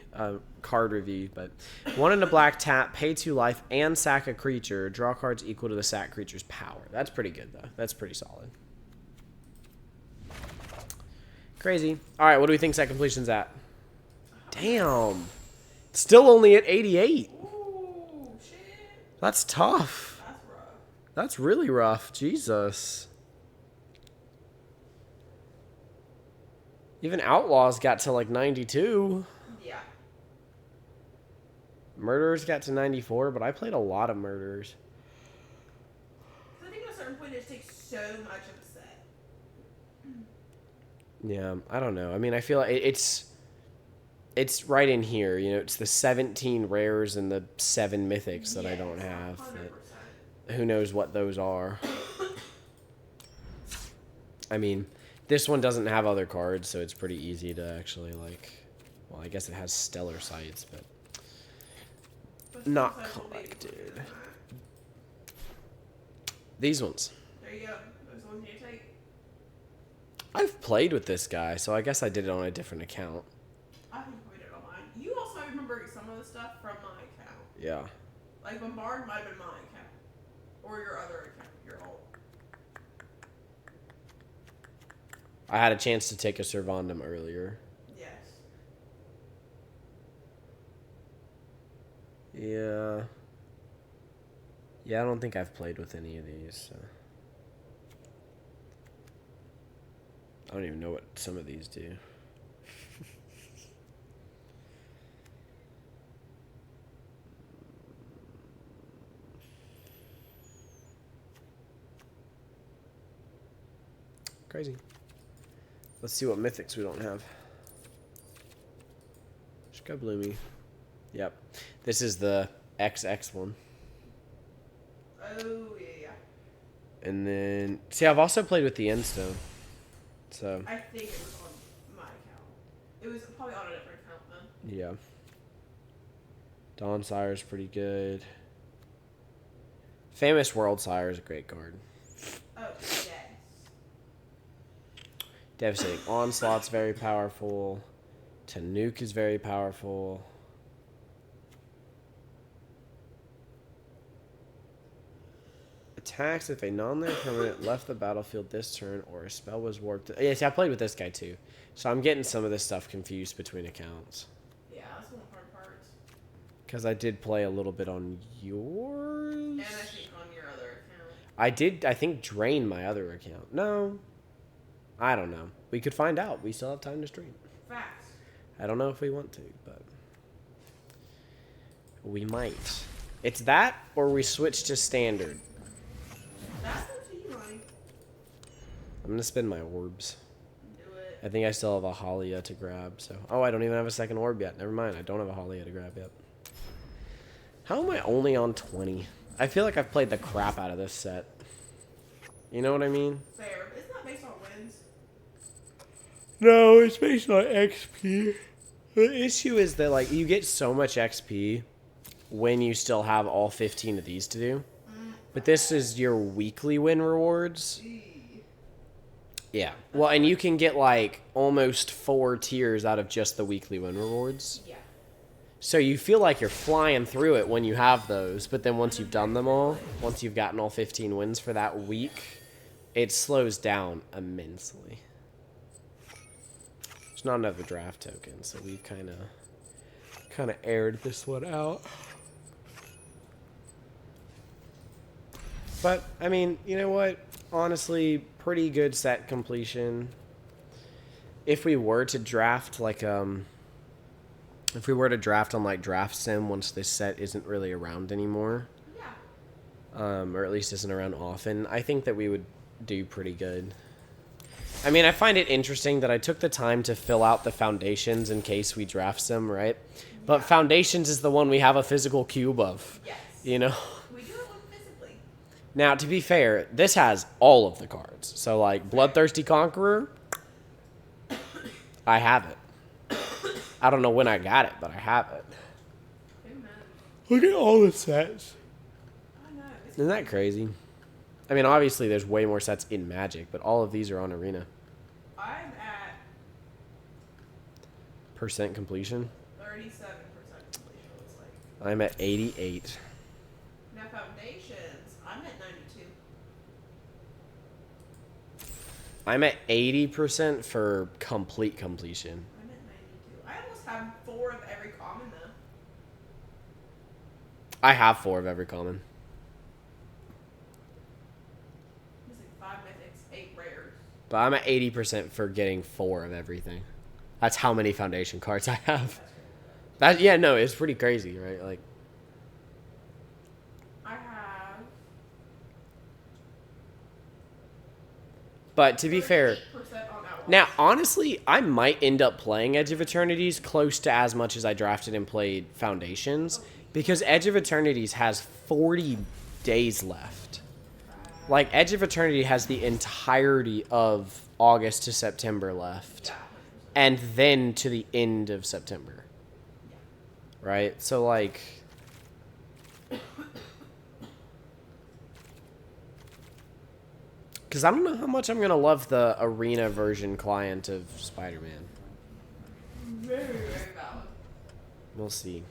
Speaker 1: card review, but 1 in a black tap, pay 2 life, and sack a creature. Draw cards equal to the sack creature's power. That's pretty good, though. That's pretty solid. Crazy. All right, what do we think set completion's at? Damn. Still only at 88.
Speaker 2: Ooh, shit.
Speaker 1: That's tough.
Speaker 2: That's rough.
Speaker 1: That's really rough. Jesus. Even Outlaws got to like 92.
Speaker 2: Yeah.
Speaker 1: Murderers got to 94, but I played a lot of Murderers.
Speaker 2: I think at a certain point it takes so much of a set.
Speaker 1: Yeah, I don't know. I mean, I feel like it's... It's right in here. You know, it's the 17 rares and the 7 mythics that I don't have.
Speaker 2: 100%.
Speaker 1: Who knows what those are? I mean, this one doesn't have other cards, so it's pretty easy to actually, like... Well, I guess it has stellar sights, but... Not collected. These ones.
Speaker 2: There you go. Those ones you take.
Speaker 1: I've played with this guy, so I guess I did it on a different account.
Speaker 2: I think we did it on mine. You also remember some of the stuff from my account.
Speaker 1: Yeah.
Speaker 2: Like Bombard might have been my account. Or your other account. Your old.
Speaker 1: I had a chance to take a Servandum earlier.
Speaker 2: Yes.
Speaker 1: Yeah. Yeah, I don't think I've played with any of these. So. I don't even know what some of these do. Crazy. Let's see what mythics we don't have. Shkabloomy. Yep. This is the XX one.
Speaker 2: Oh, yeah.
Speaker 1: And then... See, I've also played with the Endstone. So...
Speaker 2: I think it was on my account. It was probably on a different account then.
Speaker 1: Yeah. Dawn Sire's pretty good. Famous World Sire is a great card.
Speaker 2: Oh, yes.
Speaker 1: Devastating Onslaught's very powerful. Tanuke is very powerful. Attacks if a non-land permanent left the battlefield this turn or a spell was warped. Yeah, see, I played with this guy too. So I'm getting some of this stuff confused between accounts.
Speaker 2: Yeah, that's one of the hard parts.
Speaker 1: Because I did play a little bit on yours.
Speaker 2: And I think on your other account.
Speaker 1: I did, I think, drain my other account. No. I don't know. We could find out. We still have time to stream.
Speaker 2: Facts.
Speaker 1: I don't know if we want to, but we might. It's that or we switch to standard.
Speaker 2: That's up to you, Ronnie.
Speaker 1: I'm going to spend my orbs.
Speaker 2: Do it.
Speaker 1: I think I still have a Halia to grab. So, oh, I don't even have a second orb yet. Never mind. I don't have a Halia to grab yet. How am I only on 20? I feel like I've played the crap out of this set. You know what I mean?
Speaker 2: Fair. It's not based on wins.
Speaker 1: No, it's based on XP. The issue is that, like, you get so much XP when you still have all 15 of these to do. But this is your weekly win rewards. Yeah. Well, and you can get, like, almost 4 tiers out of just the weekly win rewards.
Speaker 2: Yeah.
Speaker 1: So you feel like you're flying through it when you have those, but then once you've done them all, once you've gotten all 15 wins for that week, it slows down immensely. There's not another draft token, so we kind of aired this one out. But I mean, you know what? Honestly, pretty good set completion. If we were to draft like if we were to draft on like Draft Sim once this set isn't really around anymore,
Speaker 2: Yeah.
Speaker 1: or at least isn't around often, I think that we would do pretty good. I mean, I find it interesting that I took the time to fill out the foundations in case we draft Sim, right? But foundations is the one we have a physical cube of.
Speaker 2: Yes.
Speaker 1: You know?
Speaker 2: We do it physically.
Speaker 1: Now, to be fair, this has all of the cards. So, like, Bloodthirsty Conqueror, I have it. I don't know when I got it, but I have it.
Speaker 2: Amen.
Speaker 1: Look at all the sets.
Speaker 2: I know.
Speaker 1: Isn't that crazy? I mean, obviously, there's way more sets in Magic, but all of these are on Arena.
Speaker 2: I'm at
Speaker 1: Percent completion?
Speaker 2: 37% completion, it looks like.
Speaker 1: I'm at 88.
Speaker 2: Now foundations, I'm at 92.
Speaker 1: I'm at 80% for complete completion.
Speaker 2: I'm at 92. I almost have 4 of every common though.
Speaker 1: I have 4 of every common.
Speaker 2: Missing 5 mythics, 8 rares.
Speaker 1: But I'm at 80% for getting 4 of everything. That's how many foundation cards I have. That yeah, no, it's pretty crazy, right? Like
Speaker 2: I have.
Speaker 1: But to be fair,
Speaker 2: 8% on that
Speaker 1: Now, honestly, I might end up playing Edge of Eternities close to as much as I drafted and played Foundations, because Edge of Eternities has 40 days left. Like, Edge of Eternity has the entirety of August to September left, and then to the end of September. Right? So, like... Because I don't know how much I'm going to love the arena version client of Spider-Man.
Speaker 2: Very, very valid.
Speaker 1: We'll see.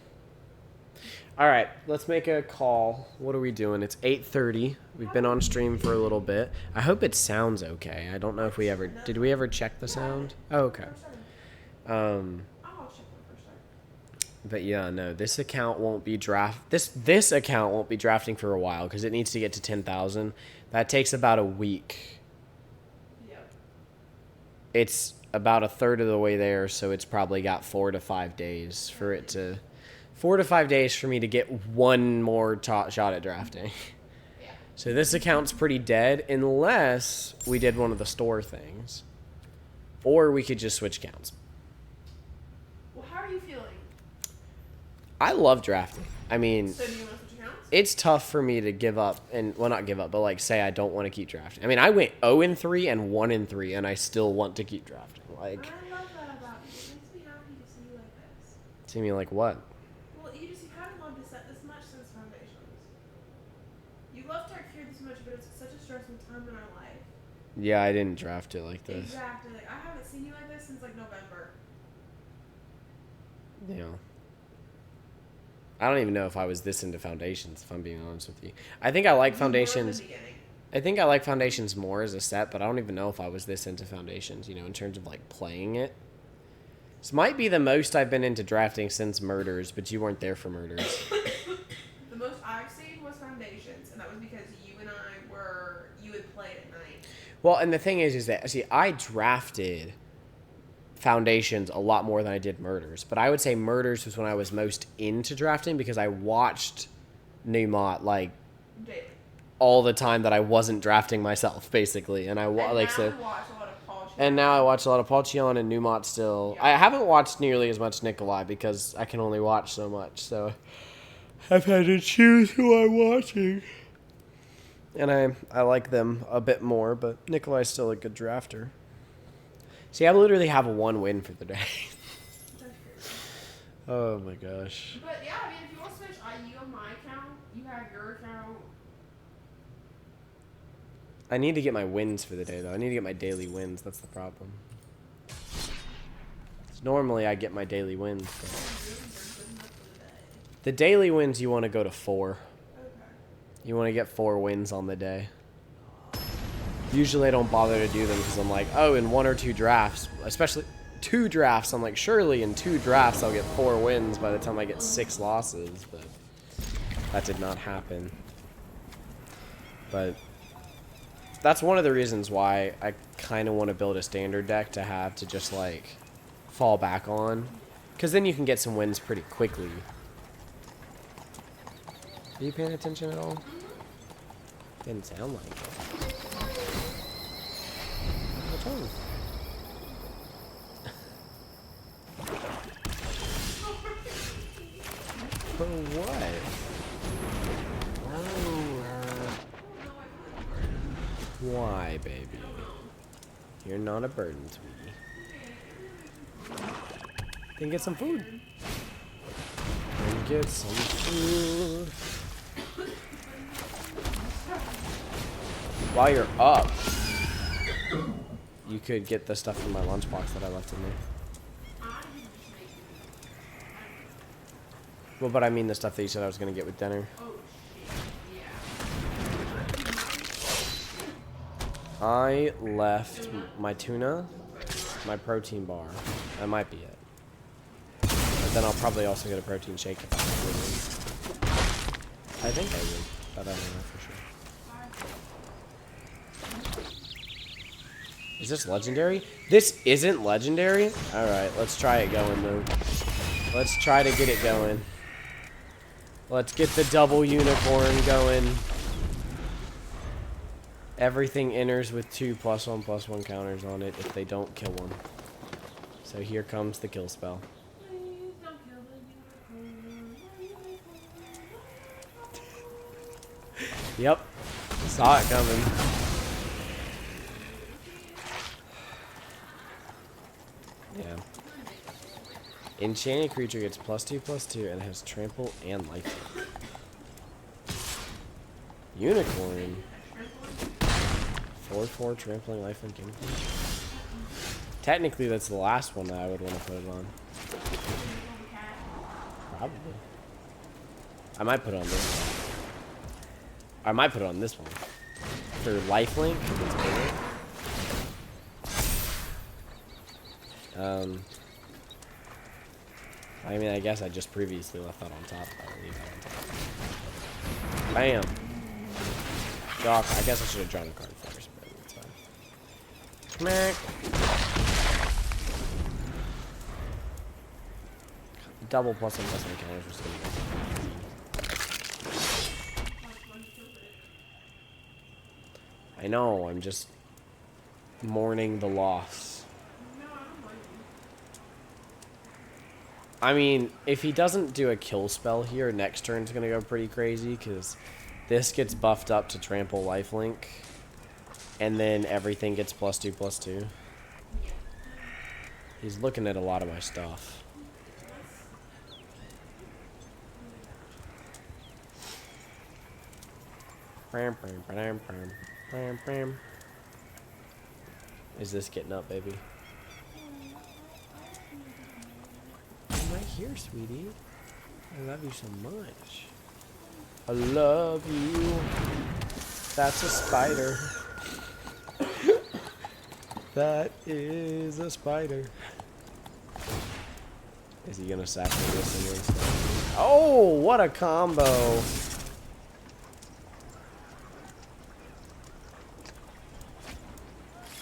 Speaker 1: All right, let's make a call. What are we doing? It's 8:30. We've been on stream for a little bit. I hope it sounds okay. I don't know if we ever... Did we ever check the sound? Oh, okay. But yeah, no, this account won't be this account won't be drafting for a while because it needs to get to 10,000. That takes about a week.
Speaker 2: Yep.
Speaker 1: It's about a third of the way there, so it's probably got 4 to 5 days for it to 4 to 5 days for me to get one more shot at drafting.
Speaker 2: Yeah.
Speaker 1: So this account's pretty dead unless we did one of the store things. Or we could just switch accounts.
Speaker 2: Well, how are you feeling?
Speaker 1: I love drafting. I mean,
Speaker 2: So do you want to switch accounts?
Speaker 1: it's tough for me to give up and well, not give up, but like say I don't want to keep drafting. I mean, I went 0-3 and 1-3, and I still want to keep drafting. Like,
Speaker 2: I love that about you. It makes me happy to see you like this.
Speaker 1: see me like what?
Speaker 2: Well, you haven't loved this set this much since Foundations. You love Dark here this much, but it's such a stressful time in our life.
Speaker 1: Yeah, I didn't draft it like this.
Speaker 2: Exactly. Like I haven't seen you like this since like November.
Speaker 1: Yeah. I don't even know if I was this into Foundations, if I'm being honest with you. I think I like Foundations. I think I like Foundations more as a set, but I don't even know if I was this into Foundations, you know, in terms of like playing it. This might be the most I've been into drafting since Murders, but you weren't there for Murders.
Speaker 2: The most I've seen was Foundations, and that was because you had played at night.
Speaker 1: Well, and the thing is that, see, I drafted Foundations a lot more than I did Murders, but I would say Murders was when I was most into drafting because I watched Newmont like
Speaker 2: Daily.
Speaker 1: all the time that I wasn't drafting myself, basically, and I
Speaker 2: And
Speaker 1: like
Speaker 2: now
Speaker 1: so.
Speaker 2: you watch a lot of Paul
Speaker 1: And now I watch a lot of Paul Cheon and Newmont still.
Speaker 2: Yeah.
Speaker 1: I haven't watched nearly as much Nikolai because I can only watch so much, so I've had to choose who I'm watching. And I like them a bit more, but Nikolai's still a good drafter. See, I literally have one win for the day. Oh my gosh.
Speaker 2: But yeah, I mean, if you want to switch, you on my account, you have your account.
Speaker 1: I need to get my wins for the day, though. I need to get my daily wins. That's the problem. Normally, I get my daily wins. But the daily wins, you want to go to 4.
Speaker 2: Okay.
Speaker 1: You want to get 4 wins on the day. Usually I don't bother to do them because I'm like, oh, in 1 or 2 drafts, especially 2 drafts, I'm like, surely in 2 drafts I'll get 4 wins by the time I get 6 losses, but that did not happen. But that's one of the reasons why I kind of want to build a standard deck to have to just like fall back on, because then you can get some wins pretty quickly. Are you paying attention at all? Didn't sound like it. What's wrong? For what? Why, baby? You're not a burden to me. Then get some food. Then get some food. While you're up, you could get the stuff from my lunchbox that I left in there. Well, but I mean the stuff that you said I was going to get with dinner. I left my tuna, my protein bar. That might be it. But then I'll probably also get a protein shake if I have I think I would, but I don't know for sure. Is this legendary? This isn't legendary? Alright, let's try it going though. Let's try to get it going. Let's get the double unicorn going. Everything enters with 2+1/+1 counters on it if they don't kill one. So here comes the kill spell.
Speaker 2: Please don't kill the unicorn.
Speaker 1: Yep. Saw it coming. Yeah. Enchanted creature gets +2/+2 and has trample and life. Unicorn. 4/4 trampling life and game. Technically, that's the last one that I would want to put it on. Probably. I might put it on this one. I might put it on this one. For lifelink, if it's bigger. I mean, I guess I just previously left that on top. I'll leave that on top. Bam! Doc, I guess I should have drawn a card first, but it's fine. Smack! Double +1/+1 counters was gonna go. I know, I'm just mourning the loss. I mean, if he doesn't do a kill spell here, next turn's gonna go pretty crazy, because this gets buffed up to trample lifelink, and then everything gets +2/+2. He's looking at a lot of my stuff. Is this getting up, baby? I'm right here, sweetie. I love you so much. I love you. That's a spider. That is a spider. Is he gonna sack me this anyway? Oh, what a combo!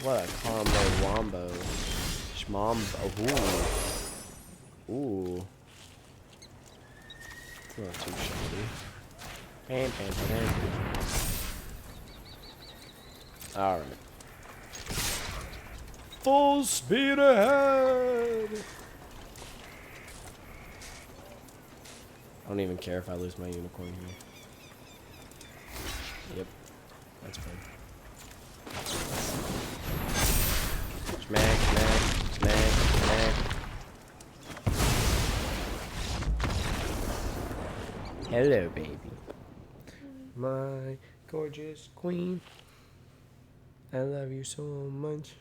Speaker 1: What a combo wombo. Schmombo. Ooh. Ooh. It's not too shabby. Bam, bam, bam. Alright. Full speed ahead! I don't even care if I lose my unicorn here. Yep. That's fine. Smack, smack, smack, smack. Hello, baby. My gorgeous queen. I love you so much.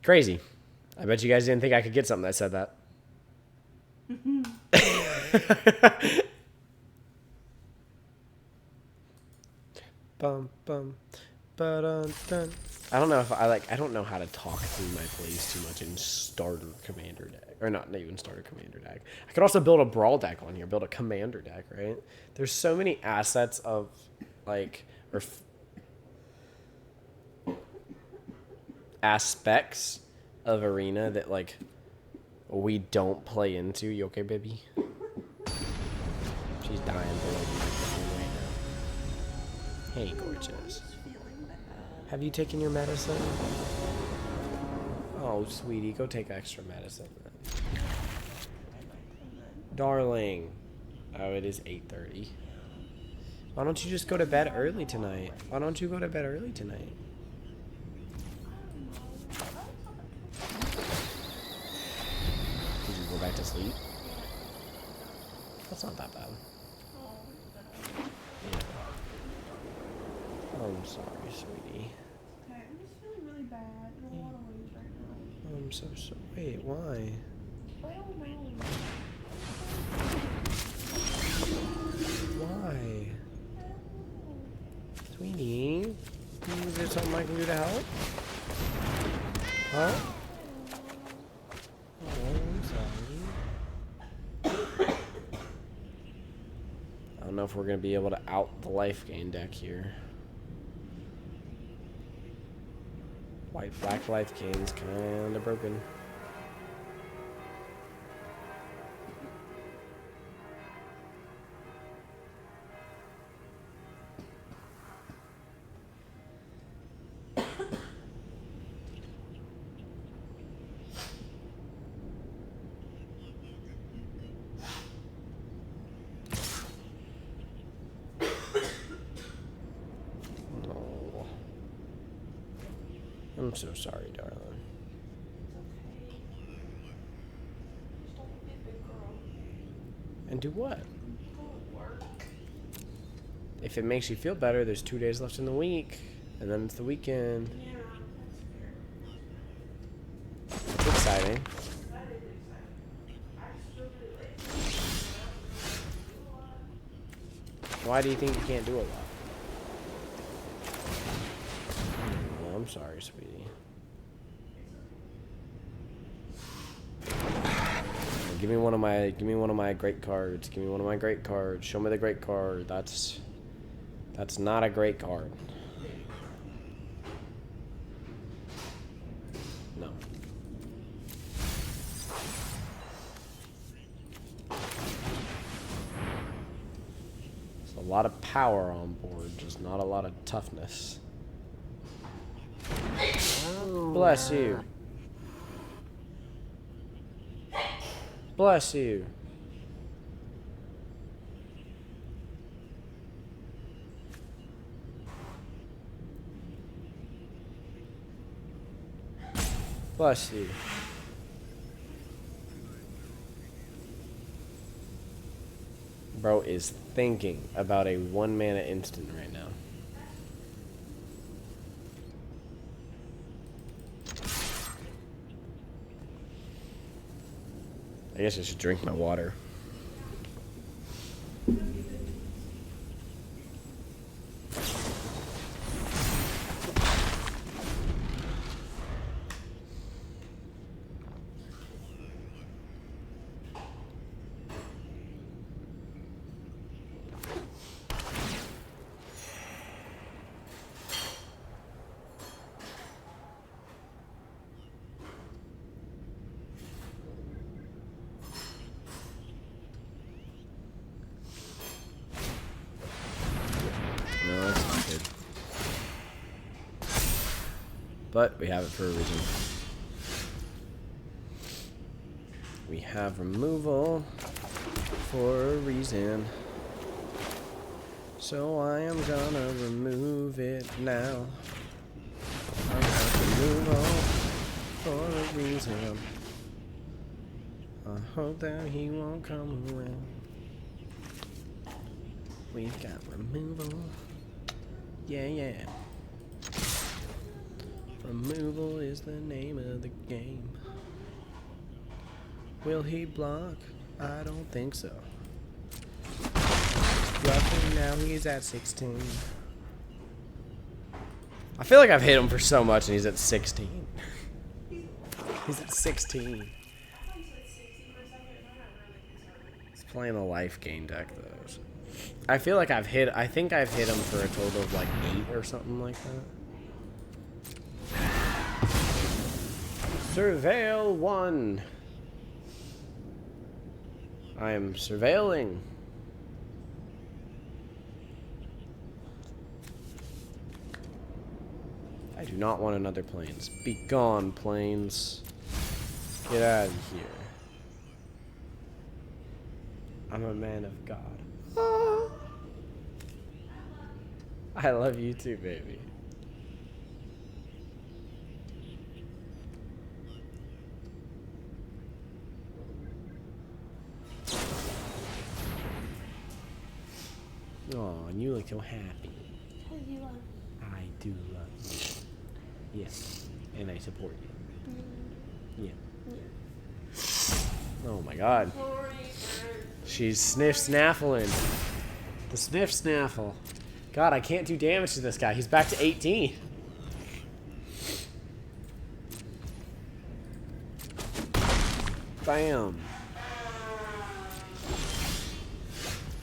Speaker 1: Crazy. I bet you guys didn't think I could get something that said that. Bum bum ba-dun, dun. I don't know if I don't know how to talk through my plays too much in starter commander deck. Or not even starter commander deck. I could also build a brawl deck on here, build a commander deck, right? There's so many assets of aspects of Arena that we don't play into. You okay, baby? She's dying for the microphone right now. Hey, gorgeous. Have you taken your medicine? Oh, sweetie, go take extra medicine then. Darling. Oh, it is 8:30. Why don't you just go to bed early tonight? Why don't you go to bed early tonight? Did you go back to sleep? That's not that bad. Yeah. I'm sorry, sweetie.
Speaker 2: Okay, I'm just feeling really bad in a lot of ways right now.
Speaker 1: I'm so sorry. Wait, why?
Speaker 2: I don't know.
Speaker 1: Why? Sweetie? Is there something I can do to help? Huh? Oh, I'm sorry. I don't know if we're going to be able to out the life gain deck here. White-black life gain's kind of broken. I'm so sorry, darling. And do what? If it makes you feel better, there's 2 days left in the week, and then it's the weekend.
Speaker 2: Yeah, that's fair.
Speaker 1: It's exciting.
Speaker 2: That is exciting. I just feel really late.
Speaker 1: Why do you think you can't do a lot? Oh, I'm sorry, sweetie. Give me one of my great cards. Give me one of my great cards. Show me the great card. That's not a great card. No. There's a lot of power on board, just not a lot of toughness. Bless you. Bless you. Bless you. Bro is thinking about a 1-mana instant right now. I guess I should drink my water. No, that's not good. But we have it for a reason. We have removal for a reason. So I am gonna remove it now. I have removal for a reason. I hope that he won't come away. We've got removal. Yeah, yeah. Removal is the name of the game. Will he block? I don't think so. Roughly now he's at 16. I feel like I've hit him for so much and he's at 16. He's at 16. He's playing the life gain deck though. I feel like I think I've hit him for a total of like 8 or something like that. Surveil 1. I am surveilling. I do not want another planes. Be gone, planes. Get out of here. I'm a man of God. Ah. I love you too, baby. Oh, and you look so happy.
Speaker 2: Because you love me.
Speaker 1: I do love you. Yes, and I support you. Yeah. Oh my God. She's sniff snaffling. The sniff snaffle. God, I can't do damage to this guy. He's back to 18. Bam.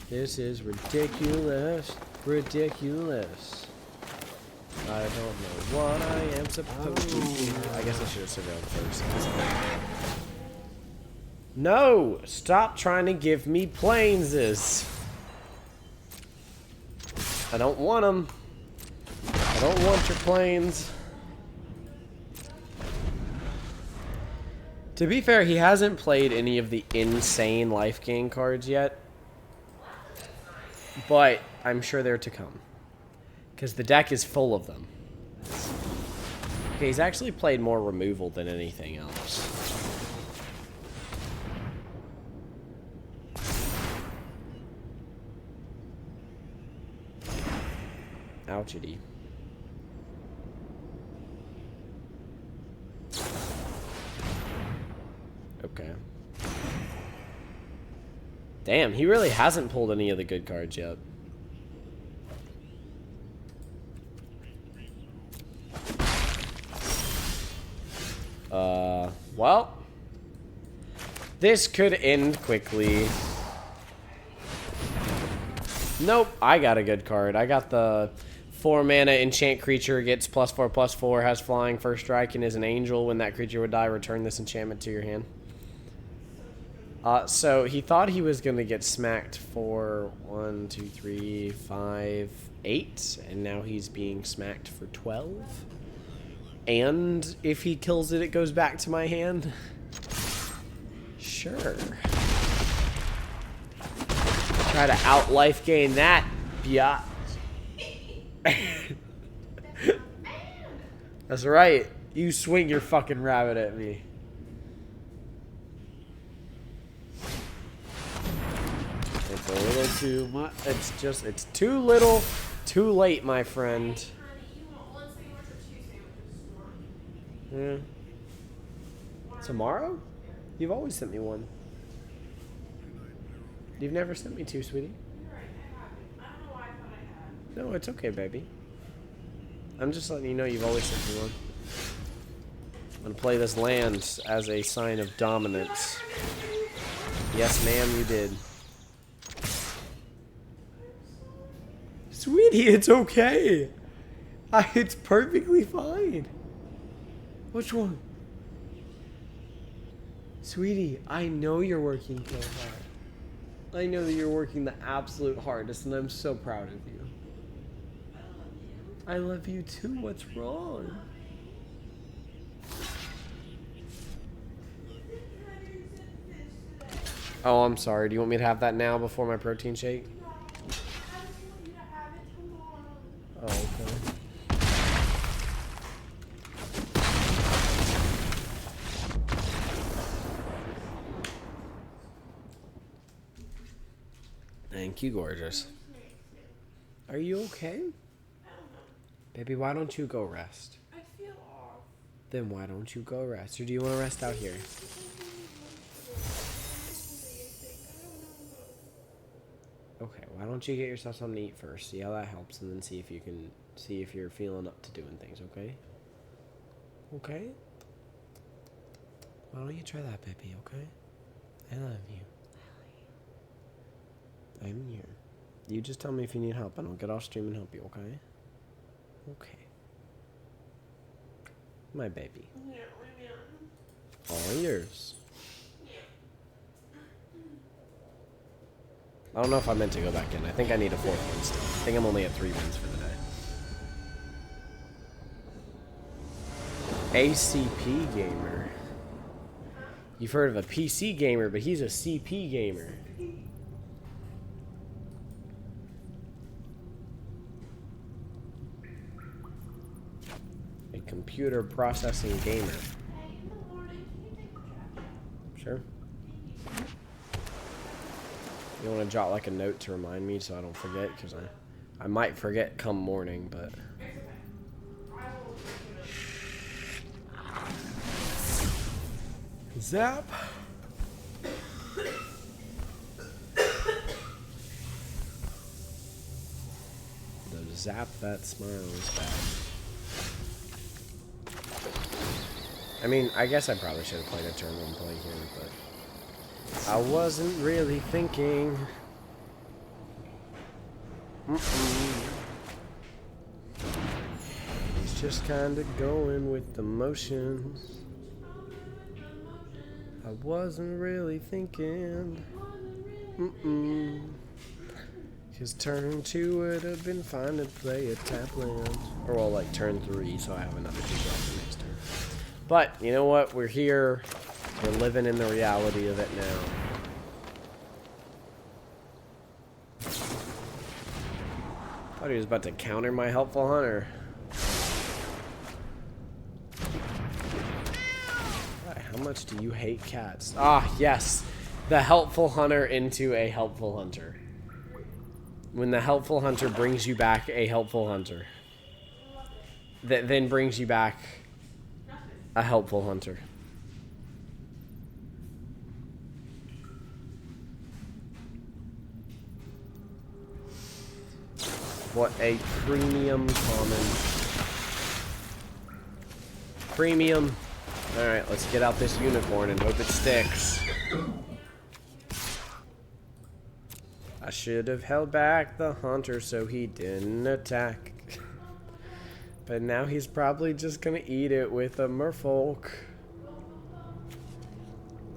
Speaker 1: This is ridiculous. Ridiculous. I don't know what I am supposed to do. I guess I should have surveilled first. No! Stop trying to give me planeses. I don't want them. I don't want your planes. To be fair, he hasn't played any of the insane life gain cards yet. But I'm sure they're to come. Because the deck is full of them. Okay, he's actually played more removal than anything else. Ouchity. Okay. Damn, he really hasn't pulled any of the good cards yet. Well, this could end quickly. Nope, I got a good card. I got the 4-mana enchant creature, gets +4/+4, has flying, first strike, and is an angel. When that creature would die, return this enchantment to your hand. So he thought he was going to get smacked for 1, 2, 3, 5, 8, and now he's being smacked for 12. And if he kills it, it goes back to my hand. Sure. Try to out-life gain that, biatch. That's right. You swing your fucking rabbit at me. It's a little too much. It's too little, too late, my friend. Yeah. Tomorrow? You've always sent me one. You've never sent me two, sweetie. No, it's okay, baby. I'm just letting you know you've always sent me one. I'm gonna play this land as a sign of dominance. Yes, ma'am, you did. Sweetie, it's okay. It's perfectly fine. Which one? Sweetie, I know you're working so hard. I know that you're working the absolute hardest, and I'm so proud of you. I love you too. What's wrong? Oh, I'm sorry. Do you want me to have that now before my protein shake? Oh, okay. Thank you, gorgeous. Are you okay? Baby, why don't you go rest?
Speaker 2: I feel off.
Speaker 1: Then why don't you go rest? Or do you want to rest out here? Okay, why don't you get yourself something to eat first? See how that helps, and then see if you're feeling up to doing things, okay? Okay? Why don't you try that, baby, okay? I love you. I'm here. You just tell me if you need help, and I'll get off stream and help you, okay? Okay. My baby.
Speaker 2: Yeah,
Speaker 1: All yours. I don't know if I meant to go back in. I think I need a 4th one still. I think I'm only at 3 wins for the day. ACP gamer. You've heard of a PC gamer, but he's a CP gamer. A computer processing gamer. Sure. You want to jot like a note to remind me so I don't forget, because I might forget come morning, but zap. The zap that smiles back. I mean, I guess I probably should have played a turn 1 play here, but I wasn't really thinking. He's just kind of going with the motions. I wasn't really thinking. Cause turn 2 would have been fine to play a tap land. Or well, like turn 3, so I have another 2 drops the next turn. But, you know what? We're here. We're living in the reality of it now. Thought he was about to counter my helpful hunter. much do you hate cats? Ah, yes. The helpful hunter into a helpful hunter. When the helpful hunter brings you back a helpful hunter. That then brings you back a helpful hunter. What a premium common. Premium. Alright, let's get out this unicorn and hope it sticks. I should have held back the hunter so he didn't attack. But now he's probably just gonna eat it with a merfolk.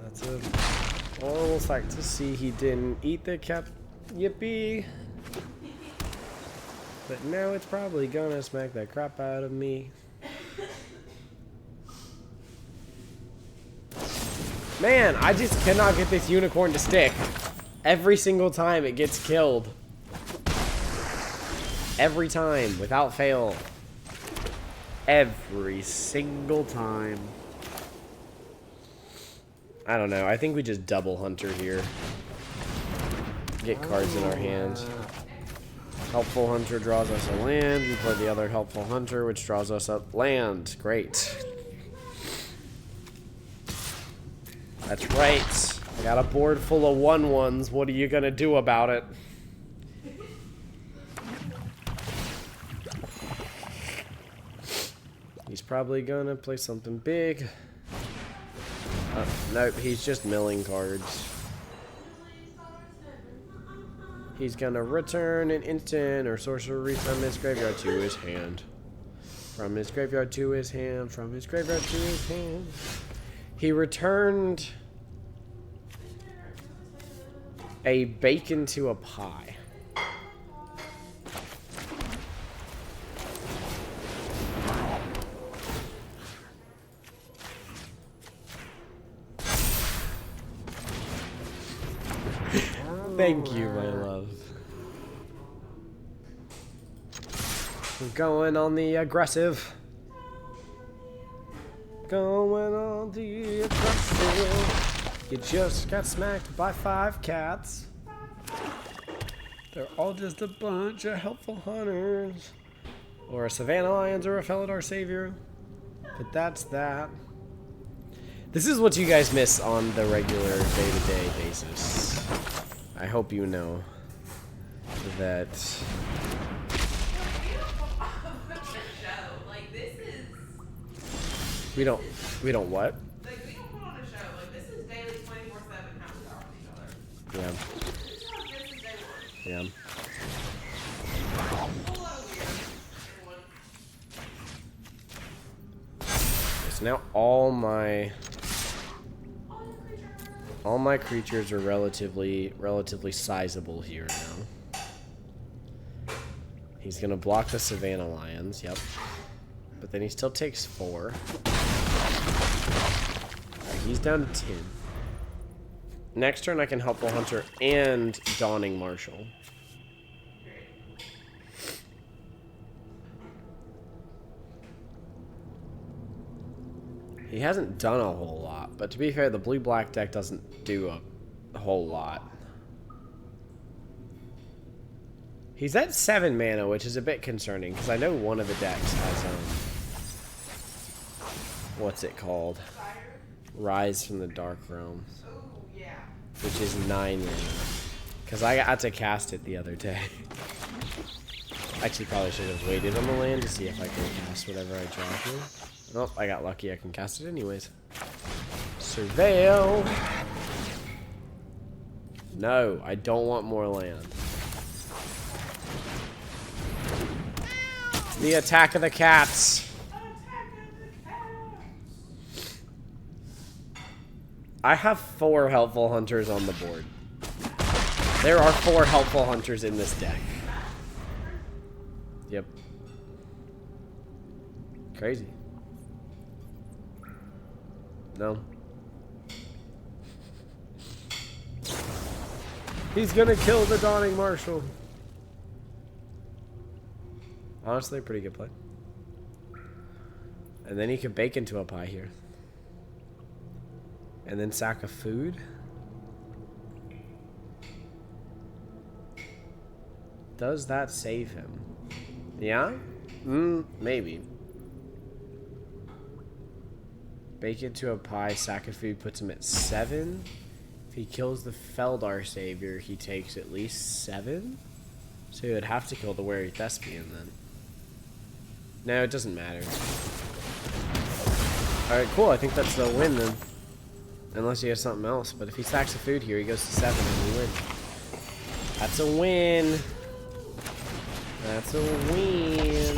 Speaker 1: That's a horrible sight to see. He didn't eat the cat. Yippee. But now it's probably gonna smack the crap out of me. Man, I just cannot get this unicorn to stick. Every single time it gets killed. Every time, without fail. Every single time. I don't know. I think we just double hunter here. Get cards in our hand. Helpful hunter draws us a land. We play the other helpful hunter, which draws us up land. Great. That's right. I got a board full of 1/1s. What are you gonna do about it? He's probably gonna play something big. Nope, he's just milling cards. He's gonna return an instant or sorcery from his graveyard to his hand. From his graveyard to his hand. From his graveyard to his hand. He returned a bacon to a pie. Thank you, my love. We're going on the aggressive. Going on the aggressive. You just got smacked by 5 cats. They're all just a bunch of helpful hunters. Or a Savannah Lions or a Felidar Savior. But that's that. This is what you guys miss on the regular day-to-day basis. I hope you know that we don't what?
Speaker 2: Like, we don't put on a show. Like, this is daily 24/7 how we are with each other.
Speaker 1: Yeah.
Speaker 2: This is how this is day one.
Speaker 1: Yeah.
Speaker 2: A whole lot of weird, everyone.
Speaker 1: So now all my creatures are relatively sizable here now. He's gonna block the Savannah Lions, yep. But then he still takes 4. Alright, he's down to 10. Next turn I can Helpful Hunter and Dawning Marshal. He hasn't done a whole lot, but to be fair, the blue-black deck doesn't do a whole lot. He's at 7 mana, which is a bit concerning, because I know one of the decks has, what's it called? Rise from the Dark Realm.
Speaker 2: Oh, yeah.
Speaker 1: Which is 9 mana. Because I got to cast it the other day. Actually, probably should have waited on the land to see if I can cast whatever I draw here. Oh, I got lucky. I can cast it anyways. Surveil. No, I don't want more land. The attack of the cats. I have 4 helpful hunters on the board. There are 4 helpful hunters in this deck. Yep. Crazy. No. He's gonna kill the Dawning Marshal. Honestly, pretty good play. And then he could bake into a pie here. And then sack of food? Does that save him? Yeah? Maybe. Bake it to a pie, sack of food puts him at 7. If he kills the Feldar Savior, he takes at least 7? So he would have to kill the Wary Thespian then. No, it doesn't matter. Alright, cool. I think that's the win then. Unless he has something else. But if he stacks the food here, he goes to 7 and we win. That's a win. That's a win.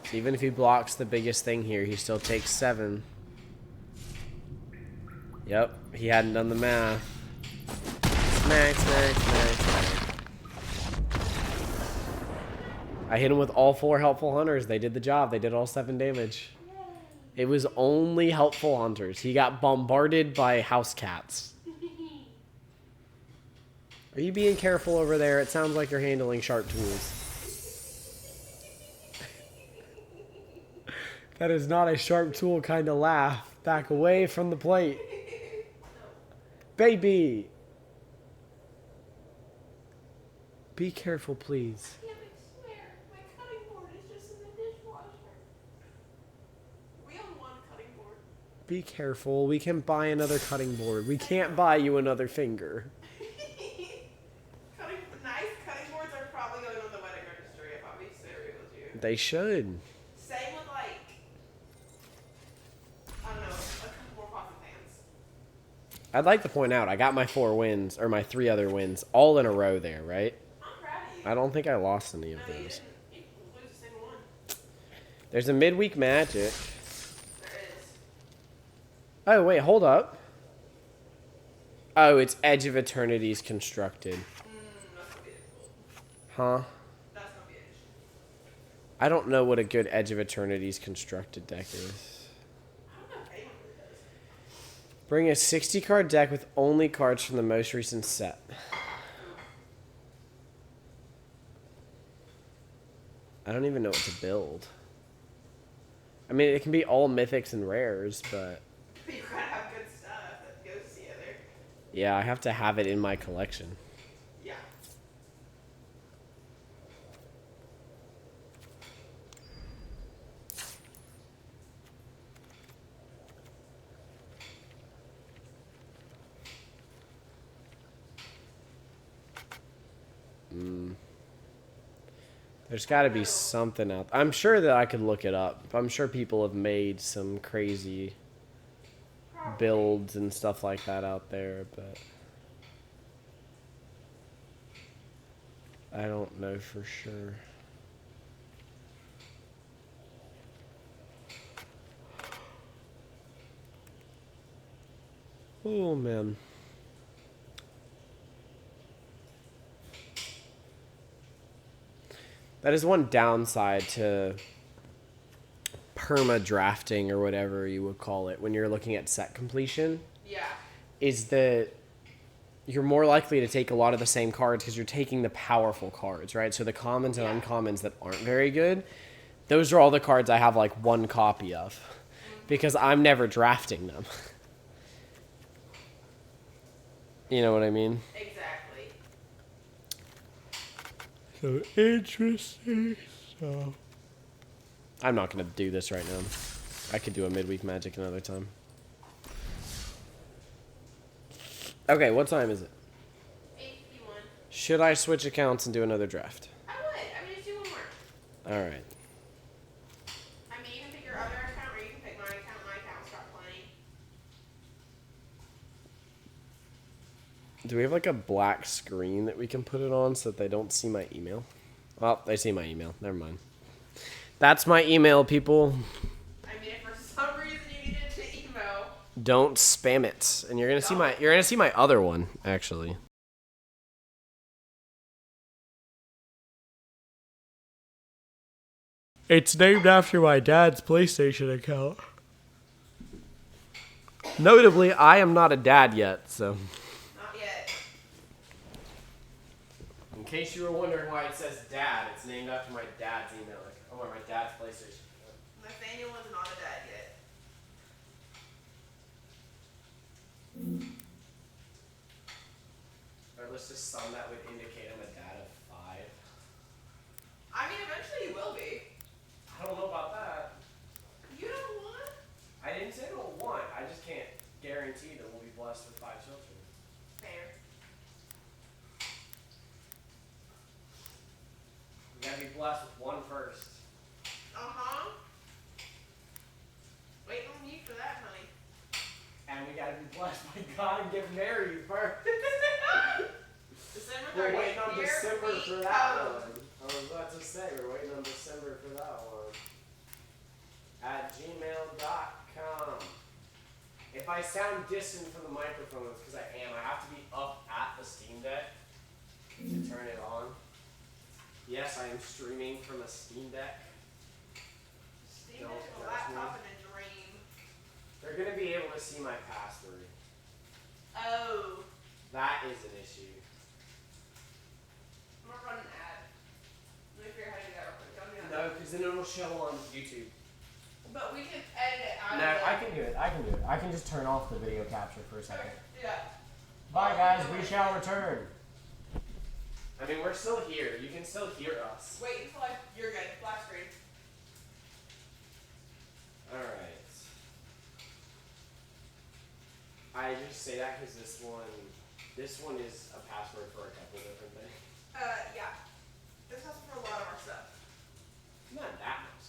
Speaker 1: So even if he blocks the biggest thing here, he still takes 7. Yep, he hadn't done the math. Smack, smack, smack, smack. I hit him with all 4 helpful hunters. They did the job. They did all 7 damage. It was only helpful hunters. He got bombarded by house cats. Are you being careful over there? It sounds like you're handling sharp tools. That is not a sharp tool kind of laugh. Back away from the plate. Baby! Be careful, please.
Speaker 2: I swear, my cutting board is just in the dishwasher. We own one cutting board.
Speaker 1: Be careful. We can buy another cutting board. We can't buy you another finger.
Speaker 2: Nice cutting boards are probably going on the wedding registry if I'll be serious with you.
Speaker 1: They should.
Speaker 2: Same with like, I don't know, a couple more pots and pans.
Speaker 1: I'd like to point out, I got my 4 wins, or my 3 other wins, all in a row there, right?
Speaker 2: I'm proud of you.
Speaker 1: I don't think I lost any of
Speaker 2: No,
Speaker 1: those.
Speaker 2: you didn't. You lose the same one.
Speaker 1: There's a midweek magic.
Speaker 2: There is.
Speaker 1: Oh, wait, hold up. Oh, it's Edge of Eternities constructed.
Speaker 2: That's gonna be difficult.
Speaker 1: Huh?
Speaker 2: That's gonna be an issue.
Speaker 1: I don't know what a good Edge of Eternities constructed deck is.
Speaker 2: I don't know if anyone really does.
Speaker 1: Bring a 60-card deck with only cards from the most recent set. I don't even know what to build. I mean, it can be all mythics and rares, but...
Speaker 2: But you gotta have good stuff that goes together.
Speaker 1: yeah, I have to have it in my collection.
Speaker 2: Yeah.
Speaker 1: There's got to be something out. I'm sure that I could look it up. I'm sure people have made some crazy builds and stuff like that out there, but I don't know for sure. Oh, man. That is one downside to perma drafting or whatever you would call it when you're looking at set completion.
Speaker 2: Yeah.
Speaker 1: Is that you're more likely to take a lot of the same cards because you're taking the powerful cards, right? So the commons and uncommons that aren't very good, those are all the cards I have like 1 copy of because I'm never drafting them. You know what I mean?
Speaker 2: Exactly.
Speaker 1: So interesting stuff. I'm not going to do this right now. I could do a midweek magic another time. Okay, what time is it?
Speaker 2: 8:51.
Speaker 1: Should I switch accounts and do another draft?
Speaker 2: I would. I mean, just do one more.
Speaker 1: All right.
Speaker 2: I mean, you can pick your other account, or you can pick my account. My account's got plenty.
Speaker 1: Do we have like a black screen that we can put it on so that they don't see my email? Well, they see my email. Never mind. That's my email, people.
Speaker 2: I mean, if for some reason you needed to email.
Speaker 1: Don't spam it. And you're gonna see my other one, actually. It's named after my dad's PlayStation account. Notably, I am not a dad yet, so.
Speaker 2: Not yet.
Speaker 1: In case you were wondering why it says dad, it's named after my dad's email account. Or my dad's PlayStation account.
Speaker 2: Nathaniel is not a dad yet.
Speaker 1: Or let's just sum that would indicate I'm a dad of 5.
Speaker 2: I mean, eventually you will be.
Speaker 1: I don't know about that.
Speaker 2: You don't want?
Speaker 1: I didn't say I don't want. I just can't guarantee that we'll be blessed with 5 children.
Speaker 2: Fair.
Speaker 1: We gotta be blessed with one first.
Speaker 2: Uh-huh. Waiting on you for that, honey.
Speaker 1: And we gotta be blessed by God and get married first.
Speaker 2: December 30th.
Speaker 1: We're waiting on
Speaker 2: Here
Speaker 1: December
Speaker 2: we
Speaker 1: for that
Speaker 2: come.
Speaker 1: one. I was about to say, we're waiting on December for that one. At gmail.com. If I sound distant from the microphone, it's because I am. I have to be up at the Steam Deck to turn it on. Yes, I am streaming from a Steam Deck.
Speaker 2: Steam Deck, a laptop, and a dream.
Speaker 1: They're going to be able to see my password.
Speaker 2: Oh.
Speaker 1: That is an issue.
Speaker 2: I'm gonna run an ad. Let me figure out how to do that real quick. Don't do that.
Speaker 1: No, because then it'll show on YouTube.
Speaker 2: But we can edit it out.
Speaker 1: No, I can do it. I can do it. I can just turn off the video capture for a second.
Speaker 2: Okay, do that.
Speaker 1: Bye, guys. We shall return. I mean, we're still here. You can still hear us.
Speaker 2: Wait until you're good. Black screen.
Speaker 1: Alright. I just say that because this one is a password for a couple different things.
Speaker 2: Yeah. This has for a lot of our stuff.
Speaker 1: Not that much.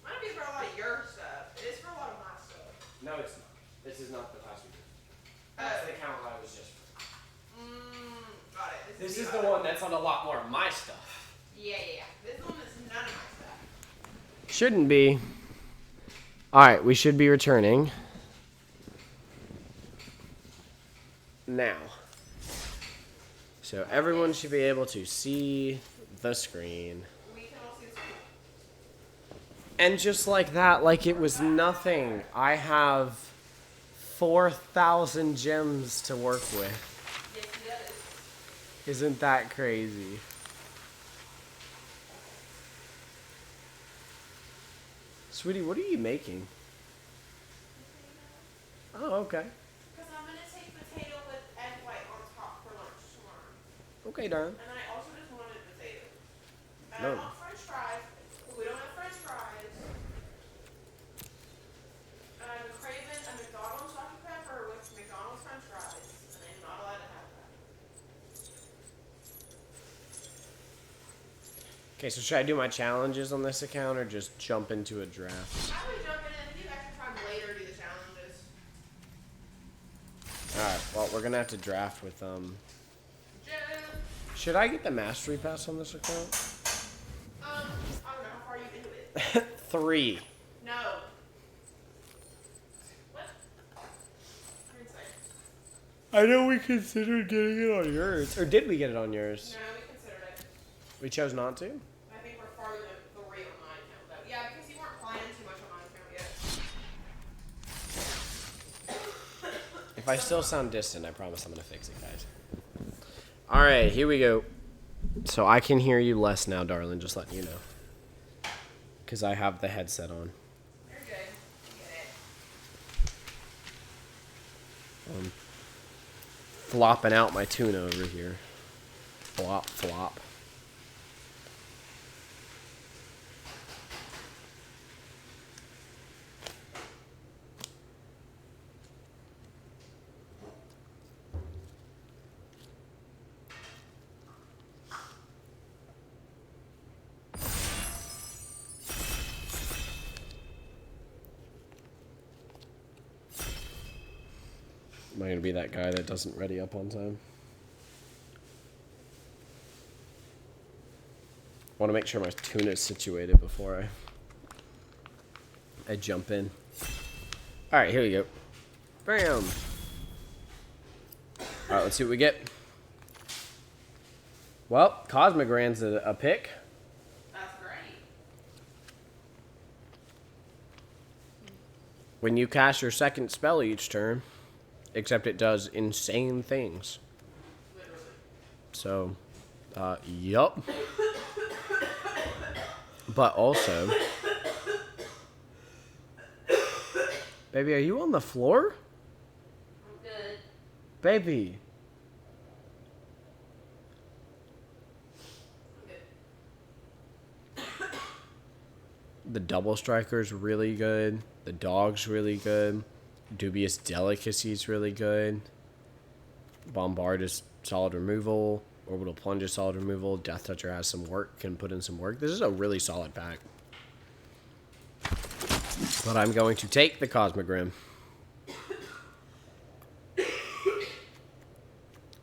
Speaker 2: Might be for a lot of your stuff. It is for a lot of my stuff.
Speaker 1: No, it's not. This is not the password. That's the account I was just for.
Speaker 2: Got it.
Speaker 1: This is the one that's on a lot more of my stuff.
Speaker 2: Yeah. This one is none of my stuff.
Speaker 1: Shouldn't be. Alright, we should be returning. Now. So everyone should be able to see the screen.
Speaker 2: We can all see the screen.
Speaker 1: And just like that, like it was nothing, I have 4,000 gems to work with.
Speaker 2: Yes, he does.
Speaker 1: Isn't that crazy? Sweetie, what are you making? Oh, okay.
Speaker 2: Because I'm going to take potato with egg white on top for lunch tomorrow.
Speaker 1: Okay, darn.
Speaker 2: And I also just wanted potato. And
Speaker 1: No.
Speaker 2: I want french fries. But we don't have french fries. And I'm craving a McDonald's Dr. Pepper with McDonald's french fries. And I'm not allowed to have that.
Speaker 1: Okay, so should I do my challenges on this account or just jump into a draft?
Speaker 2: I would jump in and if you have extra time later do the challenges.
Speaker 1: Alright, well, we're gonna have to draft with,
Speaker 2: Jim.
Speaker 1: Should I get the mastery pass on this account?
Speaker 2: I don't know how far you into it.
Speaker 1: 3.
Speaker 2: No. What? I'm inside.
Speaker 1: I know we considered getting it on yours. Or did we get it on yours?
Speaker 2: No, we considered it.
Speaker 1: We chose not to?
Speaker 2: I think we're farther than 3 on my account though. Yeah, because you weren't playing too much on my account yet.
Speaker 1: If I still sound distant, I promise I'm gonna fix it, guys. Alright, here we go. So I can hear you less now, darling, just letting you know. Because I have the headset on.
Speaker 2: You're good. You get it.
Speaker 1: Flopping out my tuna over here. Flop, flop. Am I going to be that guy that doesn't ready up on time? I want to make sure my tuna is situated before I jump in. Alright, here we go. Bam! Alright, let's see what we get. Well, Cosmic Rand's a pick.
Speaker 2: That's great.
Speaker 1: When you cast your second spell each turn, except it does insane things.
Speaker 2: Literally.
Speaker 1: So, yup. But also, Baby, are you on the floor?
Speaker 2: I'm good.
Speaker 1: Baby.
Speaker 2: I'm good.
Speaker 1: The double striker's really good. The dog's really good. Dubious Delicacy's really good. Bombard is solid removal. Orbital Plunge is solid removal. Death Toucher has some work, can put in some work. This is a really solid pack. But I'm going to take the Cosmic Rim.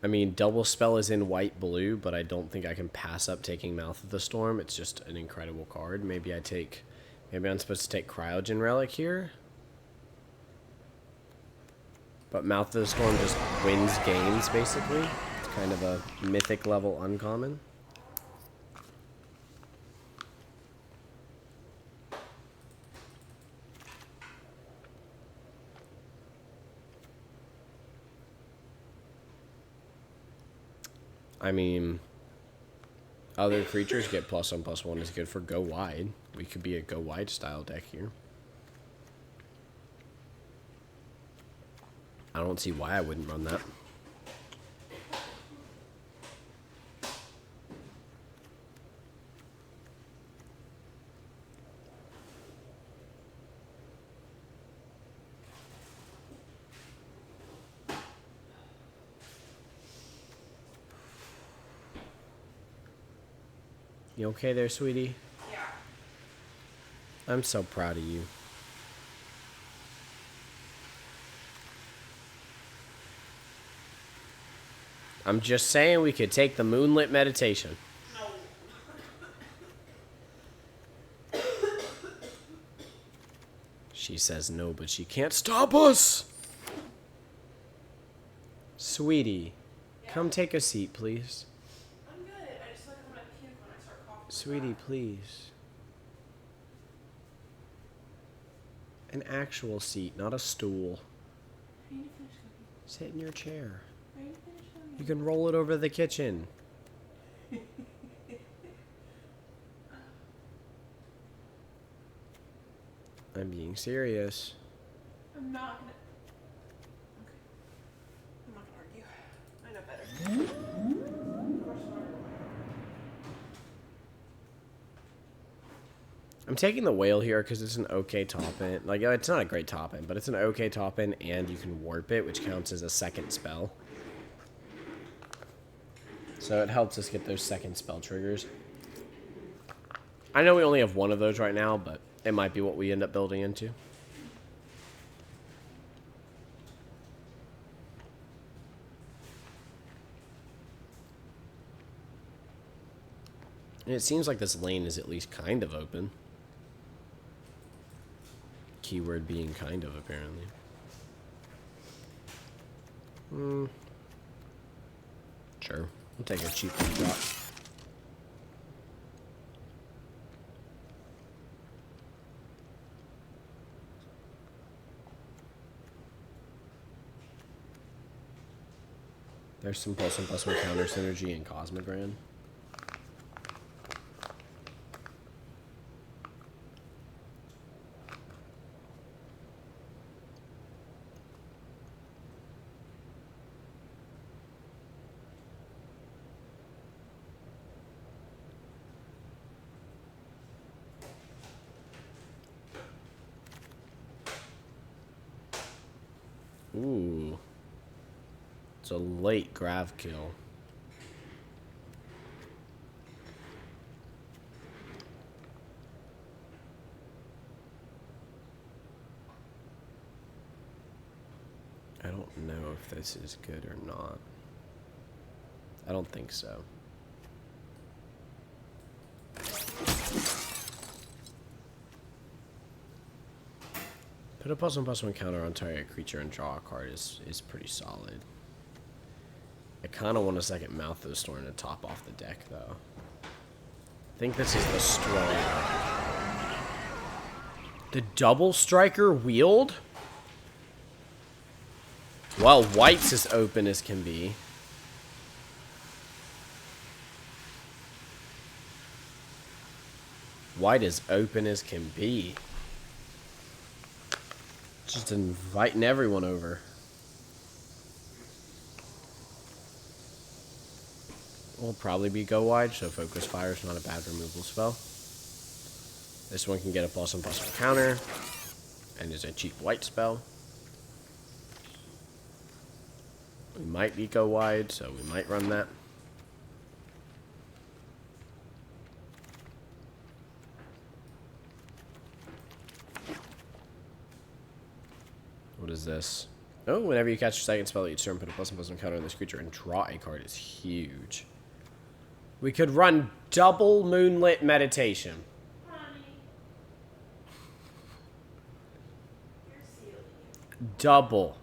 Speaker 1: I mean, Double Spell is in white-blue, but I don't think I can pass up taking Mouth of the Storm. It's just an incredible card. Maybe I'm supposed to take Cryogen Relic here. But Mouth of the Storm just wins games, basically. It's kind of a mythic level uncommon. I mean, other creatures get +1/+1 is good for go wide. We could be a go wide style deck here. I don't see why I wouldn't run that. You okay there, sweetie?
Speaker 2: Yeah.
Speaker 1: I'm so proud of you. I'm just saying we could take the Moonlit Meditation.
Speaker 2: No.
Speaker 1: She says no, but she can't stop us! Sweetie, come take a seat, please.
Speaker 2: I'm good. I just feel like I'm gonna puke when I start coughing.
Speaker 1: Sweetie, please. An actual seat, not a stool.
Speaker 2: I need to finish cooking.
Speaker 1: Sit in your chair.
Speaker 2: I need to finish cooking.
Speaker 1: You can roll it over the kitchen. I'm being serious.
Speaker 2: I'm not gonna. Okay. I'm not gonna argue. I know better.
Speaker 1: I'm taking the whale here because it's an okay top end. Like, it's not a great top end, but it's an okay top end, and you can warp it, which counts as a second spell. So it helps us get those second spell triggers. I know we only have one of those right now, but it might be what we end up building into. And it seems like this lane is at least kind of open. Keyword being kind of, apparently. Sure. We'll take a cheap drop. There's some +1/+1 counter synergy in Cosmogran. Ooh. It's a late grav kill. I don't know if this is good or not. I don't think so. Put a +1/+1 counter on target creature and draw a card is pretty solid. I kind of want a second Mouth of the Storm to top off the deck, though. I think this is the stronger. The double striker wield? Well, white's as open as can be. White as open as can be. Just inviting everyone over. Will probably be go wide, so focus fire is not a bad removal spell. This one can get a +1/+1 counter, and is a cheap white spell. We might be go wide, so we might run that. What is this? Oh, whenever you catch your second spell each turn, put a +1/+1 counter on this creature and draw a card is huge. We could run double Moonlit Meditation.
Speaker 2: Honey. You're silly.
Speaker 1: Double.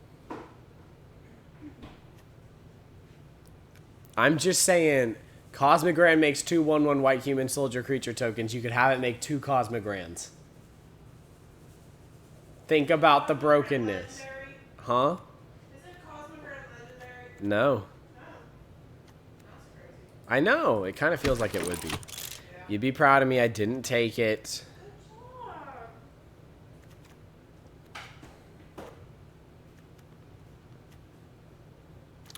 Speaker 1: I'm just saying, Cosmic Grand makes 2 1/1 white human soldier creature tokens. You could have it make 2 Cosmic Grands. Think about the brokenness.
Speaker 2: Legendary?
Speaker 1: Huh?
Speaker 2: Isn't Cosmic Grand legendary?
Speaker 1: No.
Speaker 2: No. That's crazy.
Speaker 1: I know. It kind of feels like it would be.
Speaker 2: Yeah.
Speaker 1: You'd be proud of me. I didn't take it.
Speaker 2: Good job.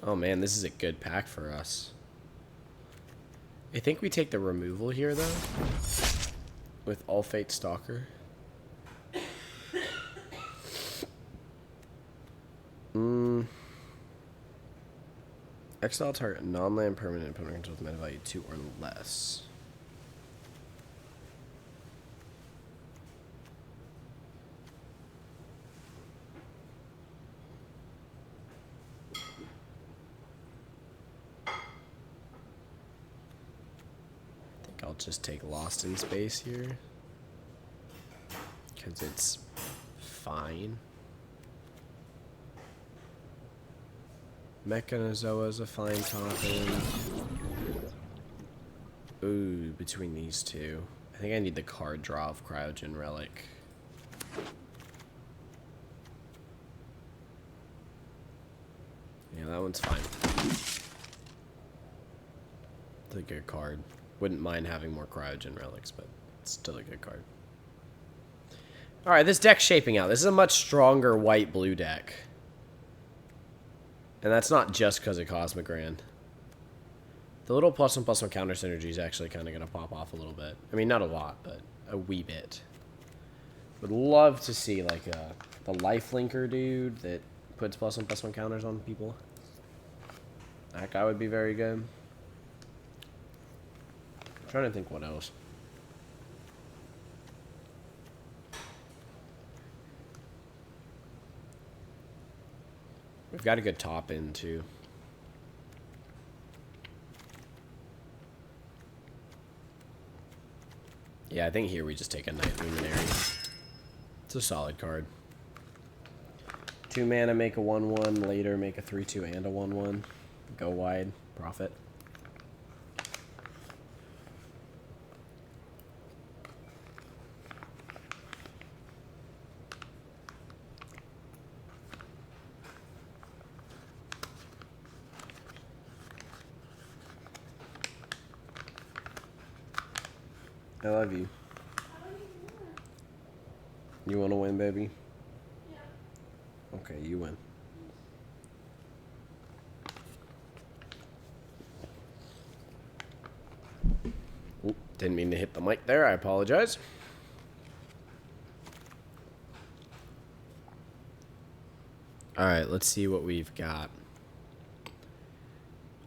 Speaker 1: Oh man, this is a good pack for us. I think we take the removal here, though. With All Fate Stalker. Exile target non-land permanent opponent controls mana value 2 or less. I think I'll just take Lost in Space here. Because it's fine. Mechanozoa is a fine token. Ooh, between these two. I think I need the card draw of Cryogen Relic. Yeah, that one's fine. It's a good card. Wouldn't mind having more Cryogen Relics, but it's still a good card. Alright, this deck's shaping out. This is a much stronger white-blue deck. And that's not just because of Cosmic Grand. The little +1/+1 counter synergy is actually kind of going to pop off a little bit. I mean, not a lot, but a wee bit. Would love to see, like, the lifelinker dude that puts +1/+1 counters on people. That guy would be very good. I'm trying to think what else. We've got a good top end, too. Yeah, I think here we just take a Night Luminary. It's a solid card. 2 mana, make a 1/1. Later, make a 3/2 and a 1/1. Go wide. Profit. I love you. You want to win, baby?
Speaker 2: Yeah.
Speaker 1: Okay, you win. Oop, didn't mean to hit the mic there. I apologize. Alright, let's see what we've got.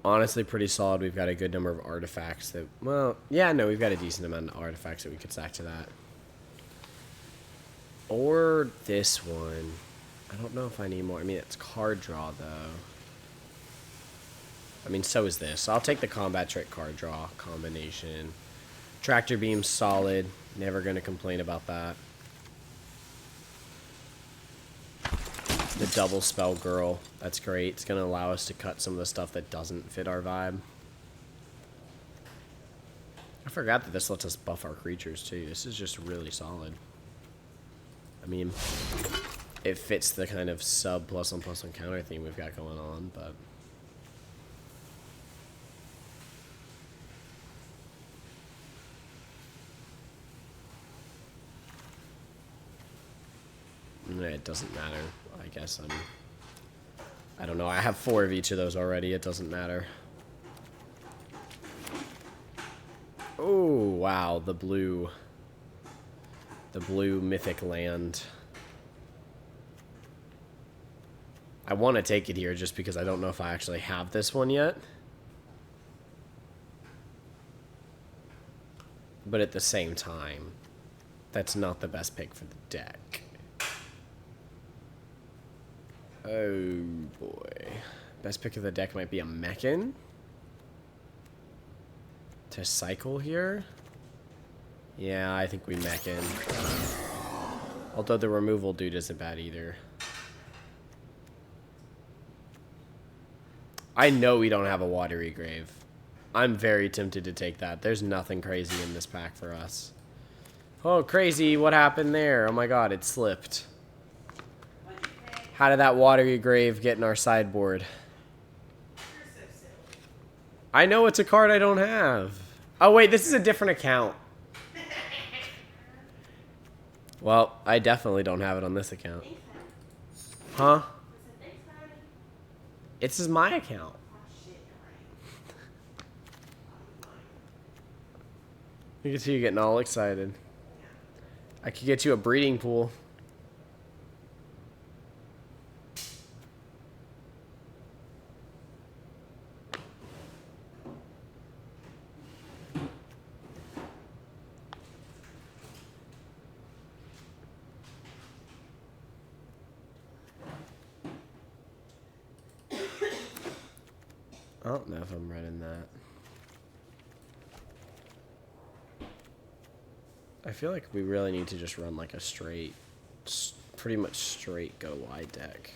Speaker 1: Honestly, pretty solid. We've got a good number of artifacts that... Well, yeah, no, we've got a decent amount of artifacts that we could stack to that. Or this one. I don't know if I need more. I mean, it's card draw, though. I mean, so is this. So I'll take the combat trick card draw combination. Tractor beam's solid. Never going to complain about that. The double spell girl. That's great. It's going to allow us to cut some of the stuff that doesn't fit our vibe. I forgot that this lets us buff our creatures, too. This is just really solid. I mean, it fits the kind of sub +1/+1 counter theme we've got going on, but... It doesn't matter. I guess I don't know. I have 4 of each of those already. It doesn't matter. Oh, wow. The blue mythic land. I want to take it here just because I don't know if I actually have this one yet. But at the same time, that's not the best pick for the deck. Oh boy. Best pick of the deck might be a Mechan. To cycle here? Yeah, I think we Mechan. Although the removal dude isn't bad either. I know we don't have a Watery Grave. I'm very tempted to take that. There's nothing crazy in this pack for us. Oh, crazy. What happened there? Oh my god, it slipped. How did that Watery Grave get in our sideboard? I know it's a card I don't have. Oh wait, this is a different account. Well, I definitely don't have it on this account. Huh? This is my account. You can see you getting all excited. I could get you a breeding pool. I don't know if I'm running that. I feel like we really need to just run like a straight, pretty much straight go wide deck.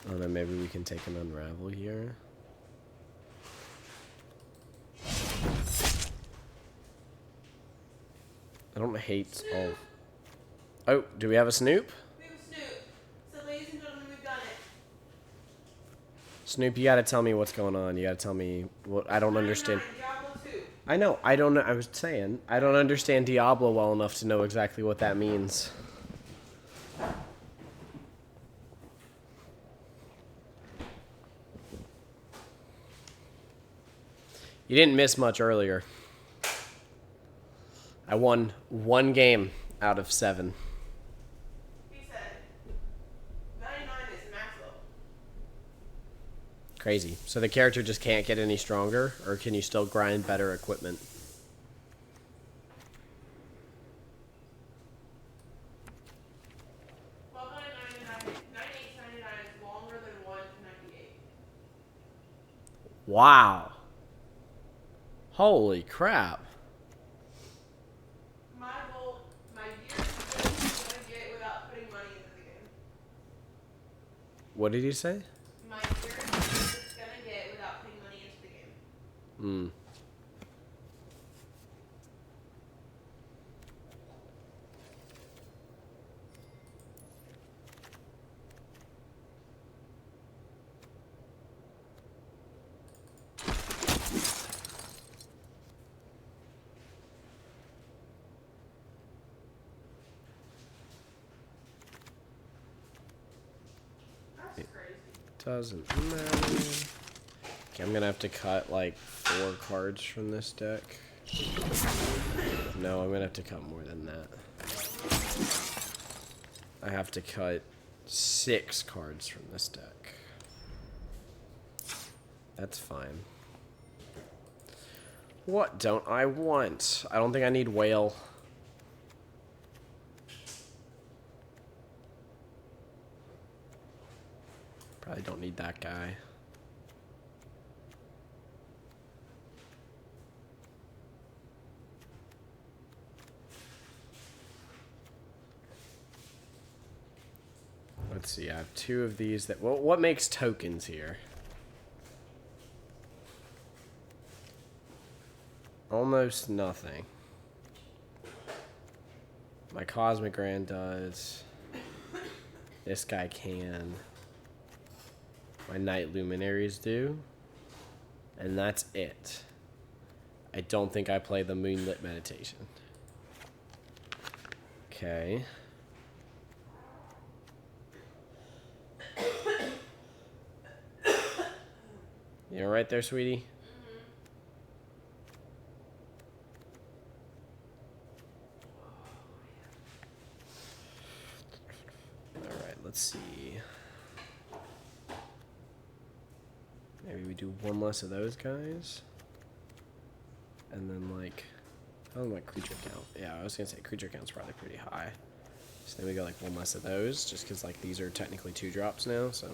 Speaker 1: I don't know, maybe we can take an unravel here. I don't hate
Speaker 2: Snoop.
Speaker 1: all. Oh, do we have a Snoop?
Speaker 2: We have a Snoop. So, ladies and gentlemen, we've done it.
Speaker 1: Snoop, you gotta tell me what's going on. You gotta tell me what I don't understand.
Speaker 2: Diablo 2.
Speaker 1: I know. I don't know. I was saying I don't understand Diablo well enough to know exactly what that means. You didn't miss much earlier. I won 1 game out of 7.
Speaker 2: He said 99 is the max level.
Speaker 1: Crazy. So the character just can't get any stronger, or can you still grind better equipment?
Speaker 2: Well, 99 is longer than 1 to 98.
Speaker 1: Wow. Holy crap.
Speaker 2: My year is going to get without putting money into the game.
Speaker 1: What did he say?
Speaker 2: My year is going to get without putting money into the game.
Speaker 1: Hmm.
Speaker 2: That's crazy.
Speaker 1: Doesn't matter. Okay, I'm gonna have to cut like 4 cards from this deck. No, I'm gonna have to cut more than that. I have to cut 6 cards from this deck. That's fine. What don't I want? I don't think I need whale. Probably don't need that guy. Let's see, I have 2 of these that... Well, what makes tokens here? Almost nothing. My Cosmic Grand does. This guy can. My Night Luminaries do. And that's it. I don't think I play the Moonlit Meditation. Okay. You alright there, sweetie? Alright, let's see. Maybe we do one less of those guys. And then, like... Oh, like creature count. Yeah, I was gonna say creature count's probably pretty high. So then we go like one less of those, just because like these are technically 2-drops now, so...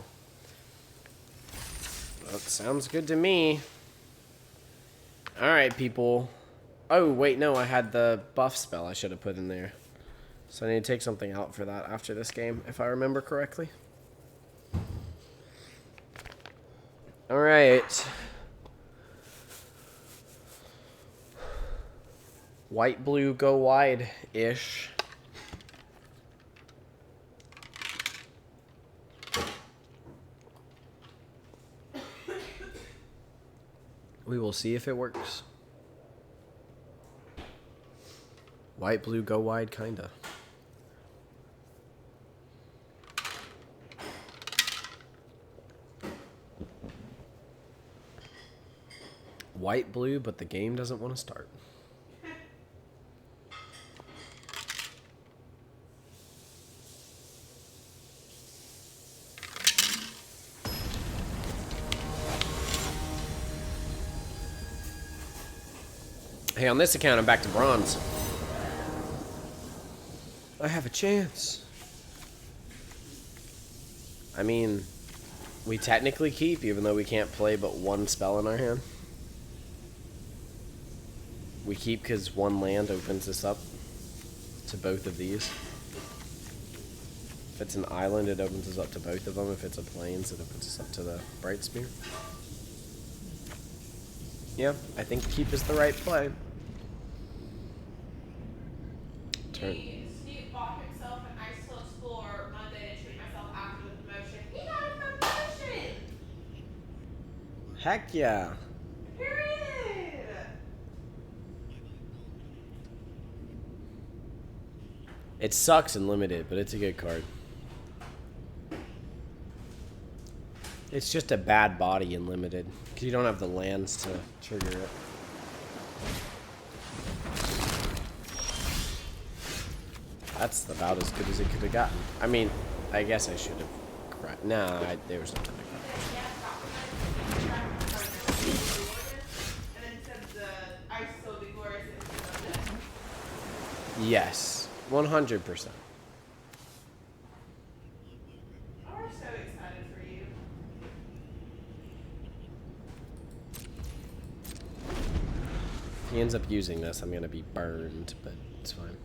Speaker 1: That sounds good to me. Alright, people. Oh, wait, no, I had the buff spell I should have put in there. So I need to take something out for that after this game, if I remember correctly. Alright. White, blue, go wide-ish. We will see if it works. White, blue, go wide, kinda. White, blue, but the game doesn't want to start. Hey, on this account, I'm back to bronze. I have a chance. I mean, we technically keep, even though we can't play but one spell in our hand. We keep because one land opens us up to both of these. If it's an island, it opens us up to both of them. If it's a plains, it opens us up to the Bright Spear. Yeah, I think keep is the right play. Turn.
Speaker 2: Steve bought himself an Ice Hill Explorer Monday to treat myself after the promotion. He got a promotion!
Speaker 1: Heck yeah.
Speaker 2: Period!
Speaker 1: It sucks in limited, but it's a good card. It's just a bad body in limited, because you don't have the lands to trigger it. That's about as good as it could have gotten. I mean, I guess I should have cried. Nah, there was no time to cry. Yes, 100%.
Speaker 2: We're so excited for you.
Speaker 1: If he ends up using this, I'm gonna be burned, but it's fine.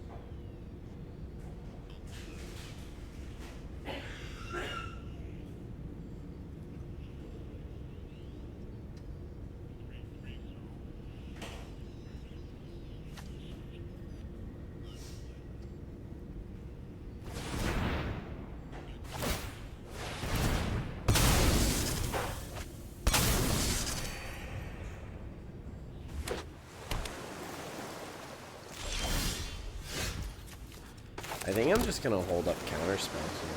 Speaker 1: I think I'm just gonna hold up counter spells here.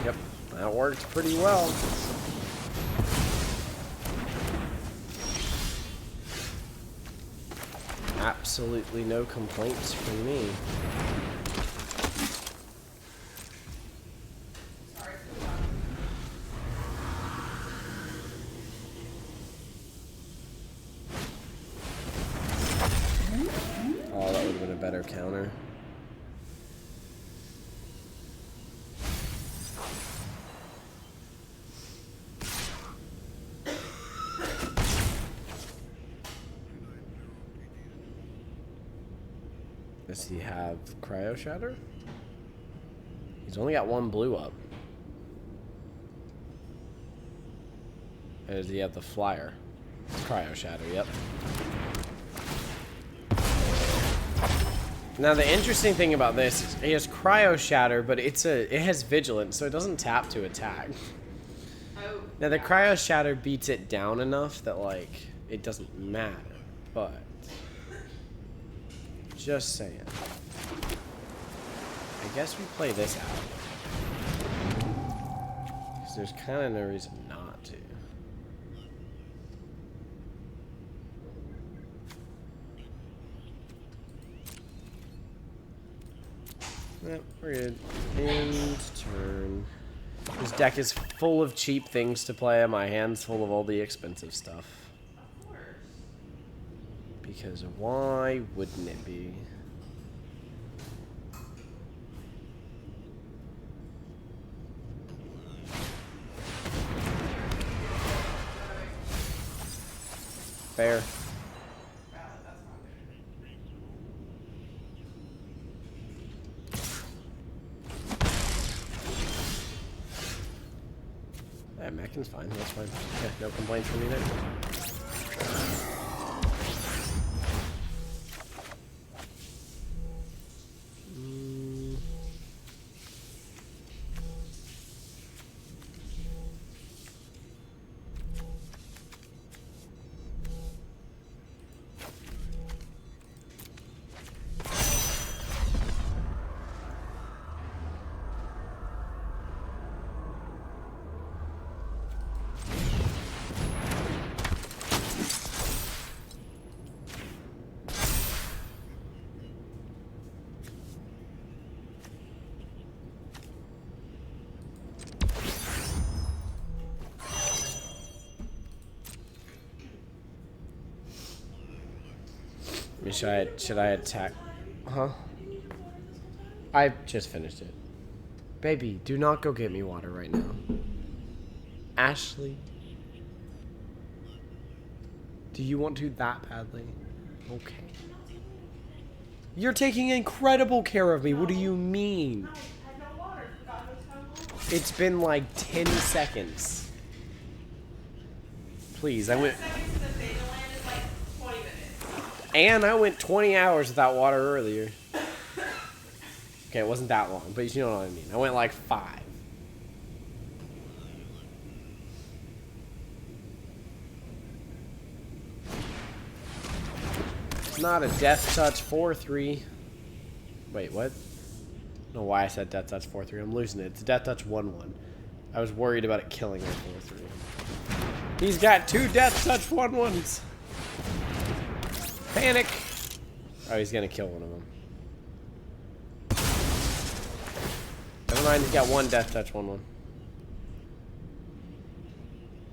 Speaker 1: Yep, that worked pretty well. Absolutely no complaints from me. Oh, that would have been a better counter. Does he have Cryo Shatter? He's only got one blue up. Or does he have the flyer? It's Cryo Shatter, yep. Now the interesting thing about this is it has Cryo Shatter, but it has Vigilance, so it doesn't tap to attack.
Speaker 2: Oh.
Speaker 1: Now the Cryo Shatter beats it down enough that like it doesn't matter, but just saying. I guess we play this out. Because there's kind of no reason not to. Yep, we're good. End turn. This deck is full of cheap things to play, and my hand's full of all the expensive stuff.
Speaker 2: Of course.
Speaker 1: Because why wouldn't it be? Fair. Yeah, Mechan's fine. That's fine. Yeah, no complaints from me there. I mean, should I attack? Huh? I just finished it. Baby, do not go get me water right now. Ashley. Do you want to that badly? Okay. You're taking incredible care of me. What do you mean?
Speaker 2: No, I had no water. God knows how long.
Speaker 1: It's been like 10 seconds. Please, I went...
Speaker 2: 10 seconds to the Fade land is like 20 minutes.
Speaker 1: And I went 20 hours without water earlier. Okay, it wasn't that long, but you know what I mean. I went like 5. Not a death touch 4-3. Wait, what? I don't know why I said death touch 4-3. I'm losing it. It's death touch 1-1. I was worried about it killing her 4-3. He's got 2 death touch 1-1s. Panic. Oh, he's gonna kill one of them. Never mind, he's got 1 death touch 1-1.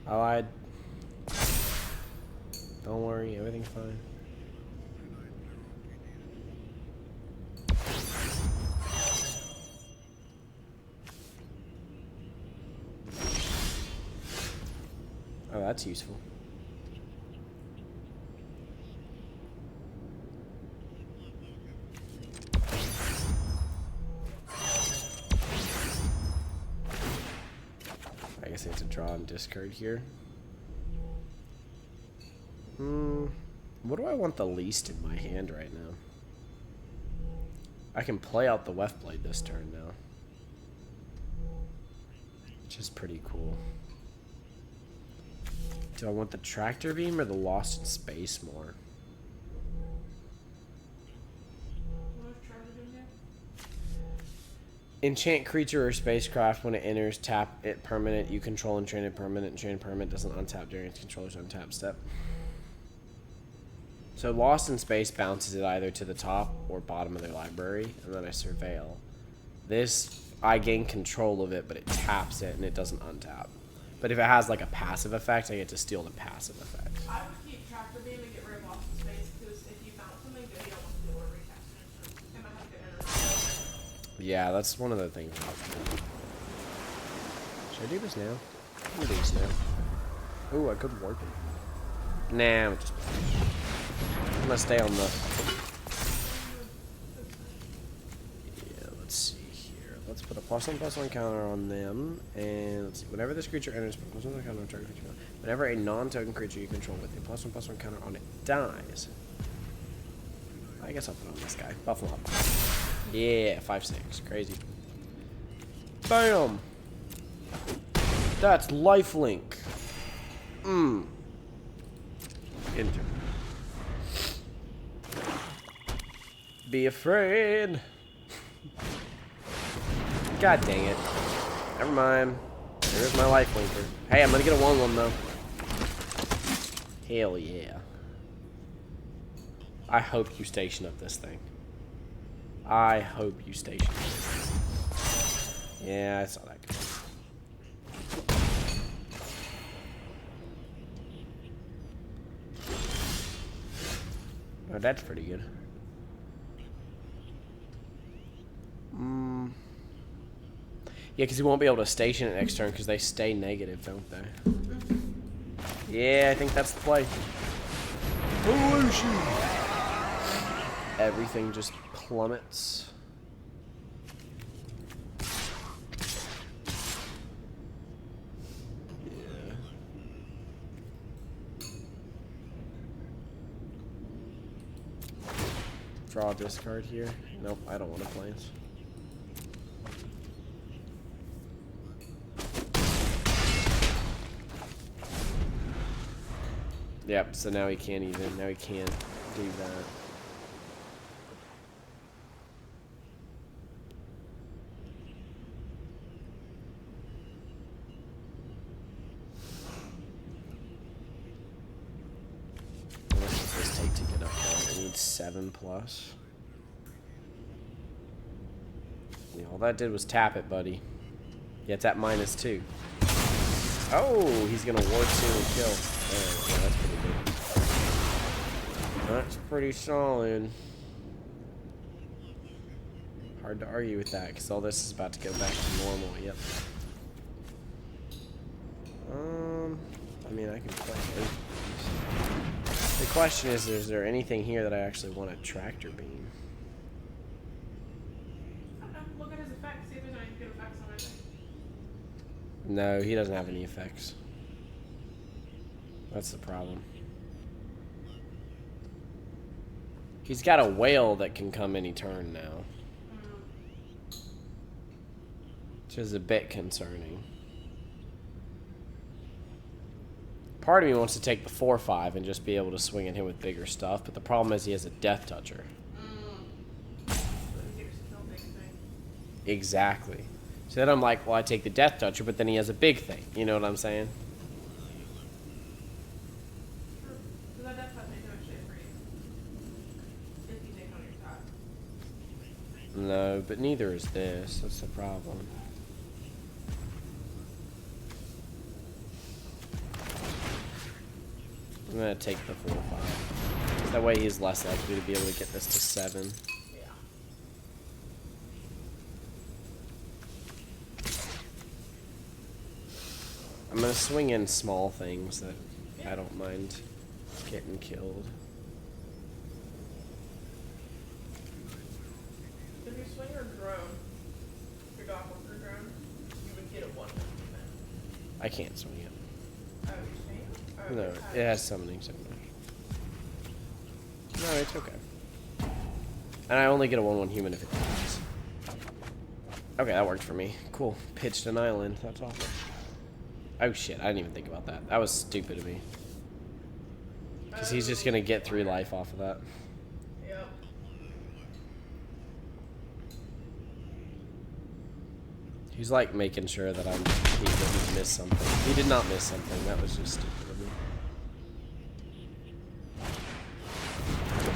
Speaker 1: I lied. Don't worry, everything's fine. Oh, that's useful. I guess I have to draw and discard here. What do I want the least in my hand right now? I can play out the Weft Blade this turn now. Which is pretty cool. Do I want the Tractor Beam or the Lost in Space more?
Speaker 2: What was Trevor doing there?
Speaker 1: Enchant creature or spacecraft when it enters, tap it permanent. You control enchanted permanent. Enchanted permanent doesn't untap during its controller's untap step. So Lost in Space bounces it either to the top or bottom of their library, and then I surveil. This, I gain control of it, but it taps it and it doesn't untap. But if it has like a passive effect, I get to steal the passive effect.
Speaker 2: I would keep Tractor Beam and get rid of Lost in Space because if you found something good, you don't want to be able to recast it. It might have good energy.
Speaker 1: Yeah, that's one of the things. Should I do this now? I'm gonna do this now. Ooh, I could warp it. Nah, I'm gonna stay on the... Yeah, let's see here. Let's put a +1/+1 counter on them, and let's see. Whenever this creature enters, put +1 counter on target creature. Whenever a non-token creature you control with a +1/+1 counter on it dies, I I guess I'll put on this guy. Buffalo. Yeah, 5/6. Crazy. Bam! That's lifelink. Enter. Be afraid. God dang it. Never mind. There's my lifelinker. Hey, I'm gonna get a 1/1 though. Hell yeah. I hope you station up this thing. I hope you station it. Yeah, I saw that. Oh, that's pretty good. Yeah, because he won't be able to station it next turn because they stay negative, don't they? Yeah, I think that's the play. Evolution! Everything just plummets. Yeah. Draw a discard here. Nope, I don't want to play it. Yep, so now he can't do that. How much does this take to get up there? I need 7+. Yeah, all that did was tap it, buddy. Yeah, it's at -2. Oh, he's gonna ward 2 and kill. Oh, yeah, that's pretty good. That's pretty solid. Hard to argue with that, because all this is about to go back to normal. Yep. I mean, I can play it. The question is there anything here that I actually want to tractor beam?
Speaker 2: Look at his effects. See if there's any good effects on it.
Speaker 1: No, he doesn't have any effects. That's the problem. He's got a whale that can come any turn now. Which is a bit concerning. Part of me wants to take the 4/5 and just be able to swing at him with bigger stuff, but the problem is he has a Death Toucher. Exactly. So then I'm like, well, I take the Death Toucher, but then he has a big thing. You know what I'm saying? No, but neither is this. That's the problem. I'm gonna take the 4/5. That way he's less likely to be able to get this to 7.
Speaker 2: Yeah.
Speaker 1: I'm gonna swing in small things that I don't mind getting killed.
Speaker 2: If you swing your drone, your doppelganger drone, you would get a 1/1.
Speaker 1: I can't swing it.
Speaker 2: Oh, you're saying? Oh,
Speaker 1: No, it has summoning so much. No, it's okay. And I only get a 1/1 human if it dies. Okay, that worked for me. Cool. Pitched an island. That's awesome. Oh shit, I didn't even think about that. That was stupid of me. Because he's just gonna get 3 life off of that.
Speaker 2: Yep.
Speaker 1: He's like making sure that he didn't miss something. He did not miss something. That was just stupid of me.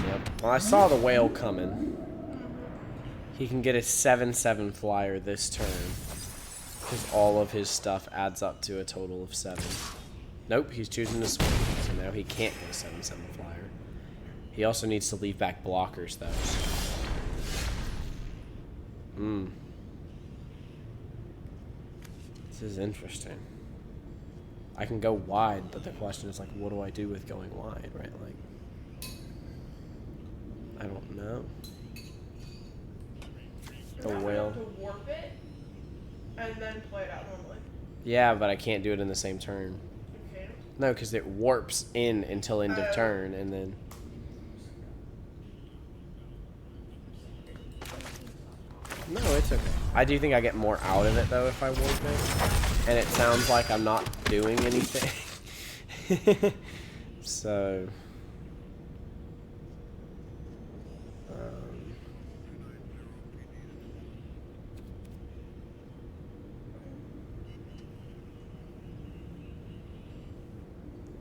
Speaker 1: Yep. Well, I saw the whale coming. He can get a 7/7 flyer this turn. Because all of his stuff adds up to a total of 7. Nope, he's choosing to swing. So now he can't get a 7/7 flyer. He also needs to leave back blockers, though. This is interesting. I can go wide, but the question is, like, what do I do with going wide, right? Like, I don't know. The whale.
Speaker 2: To warp it and then play it out normally.
Speaker 1: Yeah, but I can't do it in the same turn.
Speaker 2: Okay.
Speaker 1: No, because it warps in until end of turn, and then... No, it's okay. I do think I get more out of it, though, if I warp it. And it sounds like I'm not doing anything. So...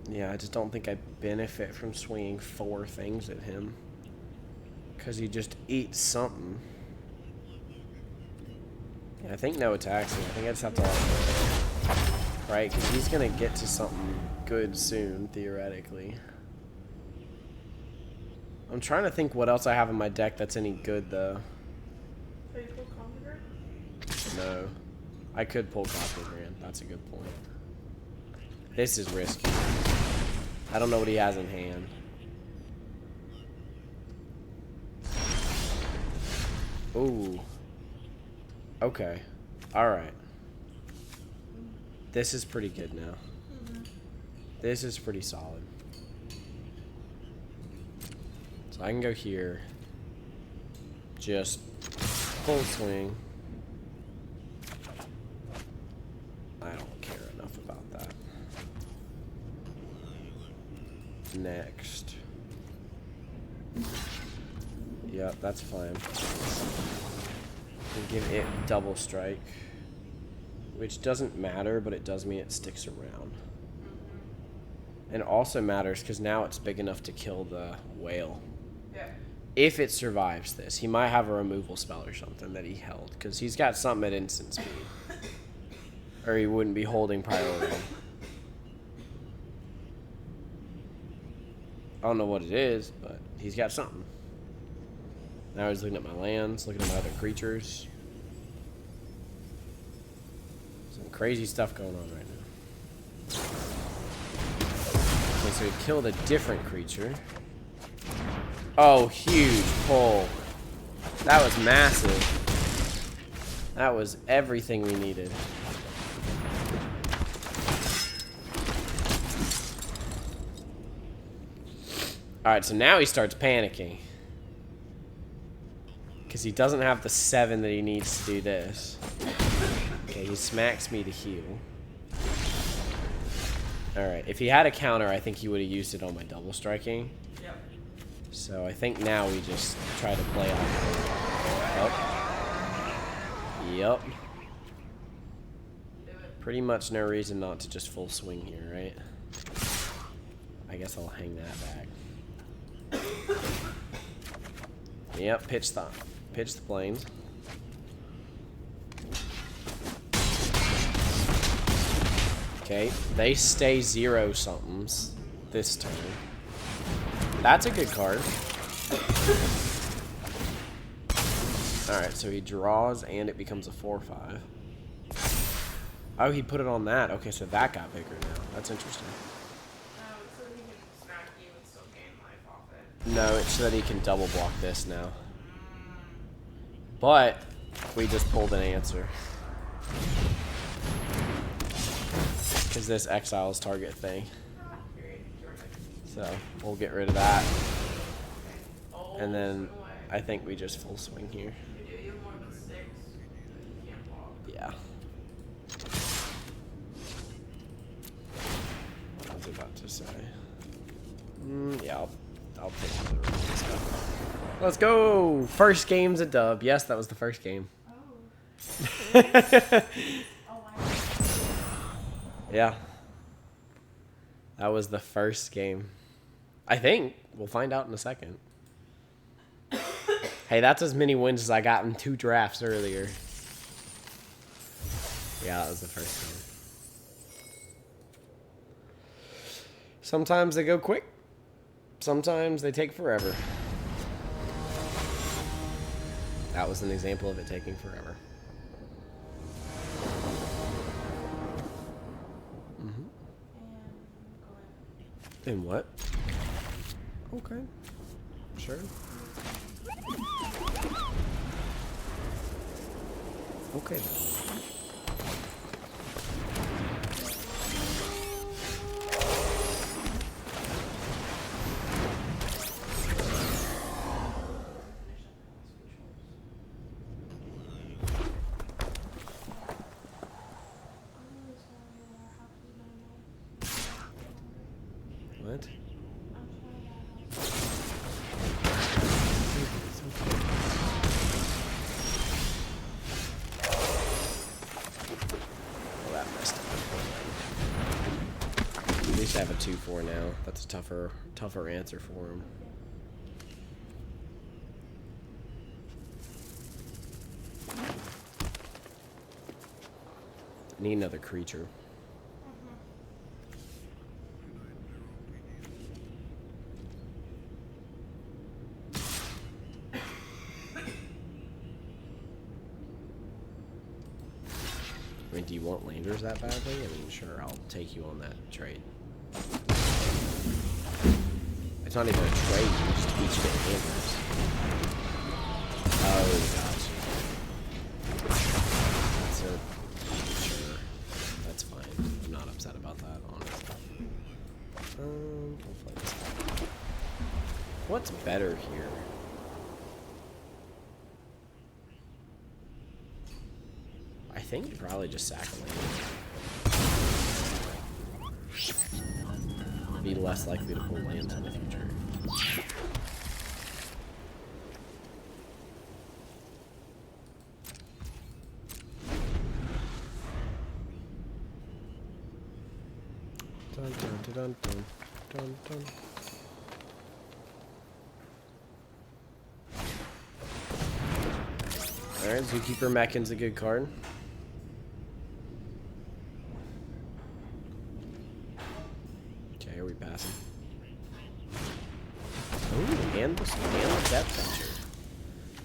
Speaker 1: yeah, I just don't think I benefit from swinging 4 things at him. Because he just eats something. Yeah, I think no attacks here. I think I just have to... right, because he's going to get to something good soon, theoretically. I'm trying to think what else I have in my deck that's any good, though.
Speaker 2: So you pull Conqueror?
Speaker 1: No. I could pull Copper Grand. That's a good point. This is risky. I don't know what he has in hand. Ooh. Okay. Alright. This is pretty good now. This is pretty solid. So I can go here. Just full swing. I don't care enough about that. Next. Yep, that's fine. And give it double strike. Which doesn't matter, but it does mean it sticks around. And also matters because now it's big enough to kill the whale.
Speaker 2: Yeah.
Speaker 1: If it survives this, he might have a removal spell or something that he held. Because he's got something at instant speed. Or he wouldn't be holding priority. I don't know what it is, but he's got something. Now he's looking at my lands, looking at my other creatures. Some crazy stuff going on right now. Okay, so he killed a different creature. Oh, huge pull. That was massive. That was everything we needed. Alright, so now he starts panicking. Because he doesn't have the 7 that he needs to do this. Okay, he smacks me to heal. Alright, if he had a counter, I think he would have used it on my double striking.
Speaker 2: Yep.
Speaker 1: So I think now we just try to play off. Yep. Pretty much no reason not to just full swing here, right? I guess I'll hang that back. Yep, pitch the planes. Okay, they stay 0 somethings this turn. That's a good card. Alright, so he draws and it becomes a 4/5. Oh, he put it on that. Okay, so that got bigger now. That's interesting.
Speaker 2: So he can smack you and still gain life off it.
Speaker 1: No, it's so that he can double block this now. But we just pulled an answer. Because this exiles target thing. So we'll get rid of that. And then I think we just full swing here. Yeah. What I was about to say. Yeah, I'll take the rest. Let's go! First game's a dub. Yes, that was the first game. Yeah. That was the first game. I think. We'll find out in a second. Hey, that's as many wins as I got in 2 drafts earlier. Yeah, that was the first game. Sometimes they go quick. Sometimes they take forever. That was an example of it taking forever. In what? Okay. Sure. Okay then. 2/4 now. That's a tougher answer for him. Need another creature. I mean, do you want Landers that badly? I mean, sure, I'll take you on that trade. It's not even a trade, you just each get Landers. Oh, gotcha. That's a... Sure. That's fine. I'm not upset about that, honestly. We'll play this guy. What's better here? I think probably just sack a land. Be less likely to pull lands in the future. Dun, dun, dun, dun, dun, dun. Alright, Zookeeper Mechan's a good card. Okay, are we passing? Ooh, and the Depth Puncher.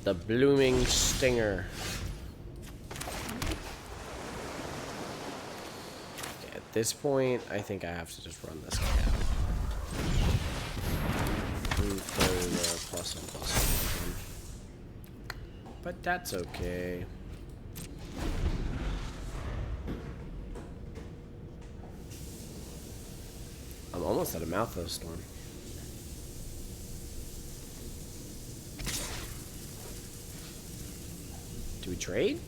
Speaker 1: The Blooming Stinger. Okay, at this point, I think I have to just run this guy out. For the +1/+1. But that's okay. I'm almost out of Mouth of the Storm. Do we trade?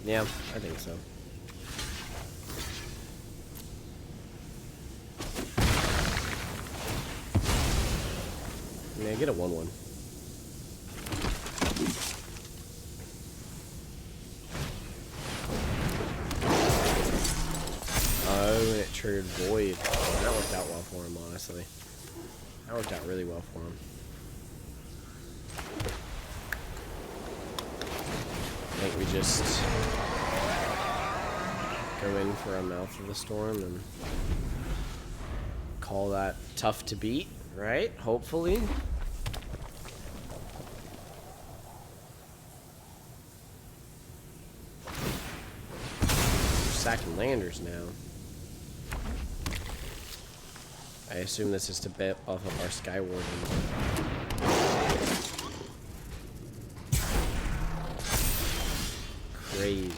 Speaker 1: Yeah, I think so. Yeah, get a 1/1. Oh, and it triggered Void. That worked out well for him, honestly. That worked out really well for him. I think we just go in for a Mouth of the Storm and call that tough to beat, right? Hopefully. Sacking Landers now. I assume this is to bet off of our Skywarden. Crazy.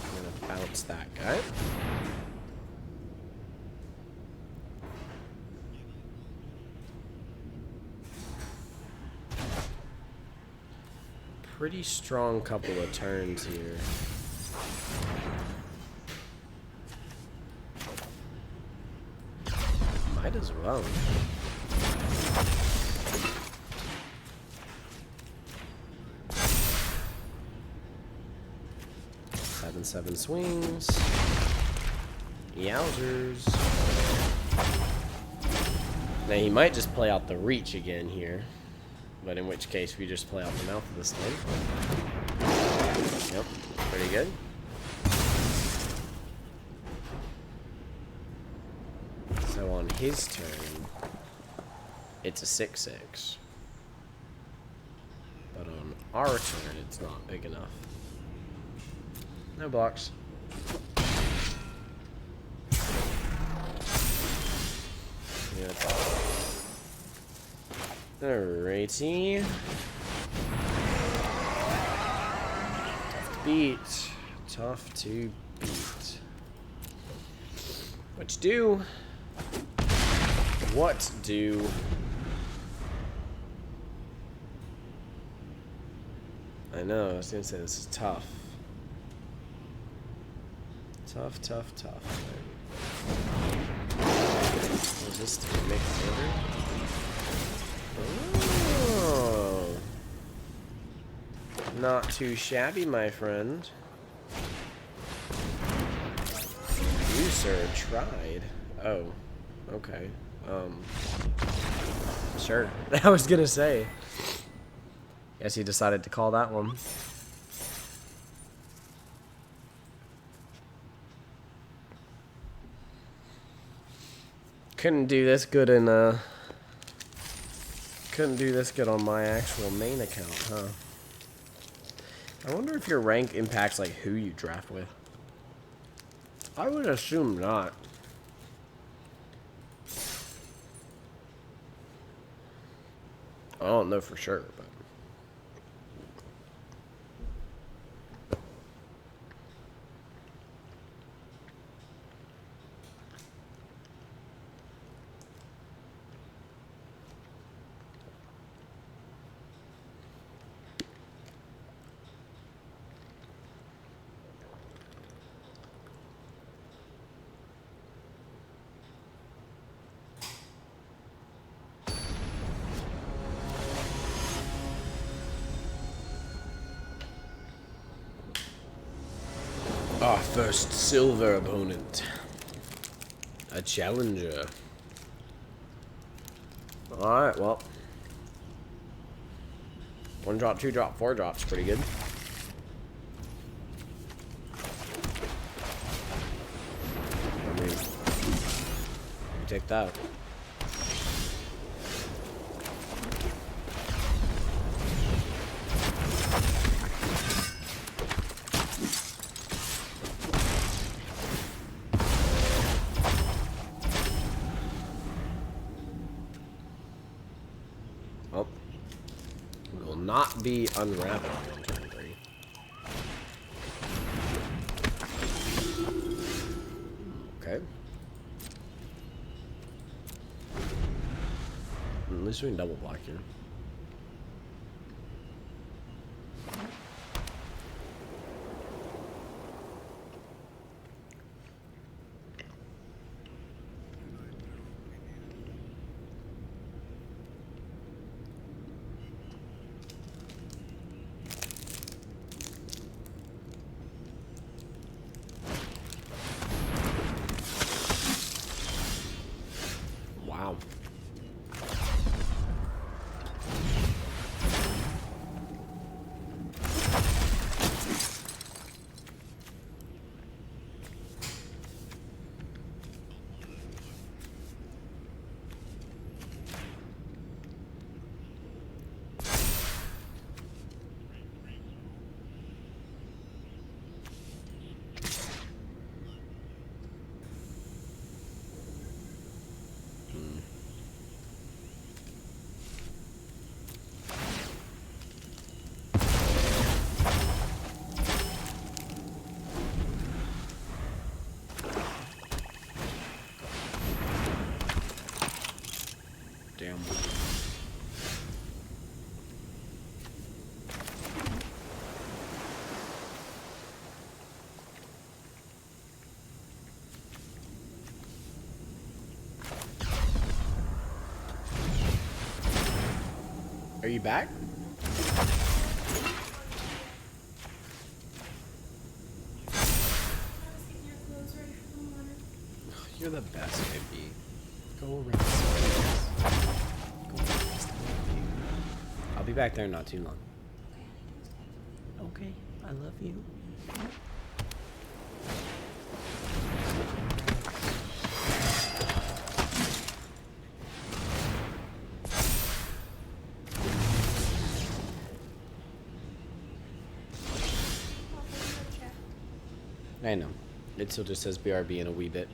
Speaker 1: I'm gonna bounce that guy. Pretty strong couple of turns here. Might as well. Seven swings. Yowzers. Now he might just play out the reach again here. But in which case we just play out the Mouth of the Storm. Yep, pretty good. So on his turn, it's a 6/6. But on our turn, it's not big enough. No blocks. Yeah, that's all. Alrighty. Tough to beat. Tough to beat. What do? What do? I know, I was gonna say this is tough. Tough. What is this to make order? Oh. Not too shabby, my friend. You, sir, tried. Oh, okay. Sure. I was gonna say. Guess he decided to call that one. Couldn't do this good in, couldn't do this good on my actual main account, huh? I wonder if your rank impacts, like, who you draft with. I would assume not. I don't know for sure, but... Our first silver opponent. A challenger. Alright, well. 1 drop, 2 drop, 4 drops, pretty good. I mean, you take that. Oh. We will not be unraveling on turn 3. Okay. At least we can double block here. Wow. Damn. Are you back? You're the best, baby. Go rest. Go rest. I'll be back there not too long. Okay, I love you. I know. It still just says BRB in a wee bit.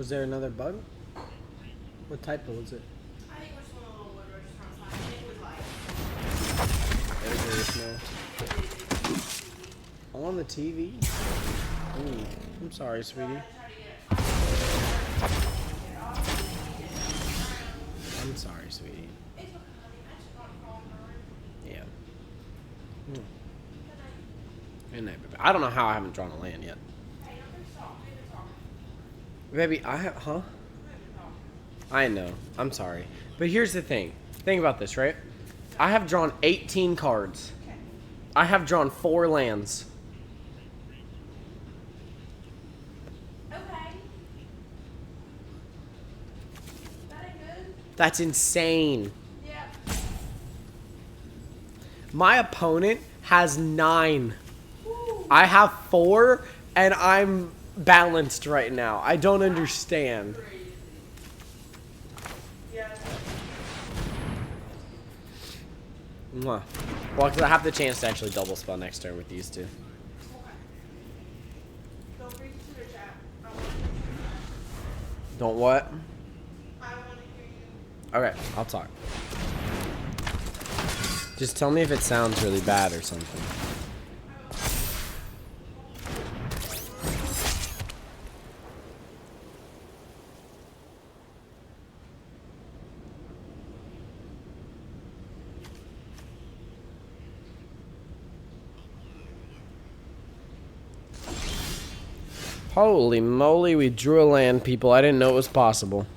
Speaker 1: Was there another bug? What type was it?
Speaker 2: I think we're just one little wood roach trying to find. I think it was like.
Speaker 1: It was very small. On the TV? Ooh, I'm sorry, sweetie. I'm sorry, sweetie. Yeah. Good night, baby. I don't know how I haven't drawn a land yet. Baby, I have, huh? I know. I'm sorry. But here's the thing. Think about this, right? I have drawn 18 cards. I have drawn 4 lands.
Speaker 2: Okay. That ain't good.
Speaker 1: That's insane.
Speaker 2: Yeah.
Speaker 1: My opponent has 9.
Speaker 2: Woo.
Speaker 1: I have 4, and I'm balanced right now. I don't understand.
Speaker 2: Yeah.
Speaker 1: Mwah. Well, because I have the chance to actually double spell next turn with these two.
Speaker 2: Okay. Feel free to Twitter chat. I want to
Speaker 1: Don't what?
Speaker 2: I want to hear you.
Speaker 1: Okay, I'll talk. Just tell me if it sounds really bad or something. Holy moly, we drew a land, people. I didn't know it was possible.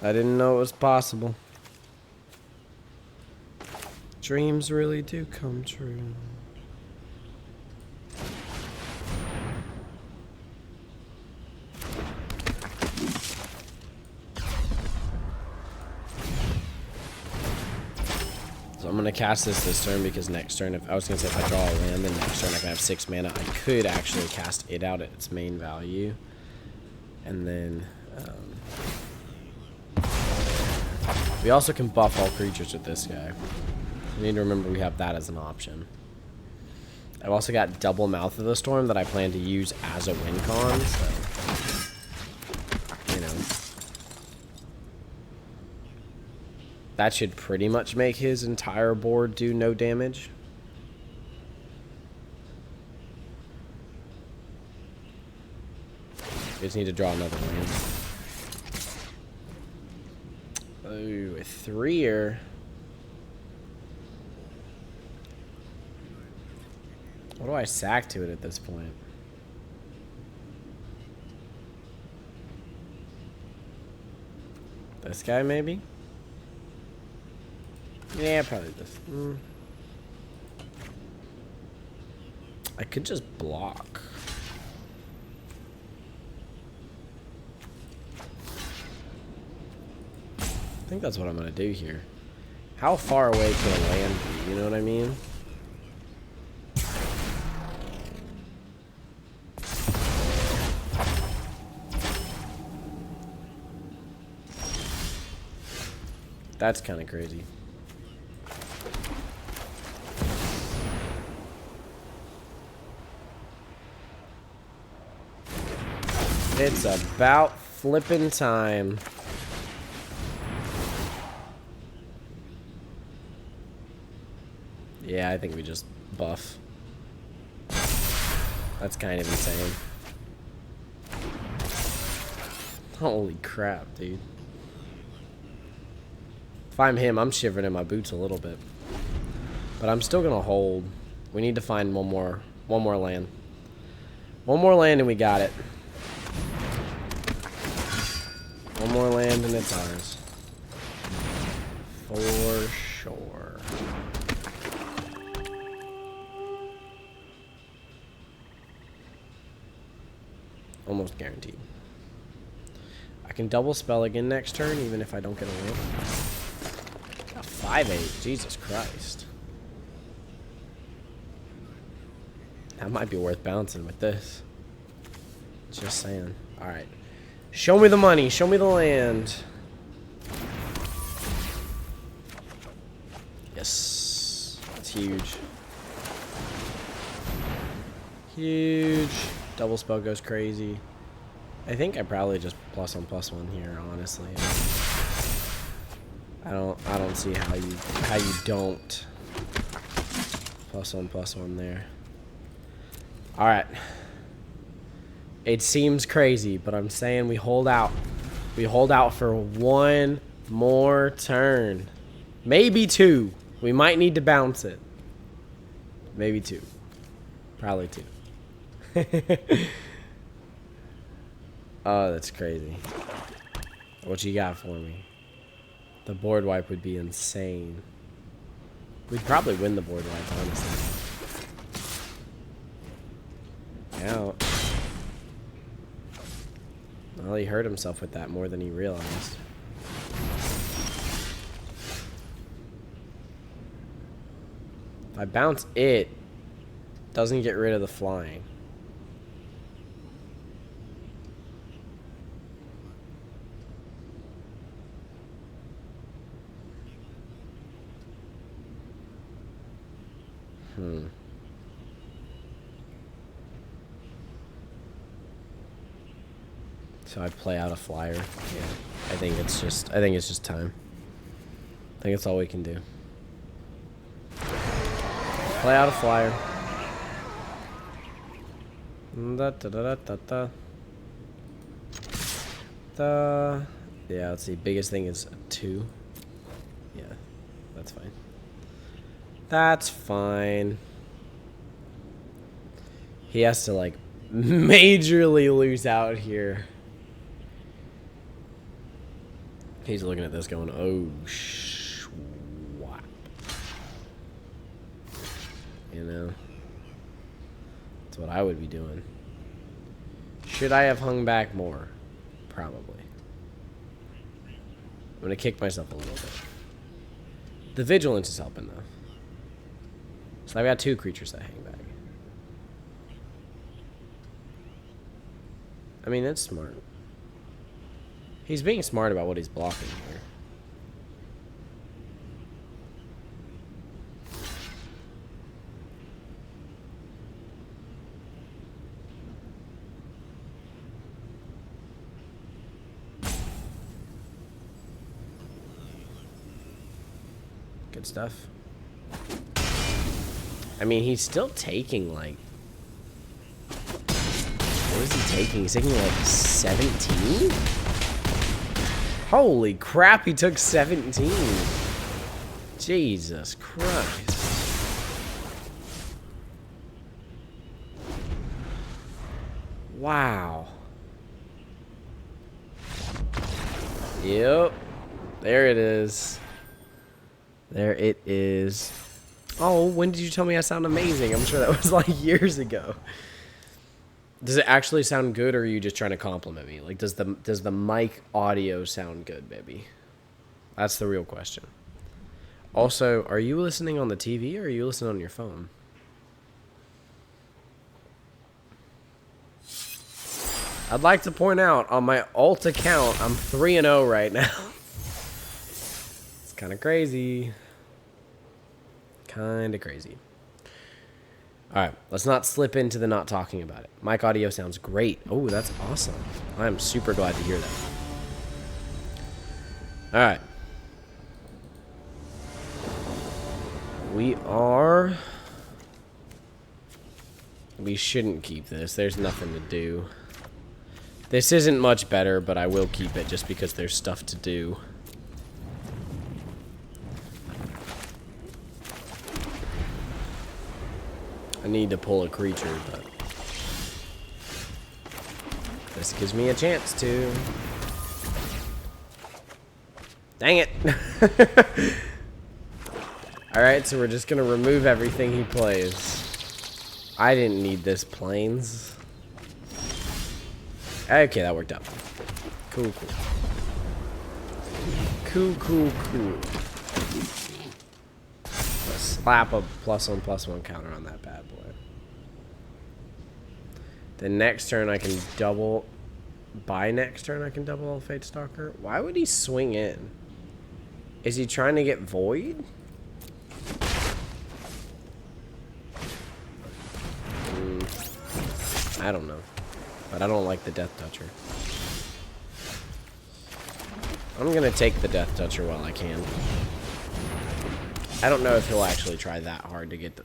Speaker 1: I didn't know it was possible. Dreams really do come true. So I'm gonna cast this turn because next turn, if I was gonna say if I draw a land, then next turn I can have 6 mana. I could actually cast it out at its main value, and then we also can buff all creatures with this guy. We need to remember we have that as an option. I've also got double Mouth of the Storm that I plan to use as a win con, so you know. That should pretty much make his entire board do no damage. We just need to draw another land. Oh, a 3-er. What do I sack to it at this point? This guy, maybe? Yeah, probably this. I could just block. I think that's what I'm gonna do here. How far away can a land be? You know what I mean? That's kind of crazy. It's about flipping time. Yeah, I think we just buff. That's kind of insane. Holy crap, dude. If I'm him, I'm shivering in my boots a little bit. But I'm still gonna hold. We need to find one more land. One more land and we got it. One more land and it's ours. For sure. Almost guaranteed. I can double spell again next turn even if I don't get a land. A 5/8. Jesus Christ. That might be worth bouncing with this. Just saying. Alright. Show me the money. Show me the land. Yes. That's huge. Huge. Double spell goes crazy. I think I probably just +1/+1 here, honestly. I don't see how you don't +1/+1 there. All right. It seems crazy, but I'm saying we hold out. We hold out for one more turn. Maybe two. We might need to bounce it. Maybe two. Probably two. Oh, that's crazy. What you got for me? The board wipe would be insane. We'd probably win the board wipe, honestly. Out. Well, he hurt himself with that more than he realized. If I bounce it, doesn't get rid of the flying. So I play out a flyer. Yeah. I think it's just time. I think it's all we can do. Play out a flyer. Da, da, da, da, da, da. Yeah, let's see. Biggest thing is a 2. Yeah, that's fine. That's fine. He has to, like, majorly lose out here. He's looking at this going, oh, swap. You know? That's what I would be doing. Should I have hung back more? Probably. I'm going to kick myself a little bit. The vigilance is helping, though. So I've got 2 creatures that hang back. I mean, that's smart. He's being smart about what he's blocking here. Good stuff. I mean, he's still taking, like... What is he taking? He's taking, like, 17? Holy crap, he took 17. Jesus Christ. Wow. Yep. There it is. There it is. Oh, when did you tell me I sound amazing? I'm sure that was like years ago. Does it actually sound good, or are you just trying to compliment me? Like, does the mic audio sound good, baby? That's the real question. Also, are you listening on the TV, or are you listening on your phone? I'd like to point out, on my alt account, I'm 3-0 right now. It's kind of crazy. Kind of crazy. All right, let's not slip into the not talking about it. Mic audio sounds great. Oh, that's awesome. I'm super glad to hear that. All right. We shouldn't keep this. There's nothing to do. This isn't much better, but I will keep it just because there's stuff to do. I need to pull a creature, but this gives me a chance to. Dang it. Alright, so we're just going to remove everything he plays. I didn't need this planes. Okay, that worked out. Cool, cool. Cool, cool, cool. Let's slap a +1/+1 counter on that bad boy. The next turn I can double... By next turn I can double all Fate Stalker? Why would he swing in? Is he trying to get Void? I don't know. But I don't like the Death Toucher. I'm gonna take the Death Toucher while I can. I don't know if he'll actually try that hard to get the...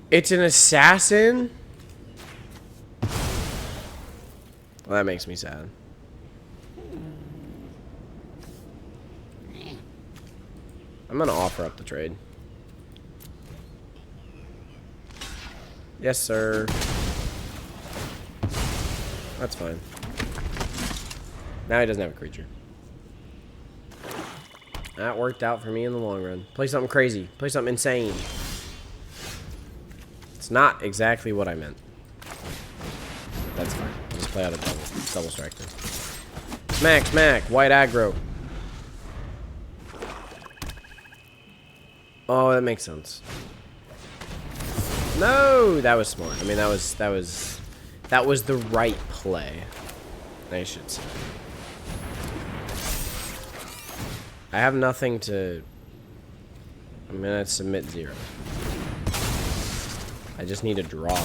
Speaker 1: It's an assassin? Well, that makes me sad. I'm gonna offer up the trade. Yes, sir. That's fine. Now he doesn't have a creature. That worked out for me in the long run. Play something crazy. Play something insane. It's not exactly what I meant. That's fine. I'll just play out a double strike then. Smack, smack. White aggro. Oh, that makes sense. No, that was smart. I mean, that was the right play, I should say. I have nothing to... I'm gonna submit 0. I just need a draw.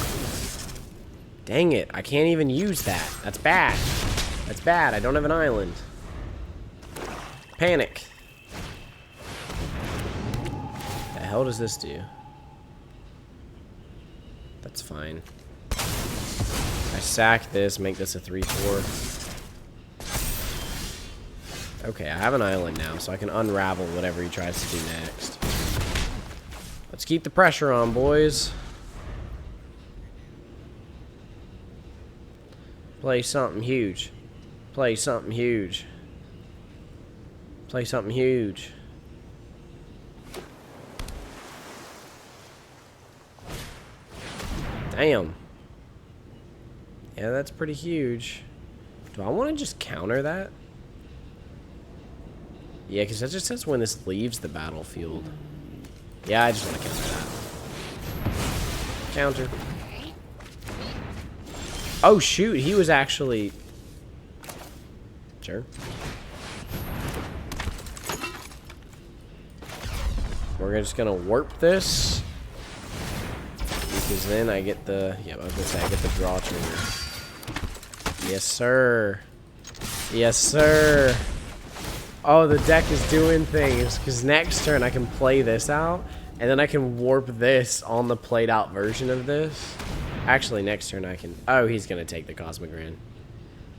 Speaker 1: Dang it, I can't even use that. That's bad. That's bad. I don't have an island. Panic. The hell does this do? That's fine. I sack this, make this a 3/4. Okay, I have an island now, so I can unravel whatever he tries to do next. Let's keep the pressure on, boys. Play something huge. Play something huge. Play something huge. Damn. Yeah, that's pretty huge. Do I want to just counter that? Yeah, because that just says when this leaves the battlefield. Yeah, I just want to counter that. Counter. Oh, shoot. He was actually... Sure. We're just going to warp this. Because then I get the... Yeah, I was going to say I get the draw trigger. Yes, sir. Yes, sir. Oh, the deck is doing things. Because next turn I can play this out. And then I can warp this on the played out version of this. Actually, next turn I can... Oh, he's going to take the Cosmic Grand.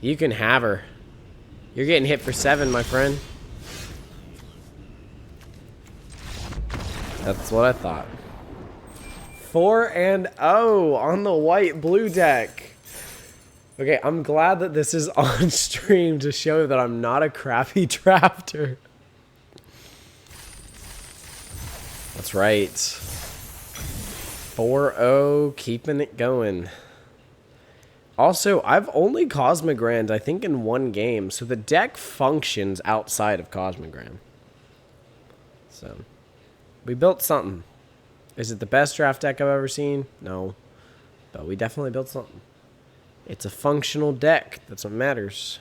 Speaker 1: You can have her. You're getting hit for 7, my friend. That's what I thought. 4-0 on the white-blue deck. Okay, I'm glad that this is on stream to show that I'm not a crappy drafter. That's right. 4-0, keeping it going. Also, I've only Cosmic Grand, I think, in 1 game, so the deck functions outside of Cosmic Grand. So, we built something. Is it the best draft deck I've ever seen? No. But we definitely built something. It's a functional deck. That's what matters.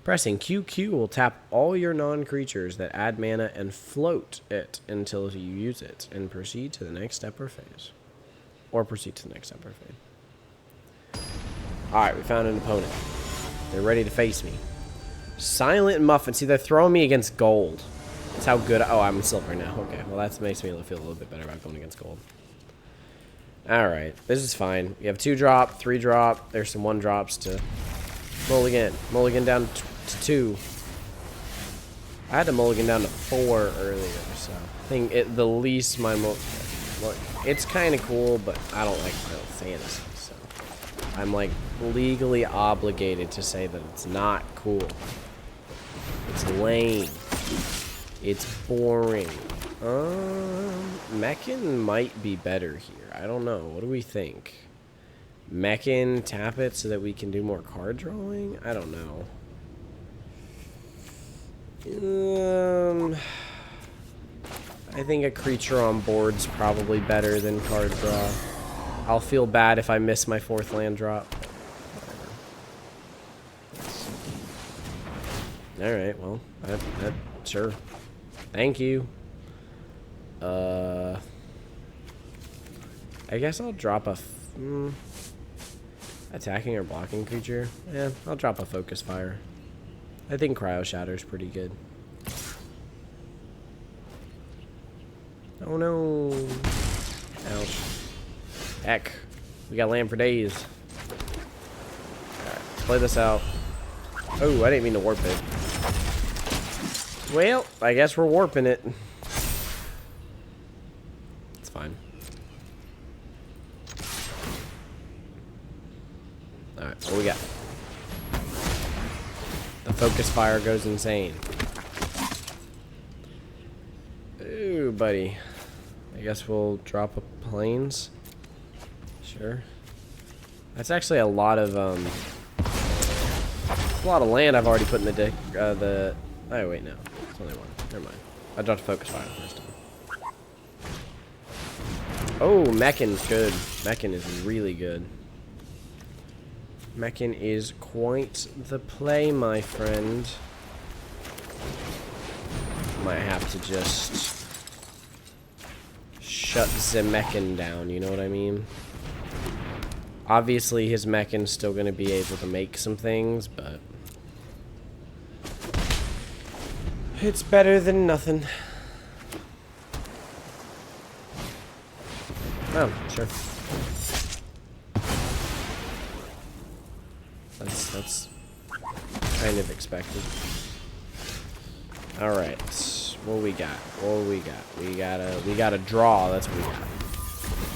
Speaker 1: Pressing QQ will tap all your non-creatures that add mana and float it until you use it, and proceed to the next step or phase. Or proceed to the next step or phase. Alright, we found an opponent. They're ready to face me. Silent Muffin. See, they're throwing me against gold. That's how good... Oh, I'm silver now. Okay, well, that makes me feel a little bit better about going against gold. Alright, this is fine. We have 2-drop, 3-drop. There's some 1-drops to mulligan. Mulligan down to 2. I had to mulligan down to 4 earlier, so I think the least my... It's kind of cool, but I don't like Final Fantasy, so I'm, like, legally obligated to say that it's not cool. It's lame. It's boring. Mechan might be better here. I don't know. What do we think? Mechan, tap it so that we can do more card drawing? I don't know. I think a creature on board's probably better than card draw. I'll feel bad if I miss my 4th land drop. Alright, well, sure. Thank you. I guess I'll drop a... Attacking or blocking creature? Yeah, I'll drop a focus fire. I think Cryo Shatter's pretty good. Oh no. Ouch. Heck. We got land for days. Alright, play this out. Oh, I didn't mean to warp it. Well, I guess we're warping it. It's fine. Alright, what we got? The focus fire goes insane. Ooh, buddy. I guess we'll drop a plains. Sure. That's actually a lot of land I've already put in the deck. Oh wait, no. It's only one. Never mind. I dropped a focus fire the first time. Oh, Mechan's good. Mechan is really good. Mechan is quite the play, my friend. Might have to just shut the Mechan down, you know what I mean? Obviously, his Mechan's still going to be able to make some things, but it's better than nothing. Oh, sure. That's kind of expected. All right, what we got? What we got? We gotta draw. That's what we got.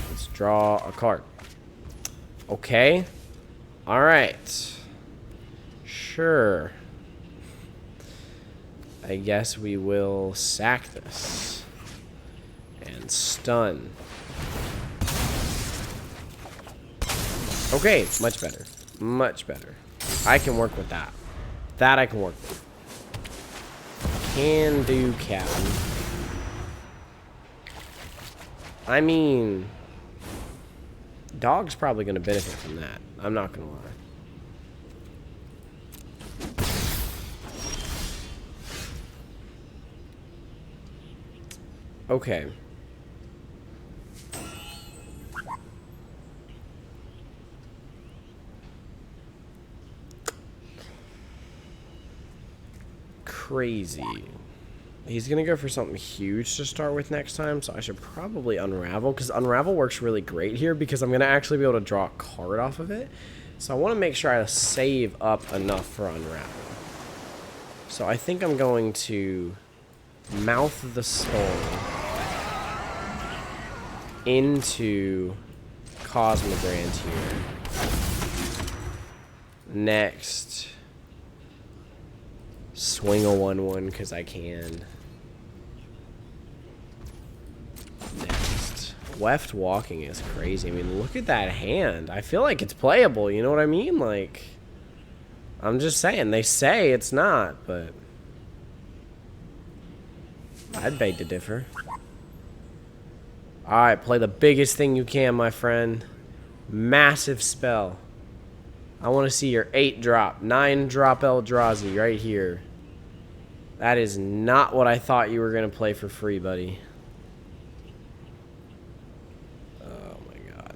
Speaker 1: Let's draw a card. Okay. All right. Sure. I guess we will sack this and stun. Okay, much better. Much better. I can work with that. That I can work with. Can do, Captain. I mean, Dog's probably going to benefit from that. I'm not going to lie. Okay. Crazy. He's gonna go for something huge to start with next time, so I should probably Unravel, because Unravel works really great here because I'm gonna actually be able to draw a card off of it. So I want to make sure I save up enough for Unravel. So I think I'm going to Mouth the Storm into Cosmogrant here. Next, swing a 1/1 because I can. Next, Weft Walking is crazy. I mean, look at that hand. I feel like it's playable, you know what I mean? Like, I'm just saying. They say it's not, but I'd beg to differ. Alright, play the biggest thing you can, my friend. Massive spell. I want to see your 8-drop, 9-drop Eldrazi right here. That is not what I thought you were going to play for free, buddy. Oh my god.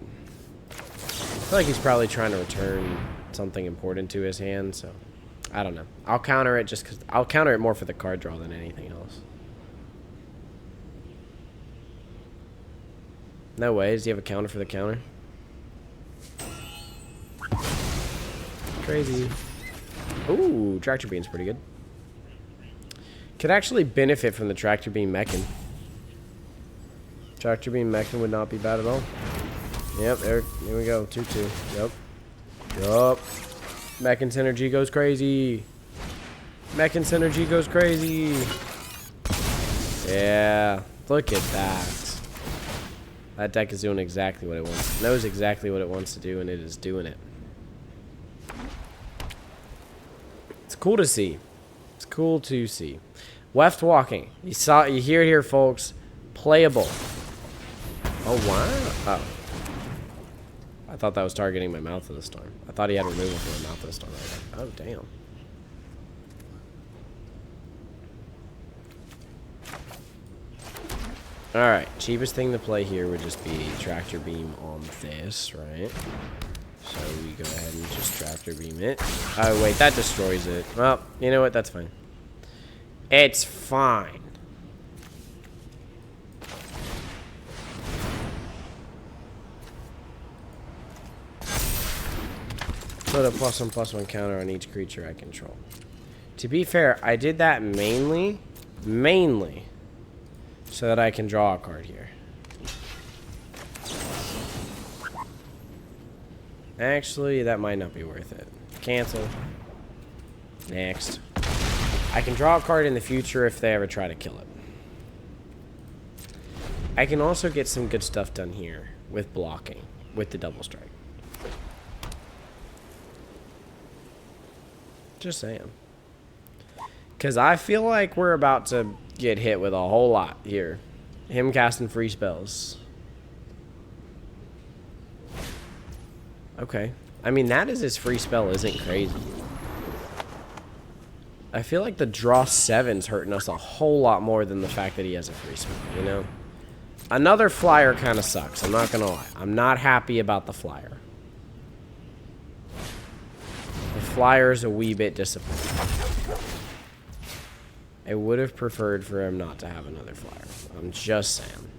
Speaker 1: I feel like he's probably trying to return something important to his hand, so I don't know. I'll counter it just because I'll counter it more for the card draw than anything else. No way. Does he have a counter for the counter? Crazy. Ooh, Tractor Beam's pretty good. Could actually benefit from the Tractor Beam Mechan. Tractor Beam Mechan would not be bad at all. Yep, there we go. 2/2. Yep. Yup. Mechan Synergy goes crazy. Mechan Synergy goes crazy. Yeah. Look at that. That deck is doing exactly what it wants. It knows exactly what it wants to do, and it is doing it. It's cool to see. It's cool to see. Weft Walking. You hear it here, folks. Playable. Oh, wow. Oh. I thought that was targeting my Mouth of the Storm. I thought he had removal for the Mouth of the Storm. I was like, oh, damn. Alright, cheapest thing to play here would just be Tractor Beam on this, right? So we go ahead and just Tractor Beam it. Oh, wait, that destroys it. Well, you know what? That's fine. It's fine. Put a +1/+1 counter on each creature I control. To be fair, I did that mainly, so that I can draw a card here. Actually, that might not be worth it. Cancel. Next. I can draw a card in the future if they ever try to kill it. I can also get some good stuff done here with blocking, with the double strike. Just saying. Because I feel like we're about to get hit with a whole lot here. Him casting free spells. Okay. I mean, that is his free spell isn't crazy. I feel like the draw 7's hurting us a whole lot more than the fact that he has a free spell, you know? Another flyer kind of sucks, I'm not gonna lie. I'm not happy about the flyer. The flyer's a wee bit disappointing. I would have preferred for him not to have another flyer. I'm just saying.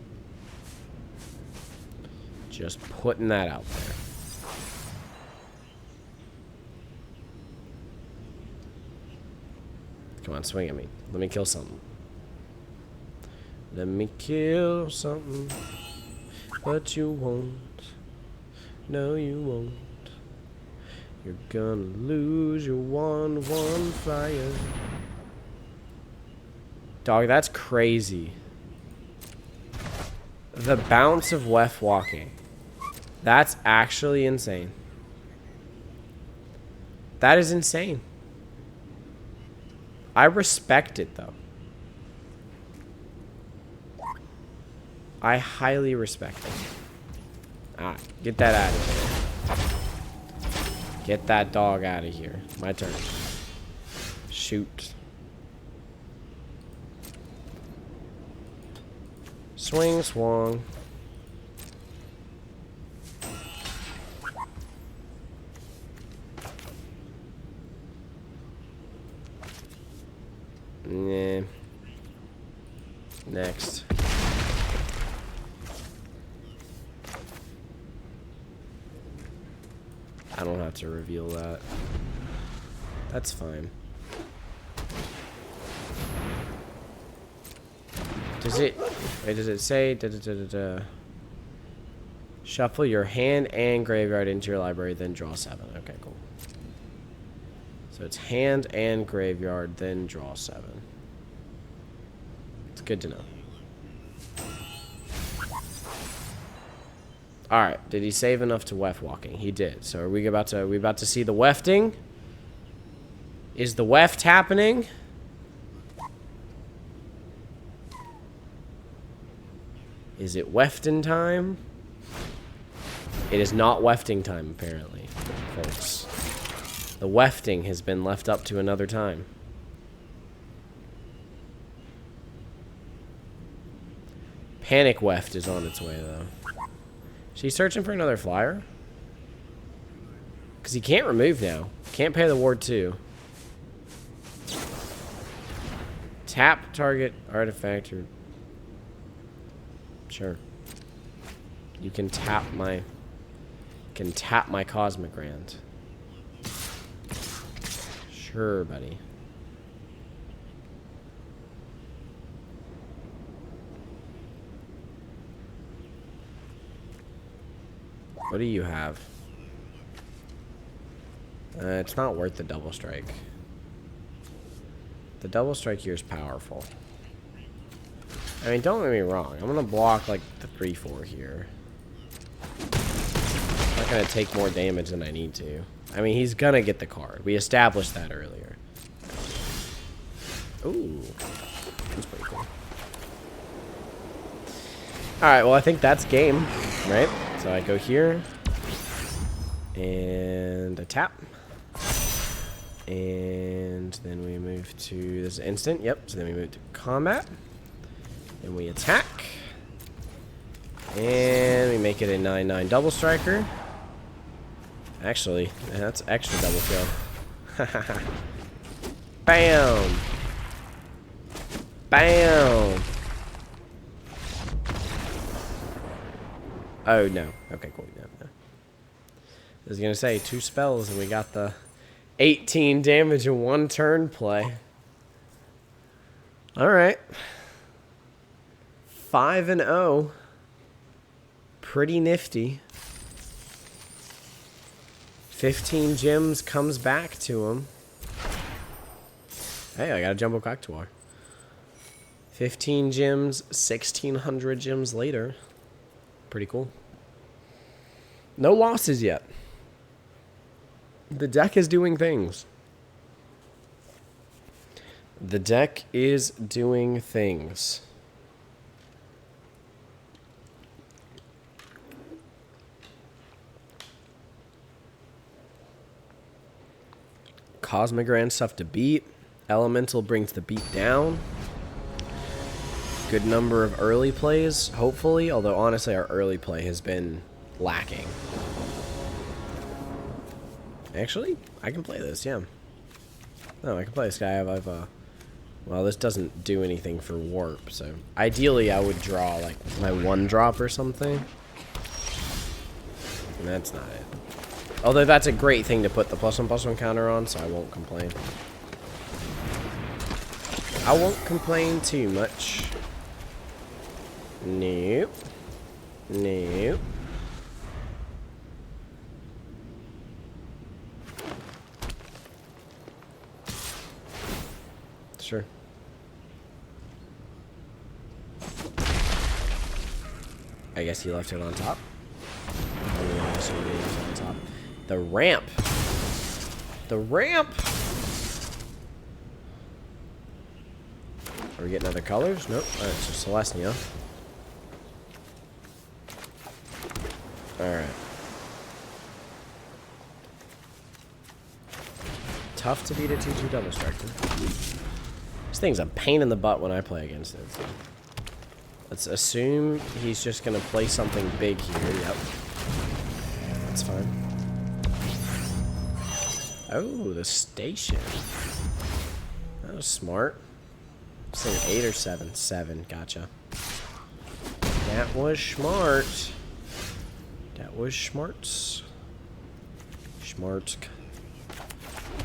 Speaker 1: Just putting that out there. Come on, swing at me. Let me kill something. Let me kill something. But you won't. No, you won't. You're gonna lose your 1/1 flyer. Dog, that's crazy. The bounce of Wef walking. That's actually insane. That is insane. I respect it, though. I highly respect it. Alright, get that out of here. Get that dog out of here. My turn. Shoot. Swing, swung. Nah. Next. I don't have to reveal that. That's fine. Does it... Wait, does it say... Shuffle your hand and graveyard into your library, then draw 7. Okay, cool. So it's hand and graveyard, then draw 7. It's good to know. Alright, did he save enough to weft walking? He did. So are we about to see the wefting? Is the weft happening? Is it wefting time? It is not wefting time, apparently, folks. The wefting has been left up to another time. Panic weft is on its way, though. She's searching for another flyer? Because he can't remove now. Can't pay the ward 2. Tap target artifact or... Sure. You can tap my... Cosmic Grand. Sure, buddy. What do you have? It's not worth the double strike. The double strike here is powerful. I mean, don't get me wrong. I'm gonna block like the 3/4 here. I'm not gonna take more damage than I need to. I mean, he's gonna get the card. We established that earlier. Ooh, that's pretty cool. All right, well, I think that's game, right? So I go here, and I tap, and then we move to this instant. Yep. So then we move to combat, and we attack, And we make it a 9/9 double striker. Actually, that's extra double kill. Bam! Bam! Oh, no. Okay, cool. No. I was going to say 2 spells and we got the 18 damage in 1 turn play. Alright. 5-0. Pretty nifty. 15 gems comes back to him. Hey, I got a Jumbo Cactuar. 15 gems, 1,600 gems later. Pretty cool. No losses yet. The deck is doing things. The deck is doing things. Cosmic Grand stuff to beat. Elemental brings the beat down. Good number of early plays, hopefully. Although, honestly, our early play has been lacking. Actually, I can play this, yeah. No, I can play this guy. Well, this doesn't do anything for warp, so... Ideally, I would draw, like, my 1-drop or something. And that's not it. Although that's a great thing to put the +1/+1 counter on, so I won't complain. I won't complain too much. Nope. Nope. Sure. I guess he left it on top. On top. The ramp. The ramp. Are we getting other colors? Nope. Alright, so Celestia. Alright. Tough to beat a 2/2 double striker. This thing's a pain in the butt when I play against it. So. Let's assume he's just going to play something big here. Yep. That's fine. Oh, the station. That was smart. I was thinking 8 or 7. 7. Gotcha. That was smart. That was smart. Smart.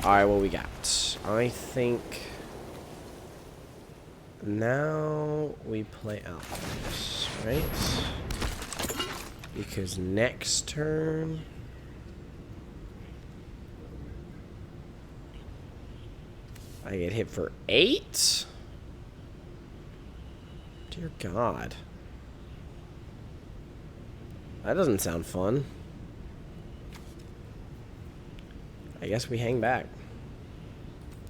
Speaker 1: Alright, what we got? I think... Now we play out this, right? Because next turn... I get hit for 8? Dear God. That doesn't sound fun. I guess we hang back.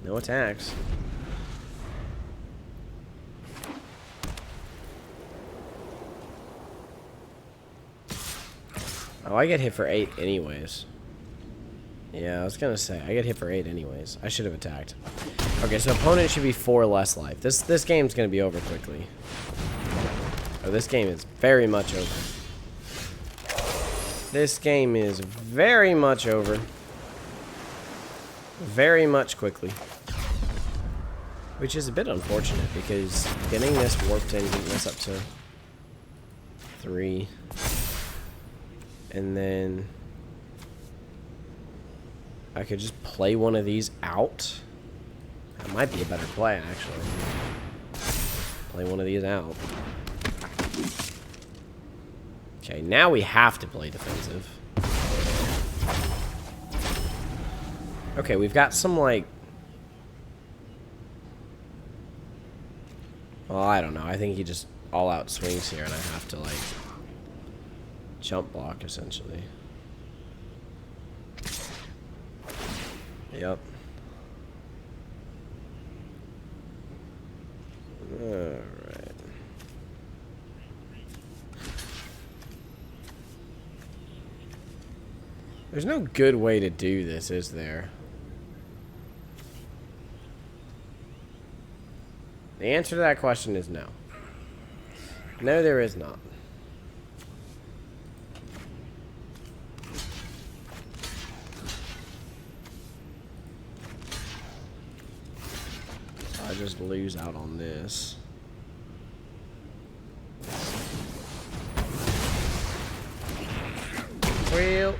Speaker 1: No attacks. Oh, I get hit for 8 anyways. Yeah, I was gonna say, I get hit for 8 anyways. I should have attacked. Okay, so opponent should be 4 less life. This game's gonna be over quickly. Oh, this game is very much over. This game is very much over. Very much quickly. Which is a bit unfortunate, because getting this warped in, getting this up to 3... And then I could just play one of these out. That might be a better play, actually. Play one of these out. Okay, now we have to play defensive. Okay, we've got some, like... Well, I don't know. I think he just all-out swings here, and I have to, like... jump block, essentially. Yep. Alright. There's no good way to do this, is there? The answer to that question is no. No, there is not. I just lose out on this. Well,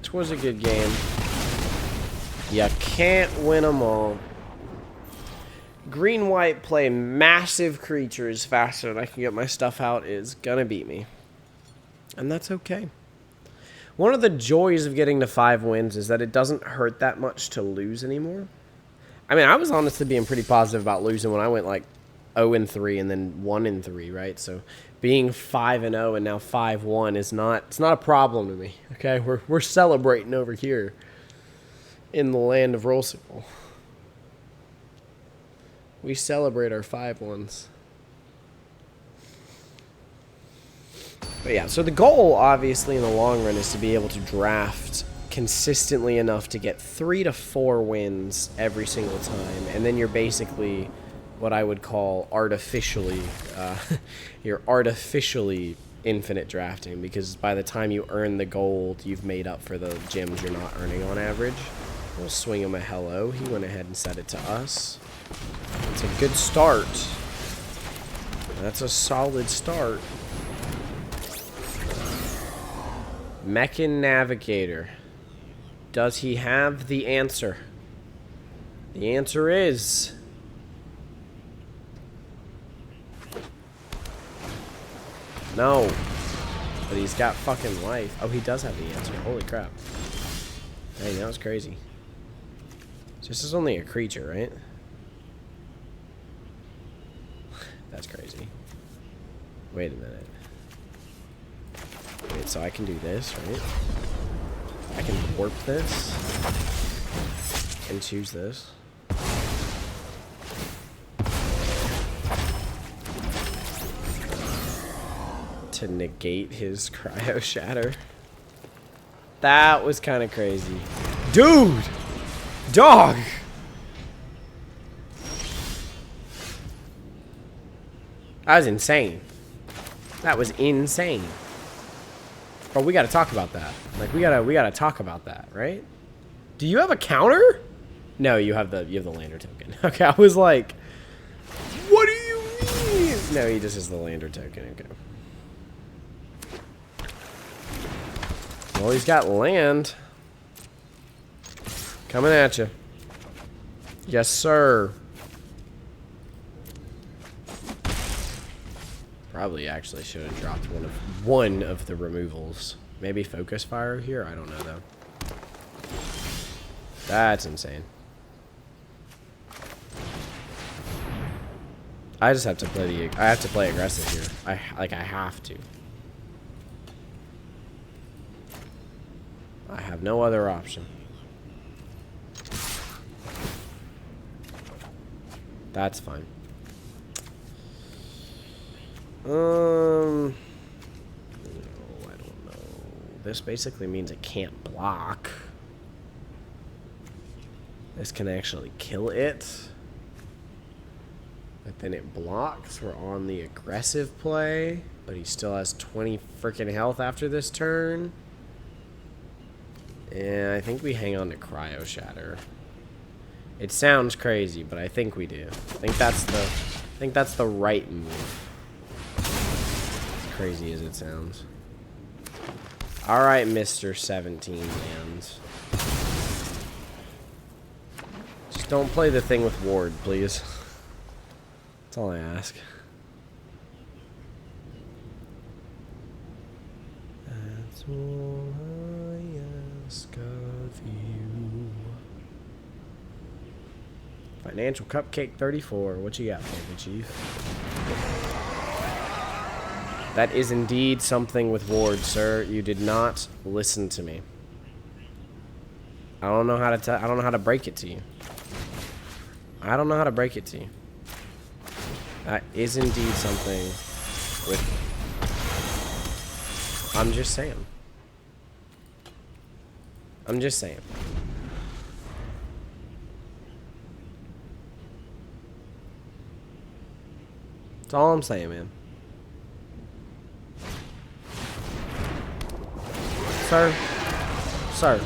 Speaker 1: it was a good game. You can't win them all. Green-white play massive creatures faster than I can get my stuff out is gonna beat me. And that's okay. One of the joys of getting to 5 wins is that it doesn't hurt that much to lose anymore. I mean, I was honestly being pretty positive about losing when I went like 0-3 and then 1-3, right? So being 5-0 and now 5-1 is it's not a problem to me. Okay, we're celebrating over here in the land of Rollsicle. We celebrate our 5-1s. But yeah, so the goal, obviously, in the long run is to be able to draft consistently enough to get 3 to 4 wins every single time. And then you're basically what I would call artificially, you're artificially infinite drafting. Because by the time you earn the gold, you've made up for the gems you're not earning on average. We'll swing him a hello. He went ahead and set it to us. It's a good start. That's a solid start. Mechan Navigator. Does he have the answer? The answer is... no. But he's got fucking life. Oh, he does have the answer. Holy crap. Dang, that was crazy. This is only a creature, right? That's crazy. Wait a minute. Wait, so I can do this, right? I can warp this. And choose this. To negate his Cryo Shatter. That was kind of crazy. Dude! Dog! That was insane. That was insane. But we gotta talk about that. Like we gotta talk about that, right? Do you have a counter? No, you have the lander token. Okay, I was like, what do you mean? No, he just has the lander token. Okay. Well, he's got land. Coming at you. Yes, sir. Probably actually should have dropped one of the removals. Maybe Focus Fire here? I don't know though. That's insane. I just have to play I have to play aggressive here. I have to. I have no other option. That's fine. No, I don't know. This basically means it can't block. This can actually kill it. But then it blocks. We're on the aggressive play. But he still has 20 freaking health after this turn. And I think we hang on to Cryo Shatter. It sounds crazy, but I think we do. I think that's the right move. As crazy as it sounds. Alright, Mr. 17 lands. Just don't play the thing with Ward, please. That's all I ask. That's all I ask of you. Financial Cupcake 34. What you got for me, Chief? That is indeed something with Ward, sir. You did not listen to me. I don't know how to I don't know how to break it to you. I don't know how to break it to you. That is indeed something with... I'm just saying. I'm just saying. That's all I'm saying, man. Sir. Sir.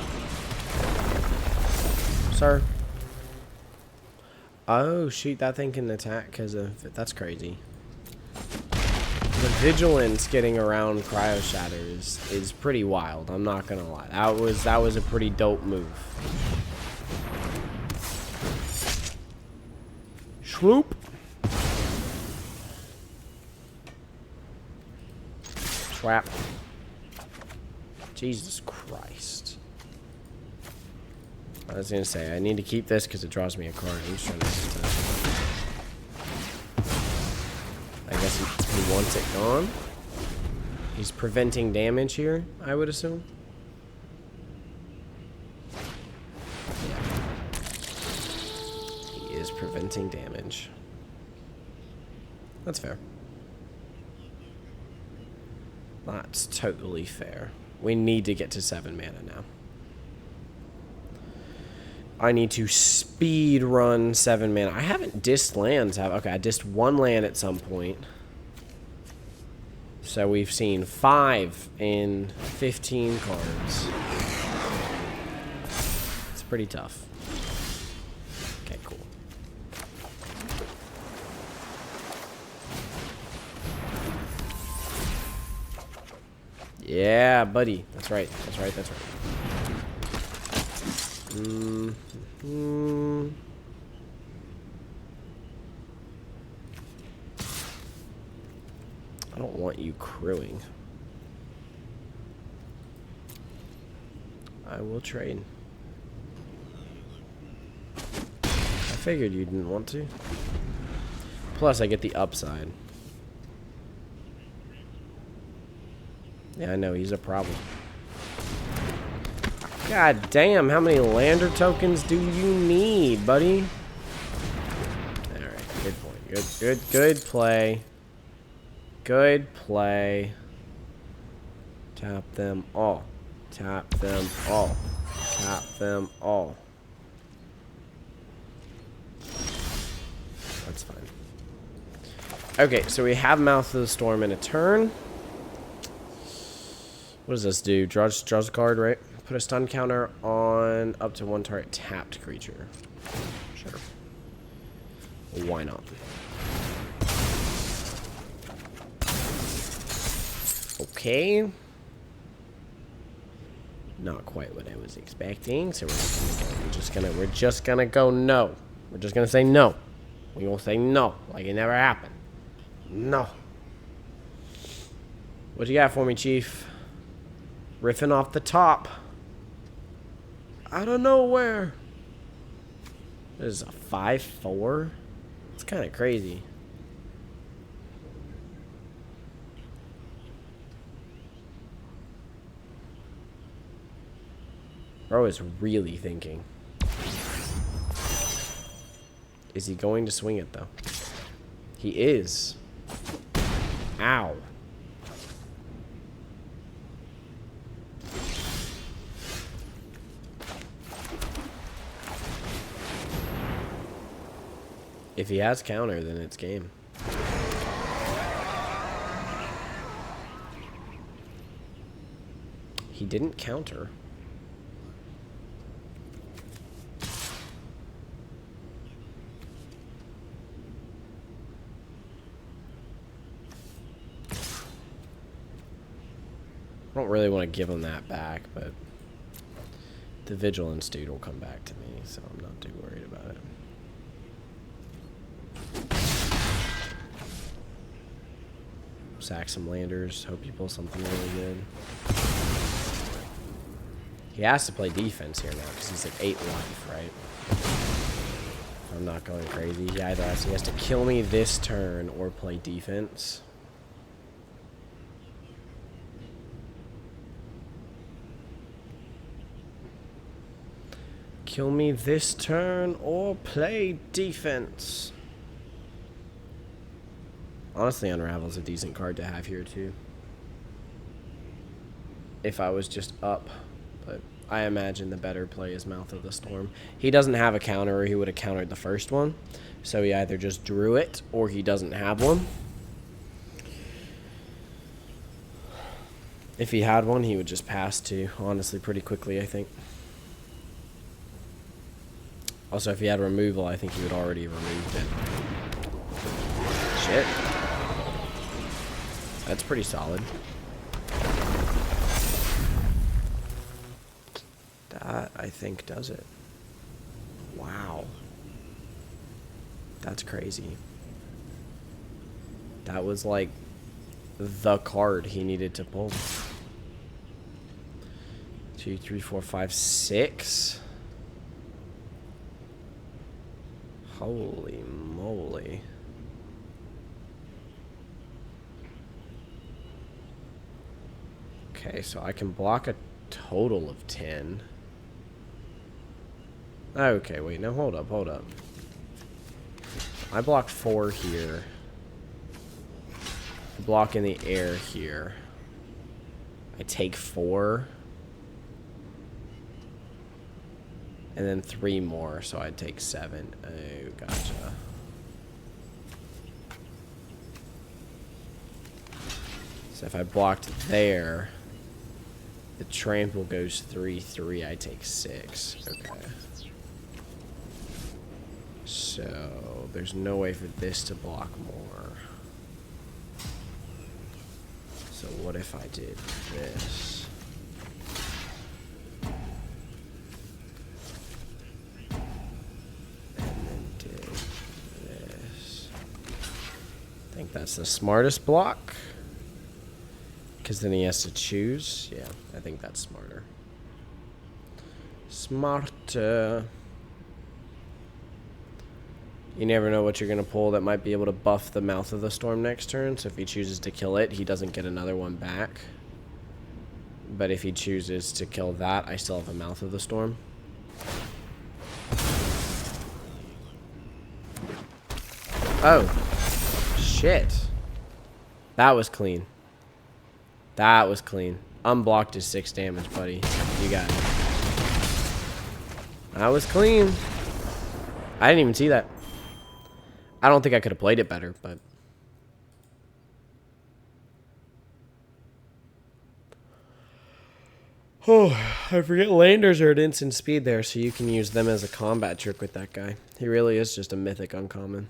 Speaker 1: Sir. Oh, shoot, that thing can attack because of... That's crazy. The vigilance getting around Cryo Shatters is pretty wild, I'm not gonna lie. That was a pretty dope move. Swoop. Trap. Jesus Christ. I was gonna say, I need to keep this because it draws me a card. I'm just trying to... I guess he wants it gone. He's preventing damage here, I would assume. Yeah. He is preventing damage. That's fair. That's totally fair. We need to get to 7 mana now. I need to speed run 7 mana. I haven't dissed lands. Okay, I dissed 1 land at some point. So we've seen 5 in 15 cards. It's pretty tough. Okay, cool. Yeah, buddy. That's right. That's right. That's right. I don't want you crewing. I will trade. I figured you didn't want to. Plus, I get the upside. Yeah, I know, he's a problem. God damn, how many lander tokens do you need, buddy? Alright, good point. Good play. Good play. Tap them all. Tap them all. Tap them all. That's fine. Okay, so we have Mouth of the Storm in a turn. What does this do? Draws a card, right? Put a stun counter on up to 1 target tapped creature. Sure. Why not? Okay. Not quite what I was expecting, so we're just gonna go no. We're just gonna say no. We gonna say no, like it never happened. No. What you got for me, Chief? Riffing off the top. Out of nowhere. This is a 5/4. It's kind of crazy. Bro is really thinking. Is he going to swing it, though? He is. Ow. If he has counter, then it's game. He didn't counter. I don't really want to give him that back, but the vigilance dude will come back to me, so I'm not too worried about it. Sack some landers. Hope you pull something really good. He has to play defense here now because he's at 8 life, right? If I'm not going crazy. He either has to kill me this turn or play defense. Kill me this turn or play defense. Honestly, Unravel's a decent card to have here, too. If I was just up. But I imagine the better play is Mouth of the Storm. He doesn't have a counter, or he would have countered the first one. So he either just drew it, or he doesn't have one. If he had one, he would just pass, too. Honestly, pretty quickly, I think. Also, if he had removal, I think he would already have removed it. Shit. That's pretty solid. That, I think, does it. Wow. That's crazy. That was like the card he needed to pull. 2, 3, 4, 5, 6. Holy moly. Okay, so I can block a total of 10. Okay, wait, no, hold up, hold up. I block 4 here. Block in the air here. I take 4. And then 3 more, so I'd take 7. Oh, gotcha. So if I blocked there, the trample goes 3/3. I take 6. Okay. So there's no way for this to block more. So what if I did this? I think that's the smartest block. Because then he has to choose. Yeah, I think that's smarter. Smarter. You never know what you're going to pull that might be able to buff the Mouth of the Storm next turn. So if he chooses to kill it, he doesn't get another one back. But if he chooses to kill that, I still have a Mouth of the Storm. Oh. Shit. That was clean. That was clean. Unblocked is 6 damage, buddy. You got it. That was clean. I didn't even see that. I don't think I could have played it better, but... Oh, I forget landers are at instant speed there, so you can use them as a combat trick with that guy. He really is just a mythic uncommon.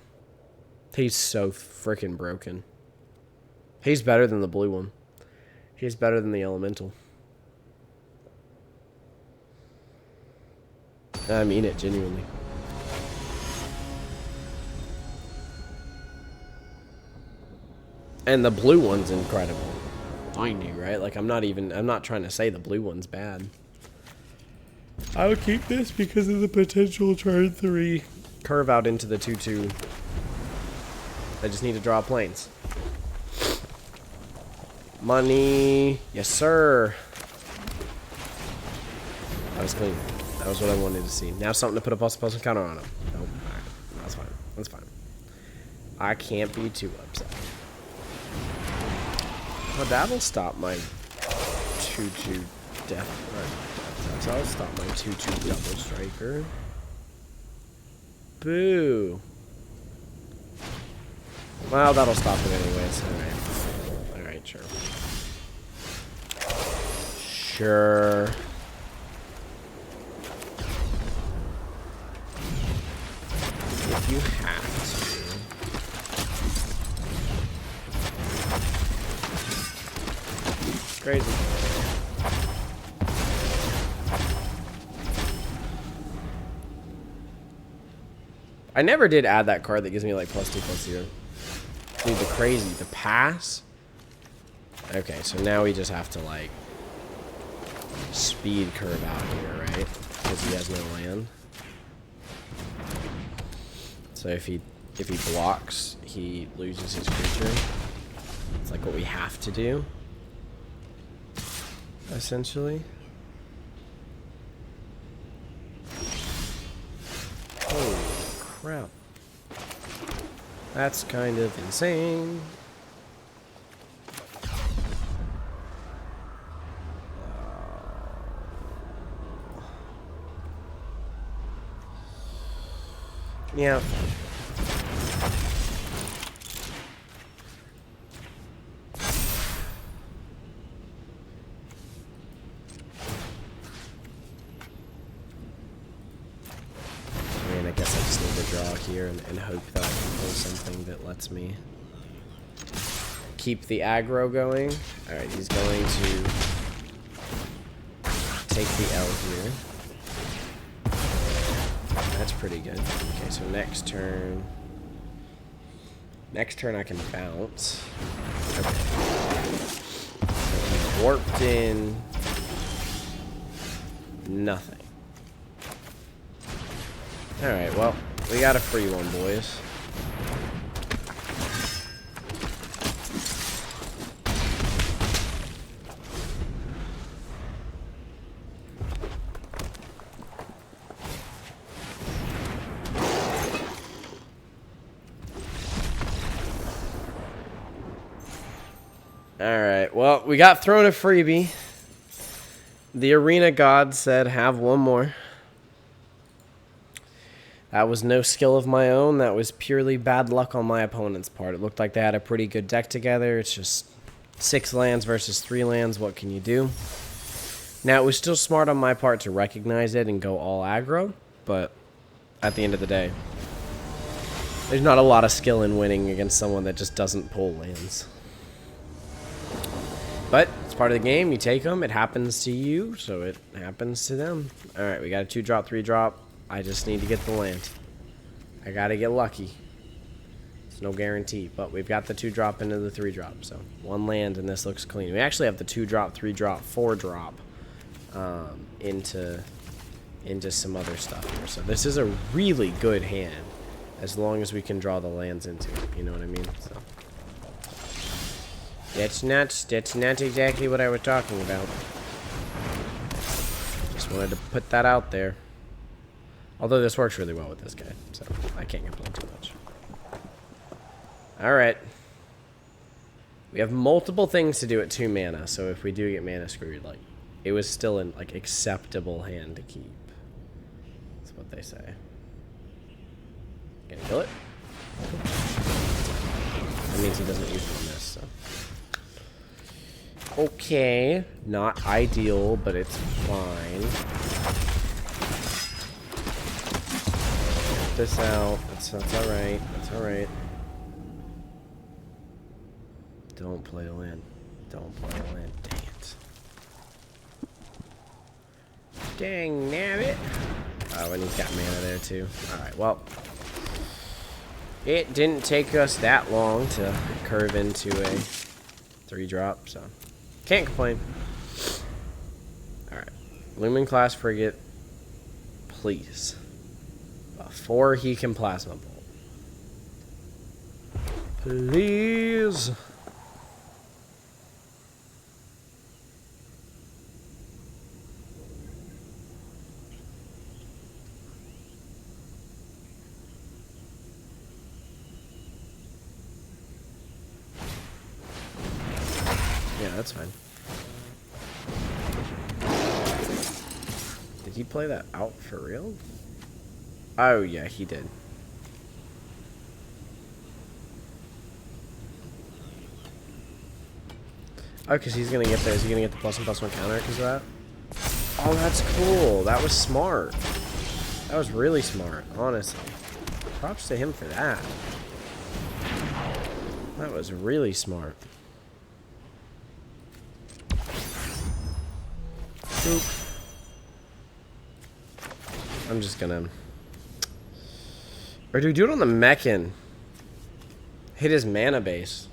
Speaker 1: He's so freaking broken. He's better than the blue one. He's better than the elemental. I mean it, genuinely. And the blue one's incredible. Mind you, right? Like, I'm not trying to say the blue one's bad. I would keep this because of the potential turn 3 curve out into the 2/2. I just need to draw planes. Money. Yes, sir. That was clean. That was what I wanted to see. Now something to put a plus counter on him. Nope. Alright. That's fine. That's fine. I can't be too upset. Well, that'll stop my 2/2 death. That'll stop my 2/2 double striker. Boo. Well, that'll stop it anyways. Alright. Alright, sure. Sure. If you have to. It's crazy. I never did add that card that gives me like +2/+0. Dude, the crazy, the pass. Okay, so now we just have to like speed curve out here, right? Because he has no land. So if he blocks, he loses his creature. It's like what we have to do, essentially. Holy crap. That's kind of insane. Yeah. here and hope that I can pull something that lets me keep the aggro going. Alright, he's going to take the L here. That's pretty good. Okay, so next turn... Next turn I can bounce. Okay. So he warped in... Nothing. Alright, well, we got a free one, boys. Alright, well, we got thrown a freebie. The arena god said, have one more. That was no skill of my own. That was purely bad luck on my opponent's part. It looked like they had a pretty good deck together. It's just 6 lands versus 3 lands. What can you do? Now, it was still smart on my part to recognize it and go all aggro, but at the end of the day, there's not a lot of skill in winning against someone that just doesn't pull lands. But it's part of the game. You take them. It happens to you, so it happens to them. All right, we got a 2-drop, 3-drop. I just need to get the land. I got to get lucky. It's no guarantee, but we've got the 2-drop into the 3-drop, so 1 land, and this looks clean. We actually have the 2-drop, 3-drop, 4-drop into some other stuff here. So this is a really good hand, as long as we can draw the lands into it. You know what I mean? So that's not exactly what I was talking about. Just wanted to put that out there. Although this works really well with this guy, so I can't complain too much. Alright. We have multiple things to do at 2 mana, so if we do get mana screwed, like, it was still an acceptable hand to keep. That's what they say. Gonna kill it? That means he doesn't use it on this, so. Okay. Not ideal, but it's fine. This out. That's alright. That's alright. Don't play the land. Don't play the land. Dang it. Dang nabbit. Oh, and he's got mana there too. Alright, well. It didn't take us that long to curve into a 3-drop, so can't complain. Alright. Lumen class frigate. Please. Before he can plasma bolt. Please. Yeah, that's fine. Did he play that out for real? Oh, yeah, he did. Oh, because he's going to get the, is he going to get the +1/+1 counter because of that? Oh, that's cool. That was smart. That was really smart, honestly. Props to him for that. That was really smart. Oop. I'm just going to... Or do we do it on the Mechan? Hit his mana base.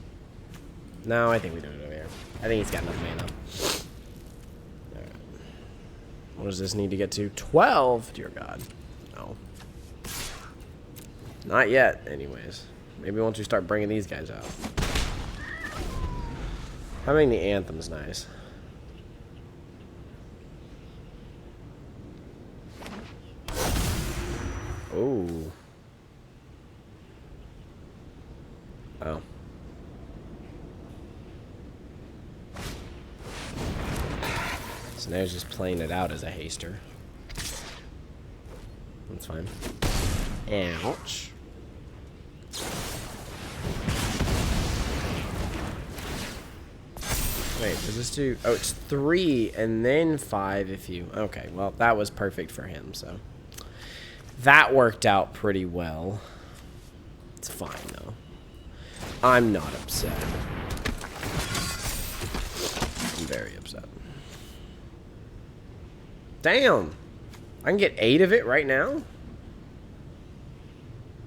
Speaker 1: No, I think we do it over here. I think he's got enough mana. Alright. What does this need to get to? 12? Dear God. No. Not yet, anyways. Maybe once we start bringing these guys out. Having the Anthem's nice. Oh. Oh. So now he's just playing it out as a haster. That's fine. Ouch. Wait, does this do... Oh, it's 3 and then 5 if you... Okay, well, that was perfect for him, so... That worked out pretty well. It's fine, though. I'm not upset. I'm very upset. Damn! I can get 8 of it right now?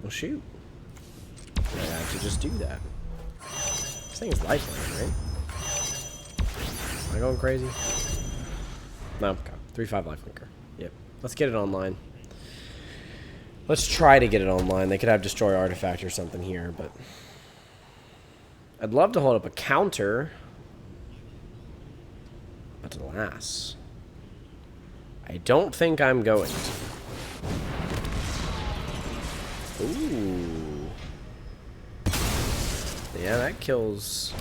Speaker 1: Well, shoot. I have to just do that. This thing is lifeline, right? Am I going crazy? No, okay. 3-5 lifelinker. Yep. Let's get it online. Let's try to get it online. They could have Destroy Artifact or something here, but... I'd love to hold up a counter. But alas... I don't think I'm going to. Ooh. Yeah, that kills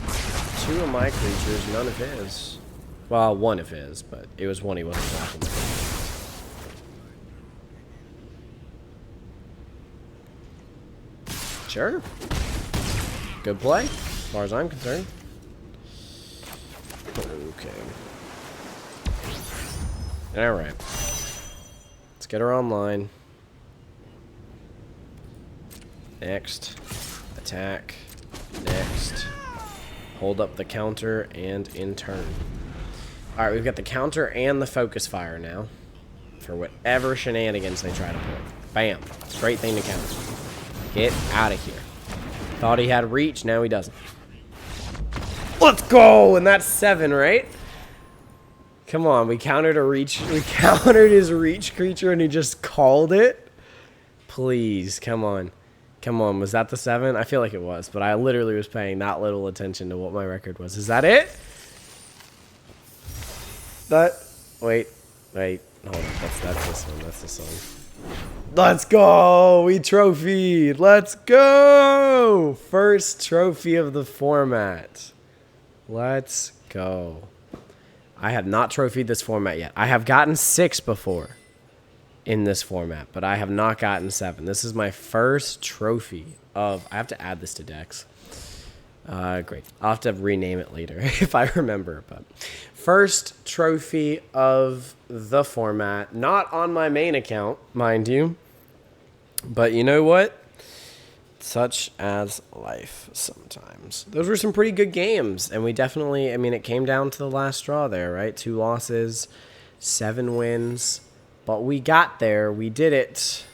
Speaker 1: 2 of my creatures, none of his. Well, 1 of his, but it was 1 he wasn't blocking. Sure. Good play, as far as I'm concerned. Okay. Alright. Let's get her online. Next. Attack. Next. Hold up the counter and in turn. Alright, we've got the counter and the focus fire now. For whatever shenanigans they try to pull. Bam. Straight thing to counter. Get out of here. Thought he had reach, now he doesn't. Let's go! And that's 7, right? Come on, we countered a reach. We countered his reach creature and he just called it. Please, come on. Come on, was that the 7? I feel like it was, but I literally was paying that little attention to what my record was. Is that it? Wait, hold on. That's this one. That's this one. Let's go! We trophied! Let's go! First trophy of the format. Let's go. I have not trophied this format yet. I have gotten 6 before in this format, but I have not gotten 7. This is my first trophy of... I have to add this to decks. Great. I'll have to rename it later if I remember. But first trophy of the format. Not on my main account, mind you. But you know what? Such as life sometimes. Those were some pretty good games. And we definitely, I mean, it came down to the last straw there, right? 2 losses, 7 wins. But we got there. We did it.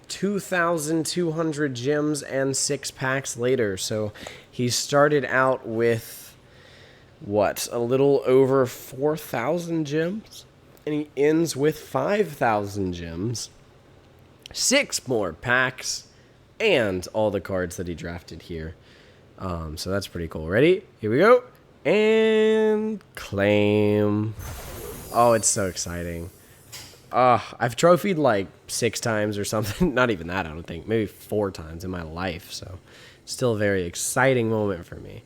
Speaker 1: 2,200 gems and 6 packs later. So he started out with, what, a little over 4,000 gems? And he ends with 5,000 gems. 6 more packs. And all the cards that he drafted here. So that's pretty cool. Ready? Here we go. And claim. Oh, it's so exciting. I've trophied like 6 times or something. Not even that, I don't think. Maybe 4 times in my life. So still a very exciting moment for me.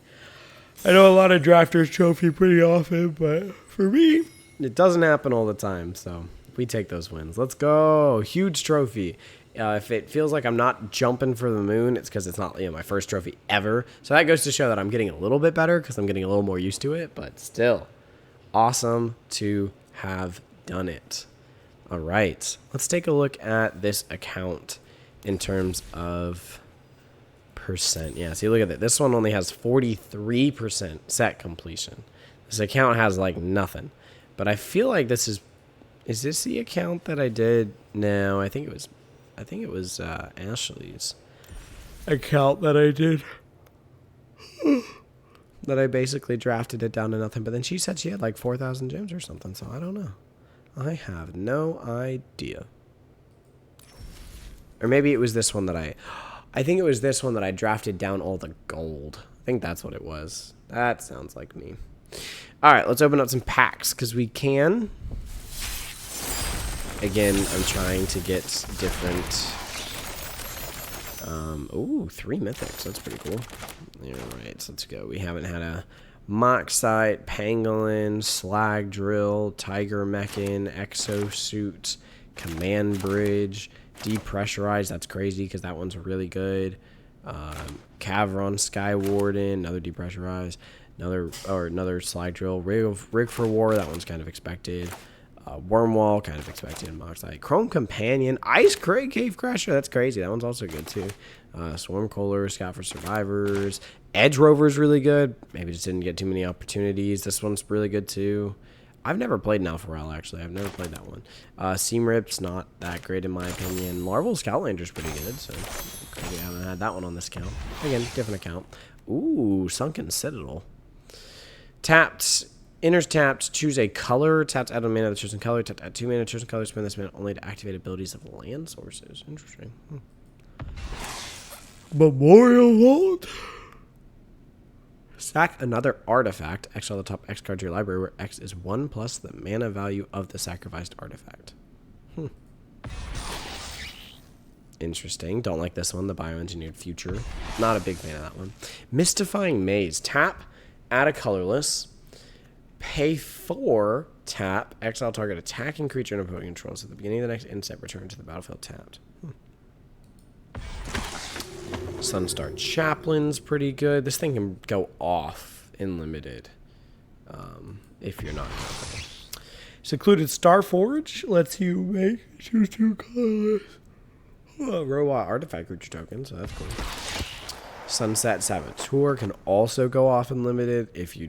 Speaker 1: I know a lot of drafters trophy pretty often, but for me, it doesn't happen all the time. So we take those wins. Let's go. Huge trophy. If it feels like I'm not jumping for the moon, it's because it's not, my first trophy ever. So that goes to show that I'm getting a little bit better because I'm getting a little more used to it. But still, awesome to have done it. All right, let's take a look at this account in terms of percent. Yeah, see, look at that. This one only has 43% set completion. This account has like nothing. But I feel like this is this the account that I did? No, I think it was Ashley's account that I did. That I basically drafted it down to nothing. But then she said she had like 4,000 gems or something, so I don't know. I have no idea. Or maybe it was this one that I think it was this one that I drafted down all the gold. I think that's what it was. That sounds like me. All right, let's open up some packs because we can. Again, I'm trying to get different... ooh, 3 mythics. That's pretty cool. All right, so let's go. We haven't had a Moxite, Pangolin, Slag Drill, Tiger Mechan, Exosuit, Command Bridge, Depressurize. That's crazy because that one's really good. Cavron, Sky Warden, another Depressurize, another Slag Drill, Rig for War. That one's kind of expected. Wormwall, kind of expected. Moxite. Chrome Companion. Ice Cray Cave Crasher. That's crazy. That one's also good, too. Swarmcoller, Scout for Survivors. Edge Rover's really good. Maybe just didn't get too many opportunities. This one's really good, too. I've never played an Alpharel, actually. I've never played that one. Seam Rip's not that great, in my opinion. Larval Scoutlander's pretty good, so crazy I haven't had that one on this account. Again, different account. Ooh, Sunken Citadel. Tapped. Enters tapped, choose a color, tapped add 1 mana of the chosen color, tapped add 2 mana, chosen color, spend this mana only to activate abilities of land sources. Interesting. Memorial Vault. Sack another artifact, exile the top X card to your library, where X is 1 plus the mana value of the sacrificed artifact. Interesting. Don't like this one, the Bioengineered Future. Not a big fan of that one. Mystifying Maze. Tap, add a colorless. Pay 4, tap, exile target attacking creature and opponent controls. At the beginning of the next end step, return to the battlefield tapped. Sunstar Chaplain's pretty good. This thing can go off in limited if you're not careful. Secluded Starforge lets you choose 2 colors. Robot artifact creature token, so that's cool. Sunset Saboteur can also go off in limited if you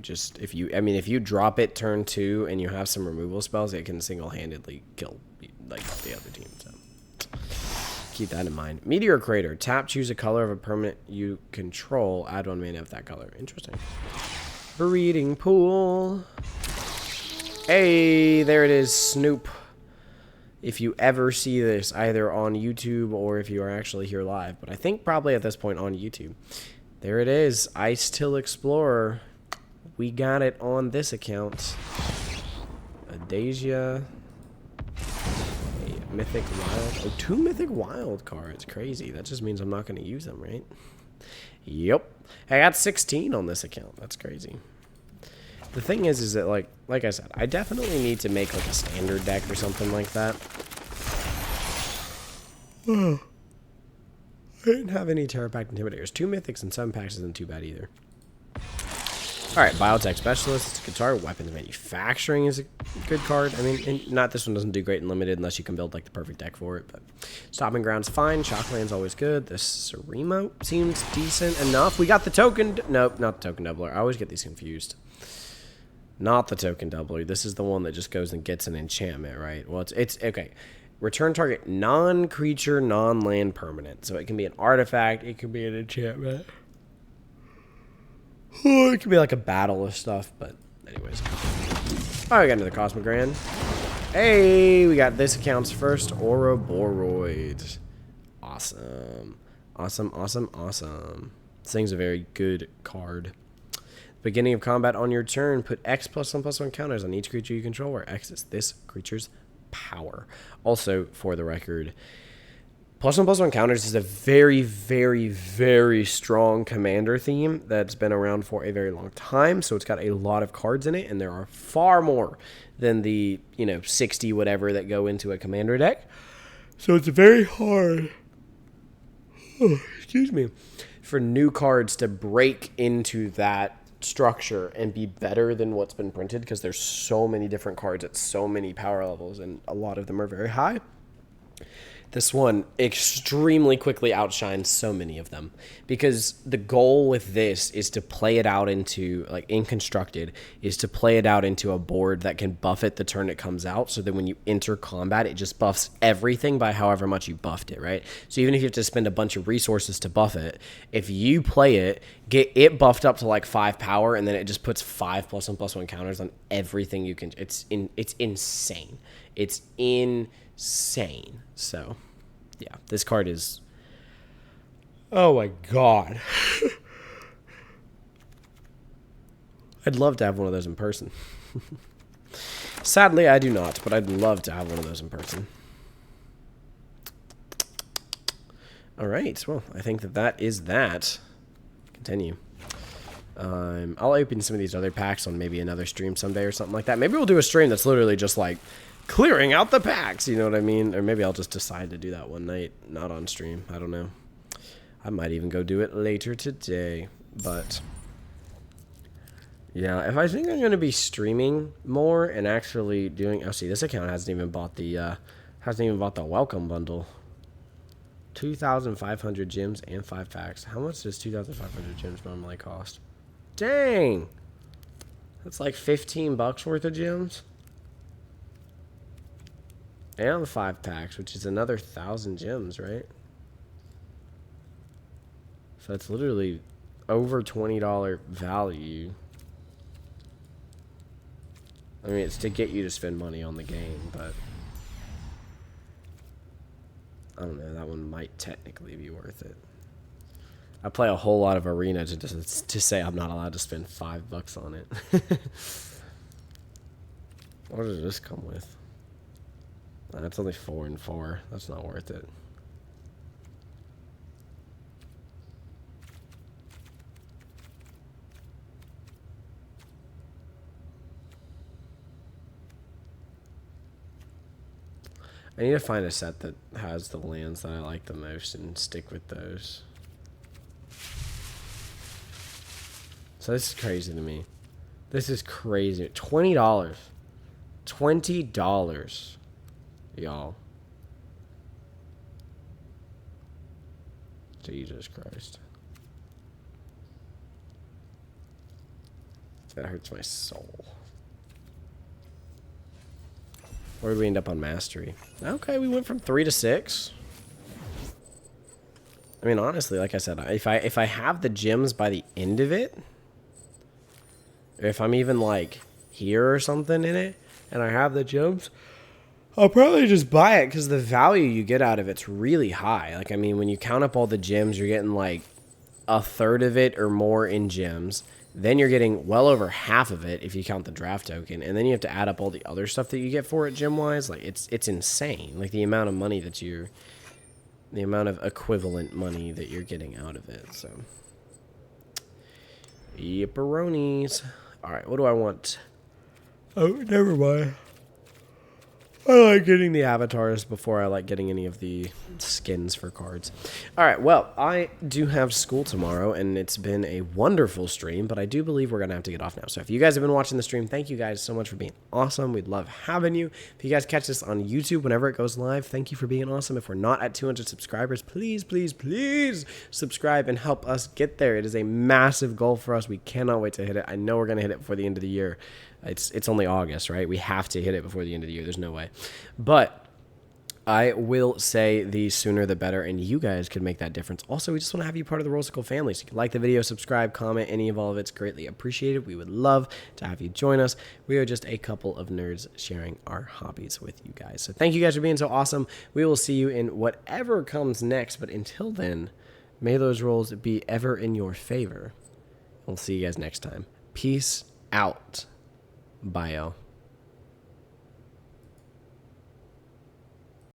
Speaker 1: drop it turn 2 and you have some removal spells, it can single-handedly kill like the other team. So keep that in mind. Meteor Crater. Tap, choose a color of a permanent you control. Add 1 mana of that color. Interesting. Breeding Pool. Hey, there it is, Snoop. If you ever see this, either on YouTube or if you are actually here live, but I think probably at this point on YouTube. There it is, Ice Till Explorer. We got it on this account. Adasia. A Mythic Wild. Oh, 2 Mythic Wild cards. Crazy. That just means I'm not going to use them, right? Yep. I got 16 on this account. That's crazy. The thing is that, like I said, I definitely need to make, like, a standard deck or something like that. I didn't have any Terra Pact Intimidators. 2 Mythics and 7 packs isn't too bad either. Alright, Biotech Specialist. It's a good card. Weapons Manufacturing is a good card. I mean, and not this one doesn't do great in limited unless you can build, like, the perfect deck for it. But Stopping Ground's fine. Shockland's always good. This Ceremo seems decent enough. We got the token. Nope, not the token doubler. I always get these confused. Not the token doubler. This is the one that just goes and gets an enchantment, right? Well, it's okay. Return target non-creature, non-land permanent. So it can be an artifact. It can be an enchantment. Oh, it could be like a battle of stuff, but anyways. Oh, we got another Cosmic Grand. Hey, we got this account's first Ouroboros. Awesome. Awesome, awesome, awesome. This thing's a very good card. Beginning of combat on your turn, put X +1/+1 counters on each creature you control, where X is this creature's power. Also, for the record, +1/+1 counters is a very, very, very strong commander theme that's been around for a very long time. So it's got a lot of cards in it, and there are far more than the 60 whatever that go into a commander deck. So it's very hard. Excuse me, for new cards to break into that structure and be better than what's been printed, because there's so many different cards at so many power levels, and a lot of them are very high. This one extremely quickly outshines so many of them, because the goal with this is to play it out into, like in Constructed, is to play it out into a board that can buff it the turn it comes out, so that when you enter combat, it just buffs everything by however much you buffed it, right? So even if you have to spend a bunch of resources to buff it, if you play it, get it buffed up to like 5 power, and then it just puts 5 +1/+1 counters on everything you can. It's insane. It's insane. So, yeah, this card is... Oh my god. I'd love to have one of those in person. Sadly, I do not, but I'd love to have one of those in person. All right, well, I think that is that. Continue. I'll open some of these other packs on maybe another stream someday or something like that. Maybe we'll do a stream that's literally just like clearing out the packs, you know what I mean? Or maybe I'll just decide to do that one night, not on stream. I don't know. I might even go do it later today, but Yeah, if I think I'm going to be streaming more and actually doing... Oh, see, this account hasn't even bought the welcome bundle. 2,500 gems and 5 packs. How much does 2,500 gems normally cost? Dang! That's like $15 worth of gems. And the 5 packs, which is another 1,000 gems, right? So it's literally over $20 value. I mean, it's to get you to spend money on the game, but I don't know. That one might technically be worth it. I play a whole lot of Arena to say I'm not allowed to spend $5 on it. What does this come with? It's only 4 and 4. That's not worth it. I need to find a set that has the lands that I like the most and stick with those. So this is crazy to me. This is crazy. $20. $20. Y'all. Jesus Christ. That hurts my soul. Where did we end up on mastery? Okay, we went from 3 to 6. I mean, honestly, like I said, if I have the gems by the end of it, or if I'm even like here or something in it, and I have the gems, I'll probably just buy it because the value you get out of it's really high. Like, I mean, when you count up all the gems, you're getting like a third of it or more in gems. Then you're getting well over half of it if you count the draft token, and then you have to add up all the other stuff that you get for it gem-wise. Like, it's insane. Like, the amount of money that the amount of equivalent money that you're getting out of it. So, yipperonis. All right, what do I want? Oh, never mind. I like getting the avatars before I like getting any of the skins for cards. All right, well, I do have school tomorrow, and it's been a wonderful stream, but I do believe we're going to have to get off now. So if you guys have been watching the stream, thank you guys so much for being awesome. We'd love having you. If you guys catch this on YouTube whenever it goes live, thank you for being awesome. If we're not at 200 subscribers, please, please, please subscribe and help us get there. It is a massive goal for us. We cannot wait to hit it. I know we're going to hit it before the end of the year. It's only August, right? We have to hit it before the end of the year. There's no way. But I will say the sooner the better, and you guys could make that difference. Also, we just want to have you part of the Rollsicle family. So you can like the video, subscribe, comment, any of all of it's greatly appreciated. We would love to have you join us. We are just a couple of nerds sharing our hobbies with you guys. So thank you guys for being so awesome. We will see you in whatever comes next. But until then, may those rolls be ever in your favor. We'll see you guys next time. Peace out. Bye, y'all.